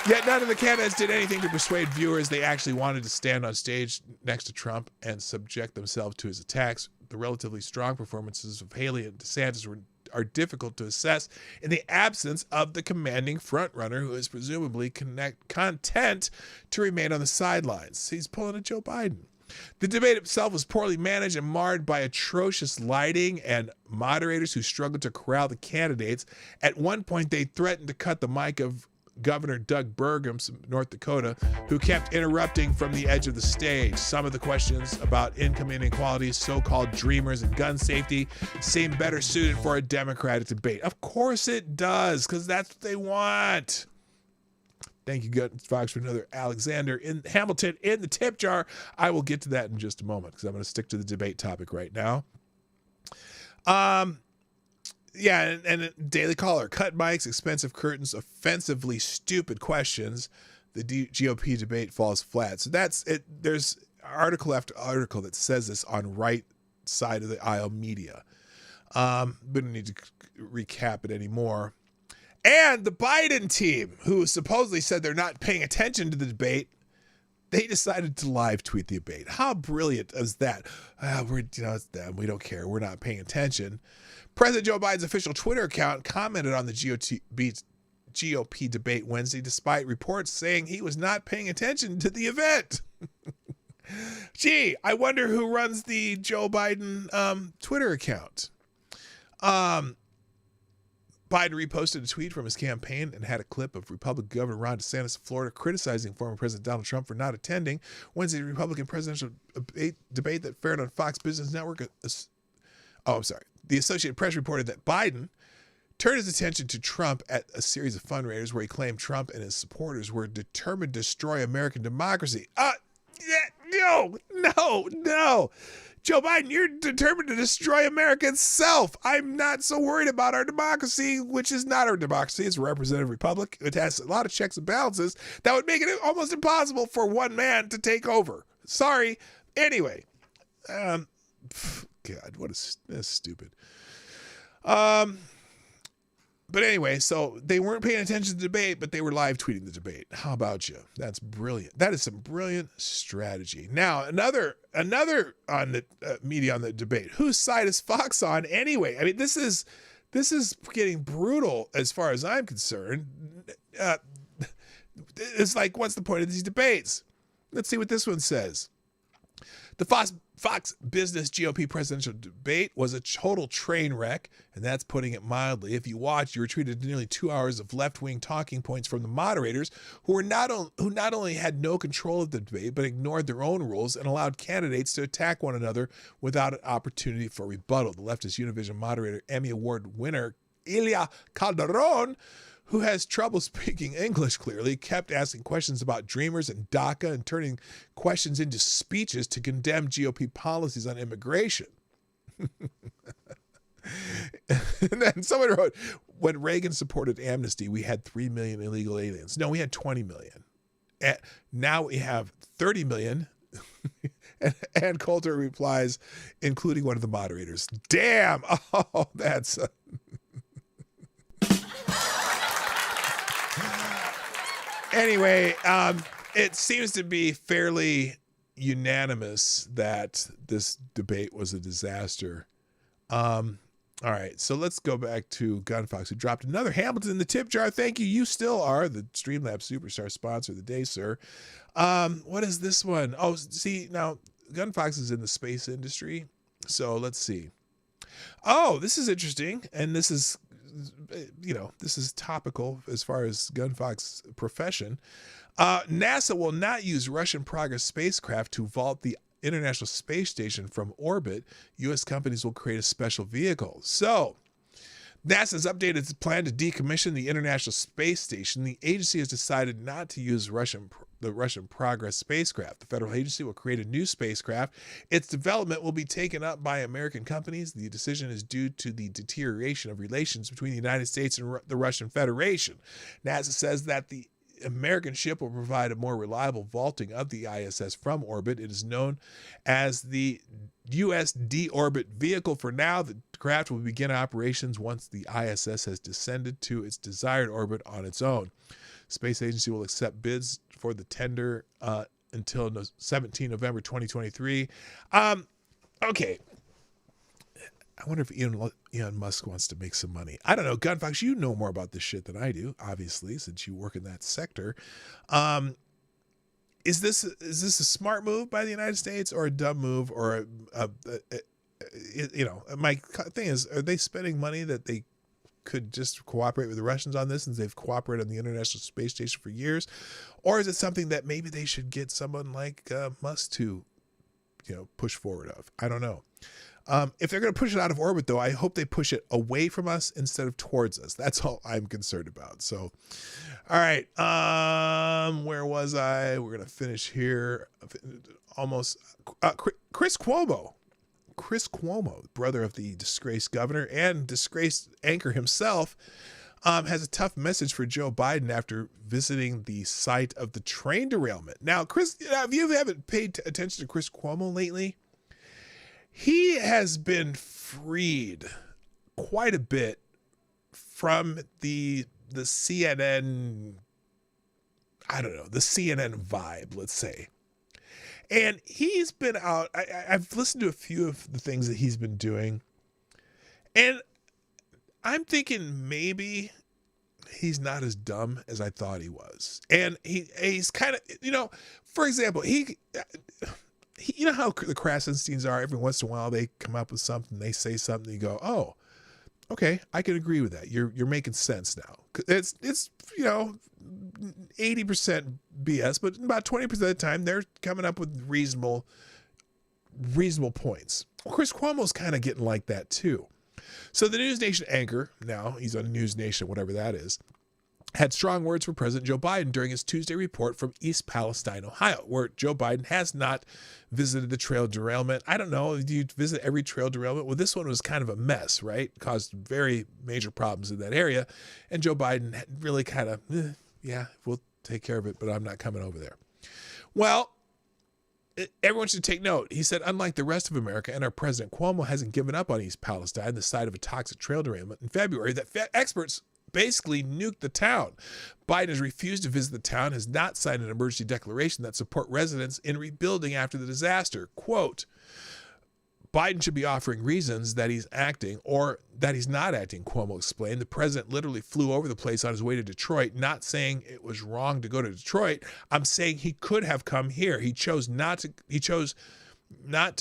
Yet none of the candidates did anything to persuade viewers they actually wanted to stand on stage next to Trump and subject themselves to his attacks. The relatively strong performances of Haley and DeSantis are difficult to assess in the absence of the commanding frontrunner who is presumably content to remain on the sidelines. He's pulling a Joe Biden. The debate itself was poorly managed and marred by atrocious lighting and moderators who struggled to corral the candidates. At one point, they threatened to cut the mic of Governor Doug Burgum of North Dakota, who kept interrupting from the edge of the stage. Some of the questions about income inequality, so-called dreamers, and gun safety seem better suited for a Democratic debate. Of course it does, because that's what they want. Thank you, Gut Fox, for another Alexander in Hamilton in the tip jar. I will get to that in just a moment because I'm going to stick to the debate topic right now. Yeah, and Daily Caller, cut mics, expensive curtains, offensively stupid questions. The GOP debate falls flat. So that's it. There's article after article that says this on right side of the aisle media. We don't need to recap it anymore. And the Biden team, who supposedly said they're not paying attention to the debate, they decided to live tweet the debate. How brilliant is that? It's them. We don't care. We're not paying attention. President Joe Biden's official Twitter account commented on the GOP debate Wednesday, despite reports saying he was not paying attention to the event. Gee, I wonder who runs the Joe Biden Twitter account. Biden reposted a tweet from his campaign and had a clip of Republican Governor Ron DeSantis of Florida criticizing former President Donald Trump for not attending Wednesday's Republican presidential debate that aired on Fox Business Network. The Associated Press reported that Biden turned his attention to Trump at a series of fundraisers where he claimed Trump and his supporters were determined to destroy American democracy. No. Joe Biden, you're determined to destroy America itself. I'm not so worried about our democracy, which is not our democracy. It's a representative republic. It has a lot of checks and balances that would make it almost impossible for one man to take over. Sorry. Anyway, God, that's stupid. But anyway, so they weren't paying attention to the debate, but they were live tweeting the debate. How about you? That's brilliant. That is some brilliant strategy. Now, another on the media on the debate. Whose side is Fox on anyway? I mean, this is getting brutal as far as I'm concerned. It's like, what's the point of these debates? Let's see what this one says. The Fox Business GOP presidential debate was a total train wreck, and that's putting it mildly. If you watched, you were treated to nearly 2 hours of left-wing talking points from the moderators, who not only had no control of the debate, but ignored their own rules and allowed candidates to attack one another without an opportunity for rebuttal. The leftist Univision moderator, Emmy Award winner Ilia Calderon, who has trouble speaking English clearly, kept asking questions about Dreamers and DACA and turning questions into speeches to condemn GOP policies on immigration. And then someone wrote, when Reagan supported amnesty, we had 3 million illegal aliens. No, we had 20 million. And now we have 30 million. And Coulter replies, including one of the moderators. Damn! Oh, that's... Anyway, it seems to be fairly unanimous that this debate was a disaster. All right, so let's go back to Gunfox, who dropped another Hamilton in the tip jar. Thank you. You still are the Streamlabs Superstar sponsor of the day, sir. What is this one? Oh, see, now Gunfox is in the space industry. So let's see. Oh, this is interesting. And this is, this is topical as far as Gunfox's profession. NASA will not use Russian Progress spacecraft to vault the International Space Station from orbit. U.S. companies will create a special vehicle. So, NASA's updated its plan to decommission the International Space Station. The agency has decided not to use the Russian Progress spacecraft. The federal agency will create a new spacecraft. Its development will be taken up by American companies. The decision is due to the deterioration of relations between the United States and the Russian Federation. NASA says that the American ship will provide a more reliable vaulting of the ISS from orbit. It is known as the U.S. deorbit vehicle. For now, the craft will begin operations once the ISS has descended to its desired orbit on its own. Space Agency will accept bids for the tender until 17 November 2023. Okay. I wonder if Elon Musk wants to make some money. I don't know. Gunfox, you know more about this shit than I do, obviously, since you work in that sector. Is this a smart move by the United States or a dumb move or my thing is, are they spending money that they could just cooperate with the Russians on this since they've cooperated on the International Space Station for years? Or is it something that maybe they should get someone like Musk to, push forward of? I don't know. If they're going to push it out of orbit, though, I hope they push it away from us instead of towards us. That's all I'm concerned about. So, all right. Where was I? We're going to finish here. Almost. Chris Cuomo. Chris Cuomo, brother of the disgraced governor and disgraced anchor himself, has a tough message for Joe Biden after visiting the site of the train derailment. Now, Chris, if you haven't paid attention to Chris Cuomo lately, he has been freed quite a bit from the CNN, I don't know, the CNN vibe, let's say. And he's been out, I've listened to a few of the things that he's been doing. And I'm thinking maybe he's not as dumb as I thought he was. And he's kind of, for example, you know how the Krasensteins are. Every once in a while, they come up with something, they say something, you go, "Oh, okay, I can agree with that. You're making sense now." It's 80% BS, but about 20% of the time, they're coming up with reasonable points. Well, Chris Cuomo's kind of getting like that too. So the News Nation anchor, now he's on News Nation, whatever that is, had strong words for President Joe Biden during his Tuesday report from East Palestine, Ohio, where Joe Biden has not visited the trail derailment. I don't know, do you visit every trail derailment? Well, this one was kind of a mess, right? Caused very major problems in that area. And Joe Biden really kind of, yeah, we'll take care of it, but I'm not coming over there. Well, everyone should take note. He said, unlike the rest of America and our president, Cuomo hasn't given up on East Palestine, the site of a toxic trail derailment in February that experts basically nuked the town. Biden has refused to visit the town, has not signed an emergency declaration that support residents in rebuilding after the disaster. Quote, Biden should be offering reasons that he's acting or that he's not acting, Cuomo explained. The president literally flew over the place on his way to Detroit, not saying it was wrong to go to Detroit. I'm saying he could have come here. He chose not to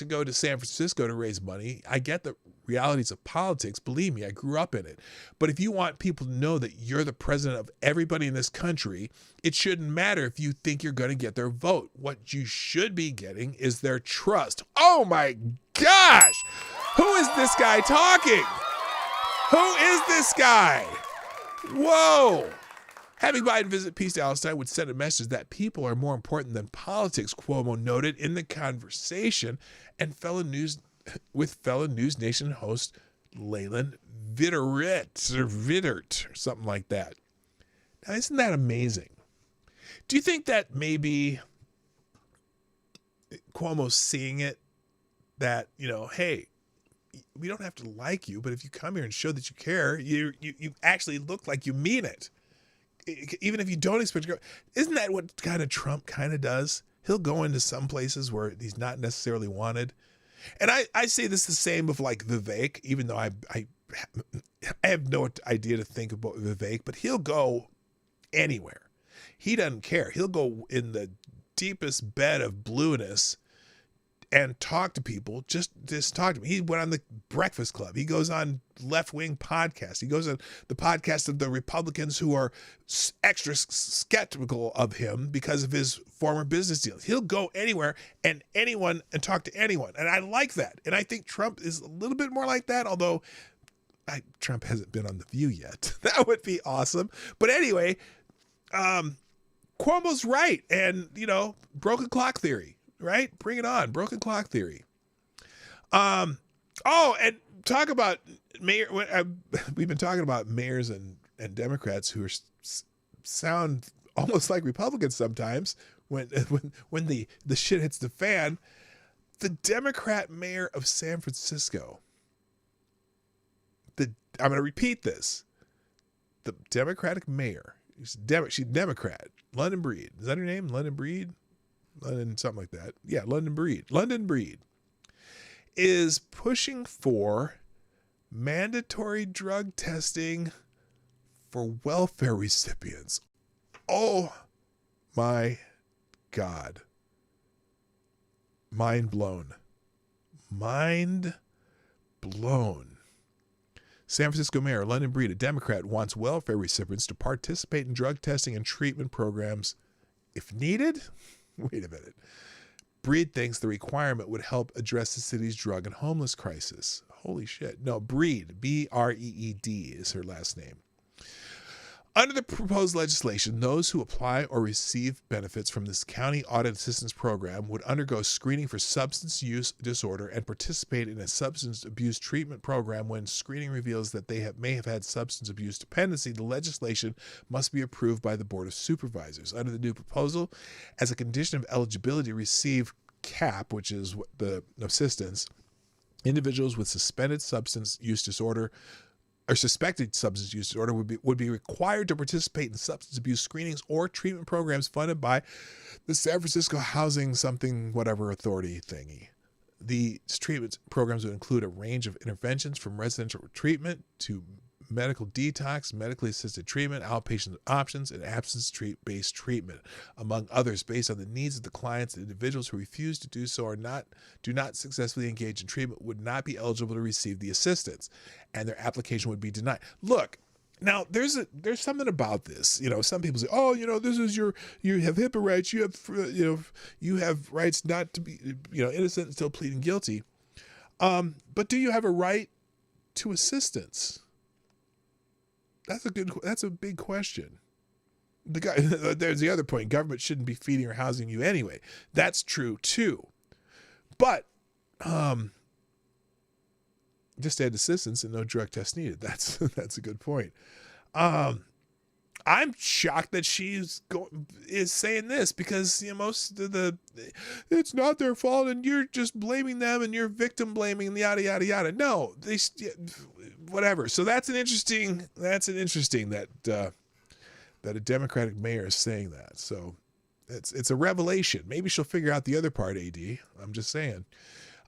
go to San Francisco to raise money. I get the realities of politics. Believe me, I grew up in it. But if you want people to know that you're the president of everybody in this country, it shouldn't matter if you think you're going to get their vote. What you should be getting is their trust. Oh my gosh! Who is this guy talking? Who is this guy? Whoa! Having Biden visit Peace Palestine would send a message that people are more important than politics, Cuomo noted in the conversation, and fellow News Nation host Leyland Vittert, or something like that. Now, isn't that amazing? Do you think that maybe Cuomo's seeing it, that, hey, we don't have to like you, but if you come here and show that you care, you actually look like you mean it. Even if you don't expect to go. Isn't that what kind of Trump kind of does? He'll go into some places where he's not necessarily wanted. And I say this the same of like Vivek, even though I have no idea to think about Vivek, but he'll go anywhere. He doesn't care. He'll go in the deepest bed of blueness and talk to people. Just talk to me. He went on the Breakfast Club. He goes on left-wing podcasts. He goes on the podcast of the Republicans who are extra skeptical of him because of his former business deals. He'll go anywhere and anyone and talk to anyone. And I like that. And I think Trump is a little bit more like that, although Trump hasn't been on The View yet. That would be awesome. But anyway, Cuomo's right. And, broken clock theory. Right? Bring it on. Broken clock theory. And talk about mayor. We've been talking about mayors and Democrats who sound almost like Republicans sometimes when the shit hits the fan. The Democrat mayor of San Francisco. I'm going to repeat this. The Democratic mayor. She's Democrat. London Breed. Is that her name? London Breed? London, something like that. Yeah, London Breed. London Breed is pushing for mandatory drug testing for welfare recipients. Oh my God. Mind blown. Mind blown. San Francisco Mayor London Breed, a Democrat, wants welfare recipients to participate in drug testing and treatment programs if needed. Wait a minute. Breed thinks the requirement would help address the city's drug and homeless crisis. Holy shit. No, Breed, B-R-E-E-D is her last name. Under the proposed legislation, those who apply or receive benefits from this county audit assistance program would undergo screening for substance use disorder and participate in a substance abuse treatment program. When screening reveals that they may have had substance abuse dependency, the legislation must be approved by the Board of Supervisors. Under the new proposal, as a condition of eligibility to receive CAP, which is the assistance, individuals with suspended substance use disorder or suspected substance use disorder would be required to participate in substance abuse screenings or treatment programs funded by the San Francisco Housing something whatever authority thingy. These treatment programs would include a range of interventions from residential treatment to medical detox, medically assisted treatment, outpatient options, and abstinence-based treatment, among others, based on the needs of the clients. Individuals who refuse to do so or do not successfully engage in treatment would not be eligible to receive the assistance, and their application would be denied. Look, now there's something about this. Some people say, "Oh, this is you have HIPAA rights. You have rights not to be innocent until pleading guilty." But do you have a right to assistance? That's a big question. There's the other point. Government shouldn't be feeding or housing you anyway. That's true too. But just add assistance and no drug test needed. That's a good point. I'm shocked that is saying this because most of it's not their fault and you're just blaming them and you're victim blaming and yada yada yada. No, whatever. So that's an interesting that a Democratic mayor is saying that. So it's a revelation. Maybe she'll figure out the other part. AD. I'm just saying.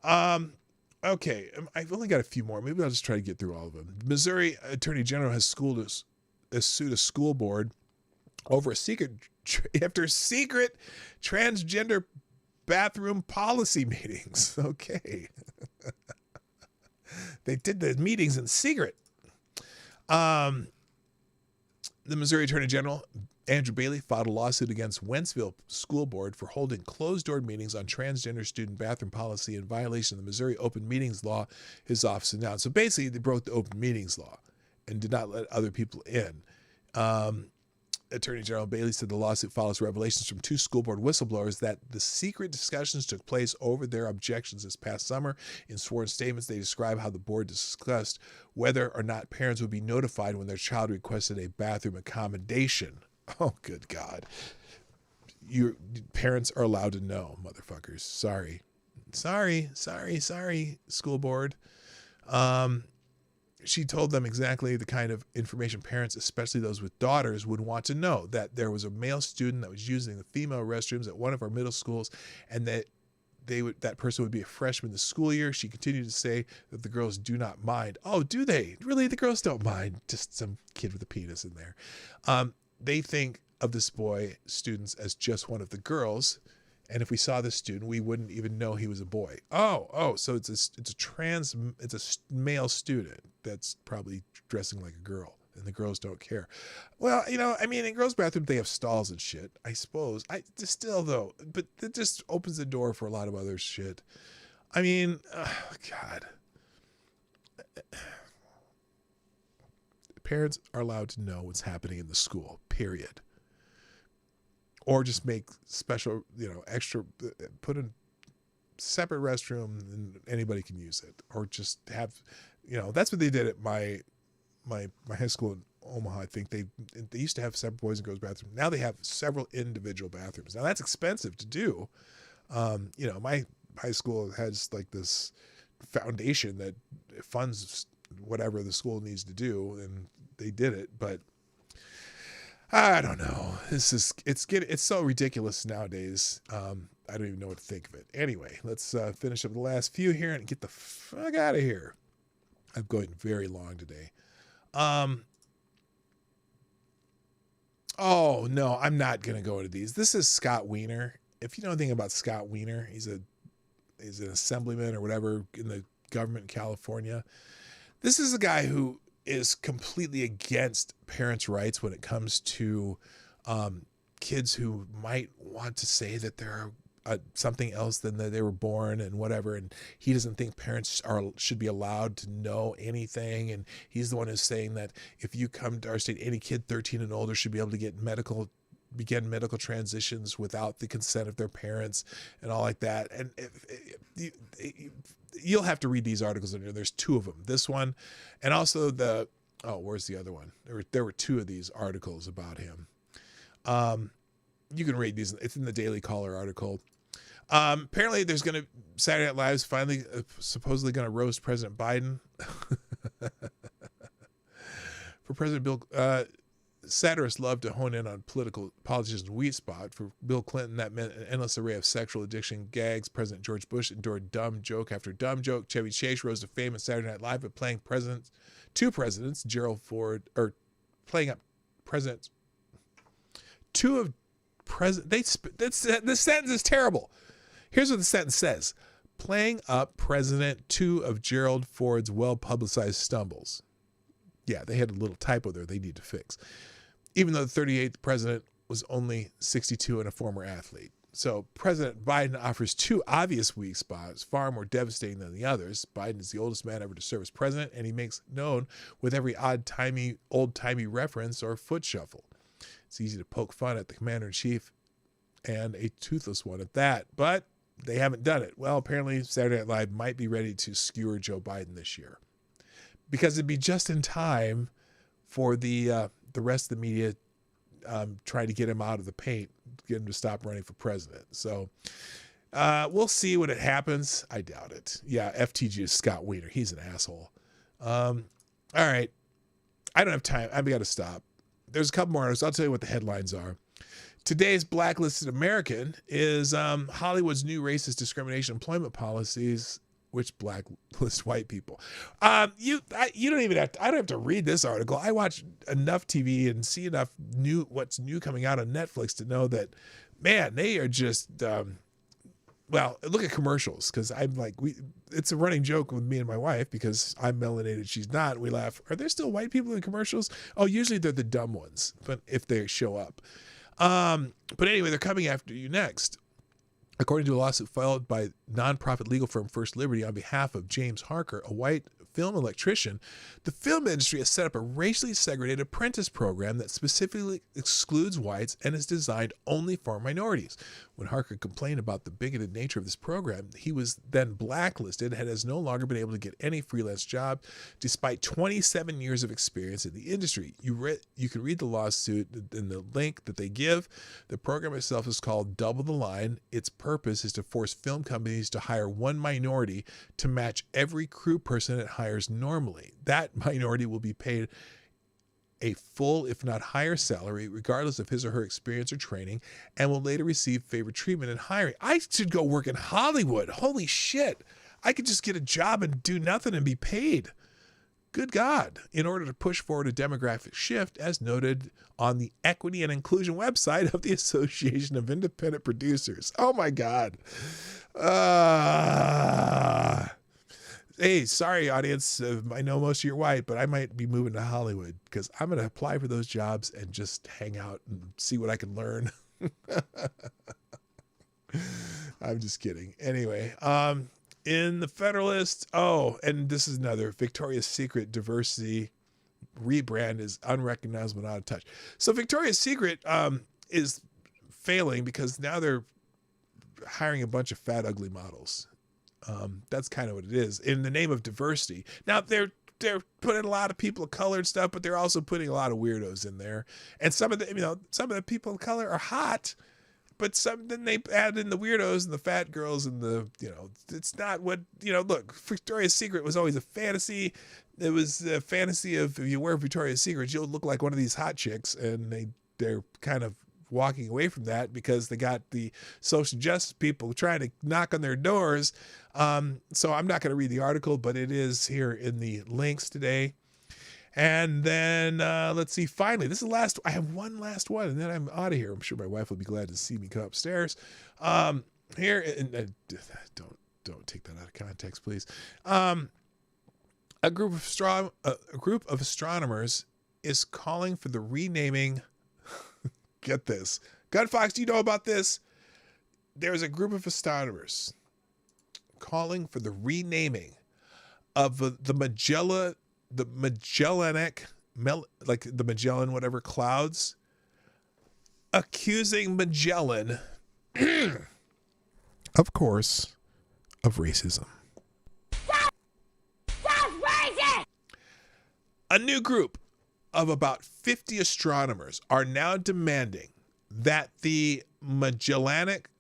Okay, I've only got a few more. Maybe I'll just try to get through all of them. Missouri Attorney General has sued a school board over secret transgender bathroom policy meetings. Okay. They did the meetings in secret. The Missouri Attorney General, Andrew Bailey, filed a lawsuit against Wentzville School Board for holding closed-door meetings on transgender student bathroom policy in violation of the Missouri Open Meetings Law, his office announced. So basically, they broke the Open Meetings Law and did not let other people in. Attorney General Bailey said the lawsuit follows revelations from two school board whistleblowers that the secret discussions took place over their objections this past summer. In sworn statements, they describe how the board discussed whether or not parents would be notified when their child requested a bathroom accommodation. Oh, good God. Your parents are allowed to know, motherfuckers. Sorry, school board. she told them exactly the kind of information parents, especially those with daughters, would want to know, that there was a male student that was using the female restrooms at one of our middle schools, and that that person would be a freshman this school year. She continued to say that the girls do not mind. Oh, do they? Really? The girls don't mind. Just some kid with a penis in there. They think of this boy students as just one of the girls. And if we saw this student, we wouldn't even know he was a boy. So it's a male student that's probably dressing like a girl, and the girls don't care. Well, in girls' bathrooms, they have stalls and shit, I suppose. Still though, but it just opens the door for a lot of other shit. God. Parents are allowed to know what's happening in the school, period. Or just make special, extra, put in separate restroom and anybody can use it. Or just have, that's what they did at my high school in Omaha. I think they used to have separate boys and girls bathrooms. Now they have several individual bathrooms. Now that's expensive to do. My high school has like this foundation that funds whatever the school needs to do, and they did it, but I don't know. It's so ridiculous nowadays. I don't even know what to think of it. Anyway, let's finish up the last few here and get the fuck out of here. I'm going very long today. Oh no, I'm not gonna go into these. This is Scott Wiener. If you know anything about Scott Wiener, he's an assemblyman or whatever in the government in California. This is a guy who is completely against parents' rights when it comes to kids who might want to say that they're something else than that they were born and whatever. And he doesn't think parents should be allowed to know anything. And he's the one who's saying that if you come to our state, any kid 13 and older should be able to begin medical transitions without the consent of their parents and all like that. And you'll have to read these articles in here. There's two of them. This one, and also where's the other one? There were two of these articles about him. You can read these. It's in the Daily Caller article. Apparently, Saturday Night Live's finally supposedly going to roast President Biden. For President Bill, satirists love to hone in on politicians' weak spot. For Bill Clinton, that meant an endless array of sexual addiction gags. President George Bush endured dumb joke after dumb joke. Chevy Chase rose to fame in Saturday Night Live by playing two presidents, Gerald Ford, or playing up presidents. Two of president. This sentence is terrible. Here's what the sentence says: playing up President two of Gerald Ford's well-publicized stumbles. Yeah, they had a little typo there they need to fix. Even though the 38th president was only 62 and a former athlete. So President Biden offers two obvious weak spots, far more devastating than the others. Biden is the oldest man ever to serve as president, and he makes known with every old-timey reference or foot shuffle. It's easy to poke fun at the commander-in-chief, and a toothless one at that, but they haven't done it. Well, apparently Saturday Night Live might be ready to skewer Joe Biden this year, because it'd be just in time for the rest of the media trying to get him out of the paint, get him to stop running for president. So we'll see when it happens. I doubt it. Yeah, FTG is Scott Wiener. He's an asshole. All right. I don't have time. I've got to stop. There's a couple more articles. I'll tell you what the headlines are. Today's Blacklisted American is Hollywood's new racist discrimination employment policies, which blacklist white people. You don't even have to, I don't have to read this article. I watch enough TV and see enough what's new coming out on Netflix to know that, man, they are just, well, look at commercials, because I'm like, it's a running joke with me and my wife because I'm melanated, she's not. We laugh. Are there still white people in commercials? Oh, usually they're the dumb ones, but if they show up. But anyway, they're coming after you next. According to a lawsuit filed by nonprofit legal firm First Liberty on behalf of James Harker, a white film electrician, the film industry has set up a racially segregated apprentice program that specifically excludes whites and is designed only for minorities. When Harker complained about the bigoted nature of this program, he was then blacklisted and has no longer been able to get any freelance job despite 27 years of experience in the industry. You can read the lawsuit in the link that they give. The program itself is called Double the Line. Its purpose is to force film companies to hire one minority to match every crew person it hires hires normally. That minority will be paid a full, if not higher salary, regardless of his or her experience or training, and will later receive favored treatment in hiring. I should go work in Hollywood. Holy shit. I could just get a job and do nothing and be paid. Good God. In order to push forward a demographic shift, as noted on the equity and inclusion website of the Association of Independent Producers. Oh my God. Hey, sorry, audience. I know most of you are white, but I might be moving to Hollywood because I'm going to apply for those jobs and just hang out and see what I can learn. I'm just kidding. Anyway, in the Federalist, and this is another Victoria's Secret diversity rebrand is unrecognizable, not a touch. So Victoria's Secret is failing because now they're hiring a bunch of fat, ugly models. That's kind of what it is in the name of diversity. Now they're putting a lot of people of color and stuff, but they're also putting a lot of weirdos in there. And some of the people of color are hot, but then they add in the weirdos and the fat girls and it's not what, look, Victoria's Secret was always a fantasy. It was a fantasy of if you wear Victoria's Secret, you'll look like one of these hot chicks, and they're kind of walking away from that because they got the social justice people trying to knock on their doors. So I'm not going to read the article, but it is here in the links today. And then let's see. Finally, this is the last. I have one last one, and then I'm out of here. I'm sure my wife will be glad to see me come upstairs. Here, and don't take that out of context, please. A group of astronomers is calling for the renaming. Get this, Gunfox. Do you know about this? There's a group of astronomers calling for the renaming of the Magellanic, like the Magellan, whatever clouds, accusing Magellan, of course, of racism. Stop racist! A new group of about 50 astronomers are now demanding that the Magellanic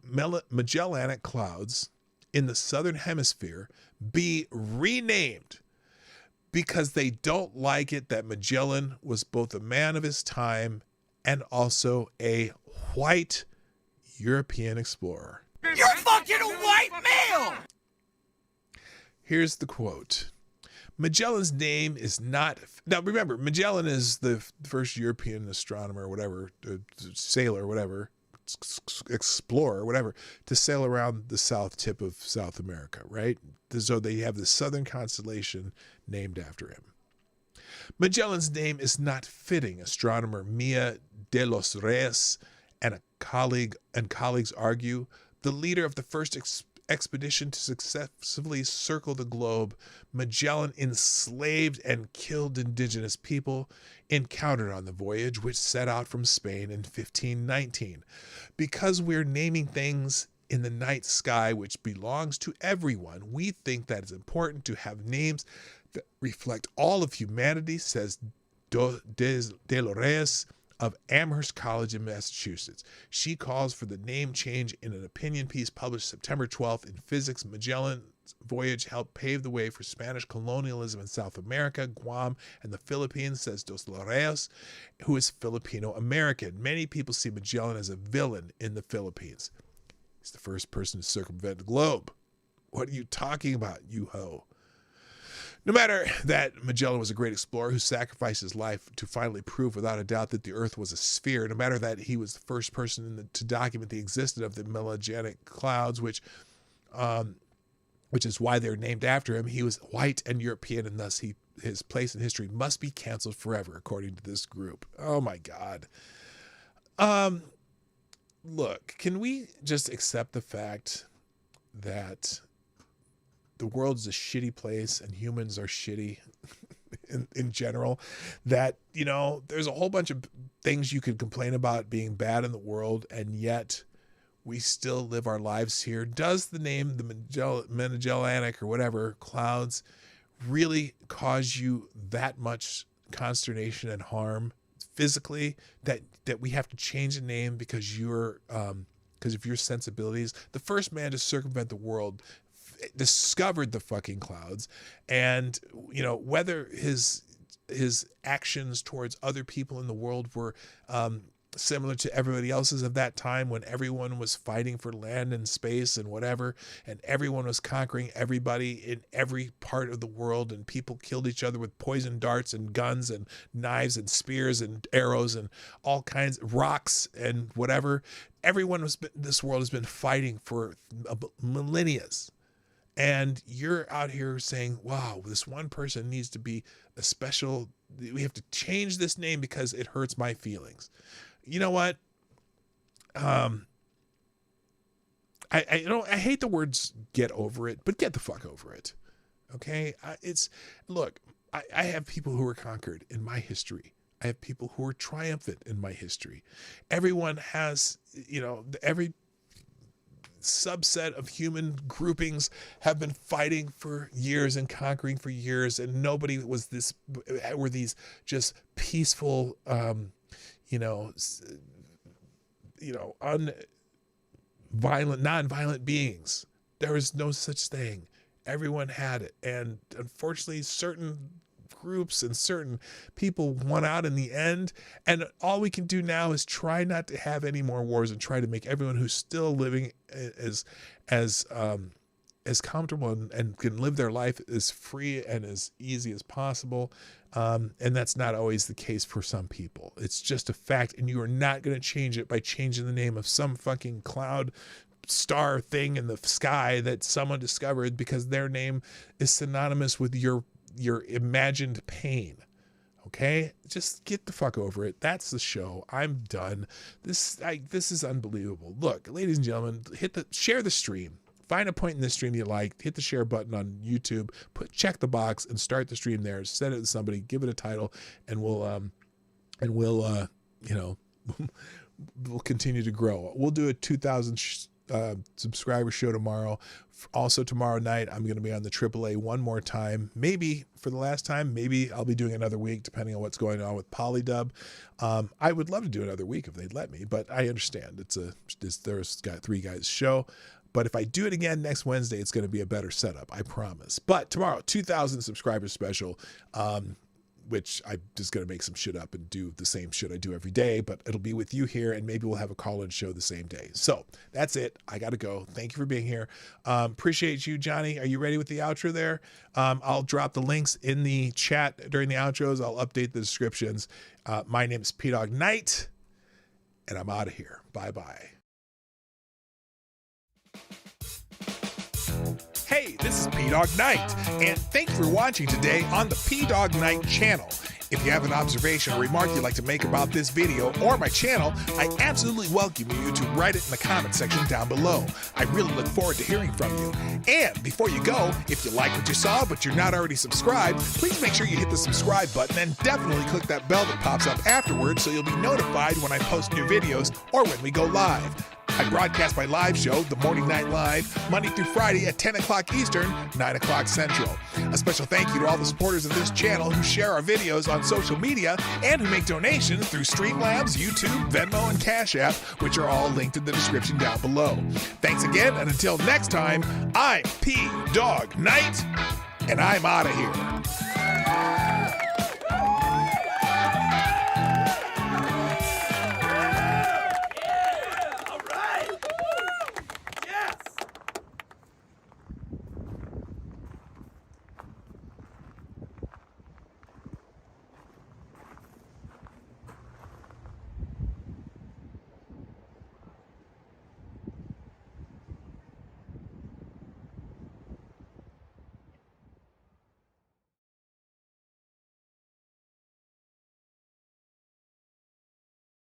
clouds in the southern hemisphere be renamed because they don't like it that Magellan was both a man of his time and also a white European explorer. You're fucking a white male! Here's the quote. Magellan's name is not... Now, remember, Magellan is the first European astronomer, whatever, sailor, whatever, explorer, whatever, to sail around the south tip of South America, right? So they have the southern constellation named after him. Magellan's name is not fitting, astronomer Mia de los Reyes and colleagues argue. The leader of the first expedition to successfully circle the globe, Magellan enslaved and killed indigenous people encountered on the voyage, which set out from Spain in 1519. Because we're naming things in the night sky which belongs to everyone, we think that it's important to have names that reflect all of humanity, says de los Reyes of Amherst College in Massachusetts. She calls for the name change in an opinion piece published September 12th in Physics. Magellan's voyage helped pave the way for Spanish colonialism in South America, Guam, and the Philippines, says Dos Reyes, who is Filipino-American. Many people see Magellan as a villain in the Philippines. He's the first person to circumvent the globe. What are you talking about, you ho? No matter that Magellan was a great explorer who sacrificed his life to finally prove without a doubt that the Earth was a sphere, no matter that he was the first person to document the existence of the Magellanic clouds, which is why they're named after him, he was white and European, and thus his place in history must be canceled forever, according to this group. Oh my God. Look, can we just accept the fact that the world is a shitty place and humans are shitty in general, that, there's a whole bunch of things you could complain about being bad in the world, and yet we still live our lives here? Does the name, the Magellanic or whatever clouds, really cause you that much consternation and harm physically that we have to change the name because of your sensibilities? The first man to circumvent the world discovered the fucking clouds, and whether his actions towards other people in the world were similar to everybody else's of that time, when everyone was fighting for land and space and whatever, and everyone was conquering everybody in every part of the world, and people killed each other with poison darts and guns and knives and spears and arrows and all kinds of rocks and whatever. This world has been fighting for millennia. And you're out here saying, wow, this one person needs to be a special, we have to change this name because it hurts my feelings. You know what? I hate the words get over it, but get the fuck over it. Okay? Look, I have people who were conquered in my history. I have people who are triumphant in my history. Everyone has, every subset of human groupings have been fighting for years and conquering for years, and nobody were these just peaceful, non-violent beings. There was no such thing. Everyone had it, and unfortunately, certain groups and certain people won out in the end, and all we can do now is try not to have any more wars and try to make everyone who's still living as comfortable and can live their life as free and as easy as possible. And that's not always the case for some people. It's just a fact, and you are not going to change it by changing the name of some fucking cloud star thing in the sky that someone discovered because their name is synonymous with your imagined pain. Okay? Just get the fuck over it. That's the show. I'm done. This is unbelievable. Look, ladies and gentlemen, share the stream. Find a point in this stream you like, hit the share button on YouTube, check the box and start the stream there. Send it to somebody, give it a title, and we'll continue to grow. We'll do a 2,000 subscriber show tomorrow. Also tomorrow night, I'm going to be on the AAA one more time, maybe for the last time. Maybe I'll be doing another week depending on what's going on with Polydub. I would love to do another week if they'd let me, but I understand there's got 3 guys show. But if I do it again next Wednesday, it's going to be a better setup, I promise. But tomorrow, 2,000 subscribers special, which I'm just going to make some shit up and do the same shit I do every day, but it'll be with you here, and maybe we'll have a call-in show the same day. So that's it. I got to go. Thank you for being here. Appreciate you, Johnny. Are you ready with the outro there? I'll drop the links in the chat during the outros. I'll update the descriptions. My name is P-Dog Knight, and I'm out of here. Bye-bye. Hey, this is P-Dog Knight, and thank you for watching today on the P-Dog Knight channel. If you have an observation or remark you'd like to make about this video or my channel, I absolutely welcome you to write it in the comment section down below. I really look forward to hearing from you. And before you go, if you like what you saw but you're not already subscribed, please make sure you hit the subscribe button and definitely click that bell that pops up afterwards so you'll be notified when I post new videos or when we go live. I broadcast my live show, The Morning Night Live, Monday through Friday at 10 o'clock Eastern, 9 o'clock Central. A special thank you to all the supporters of this channel who share our videos on social media and who make donations through Streamlabs, YouTube, Venmo, and Cash App, which are all linked in the description down below. Thanks again, and until next time, I'm P-Dog Knight, and I'm out of here.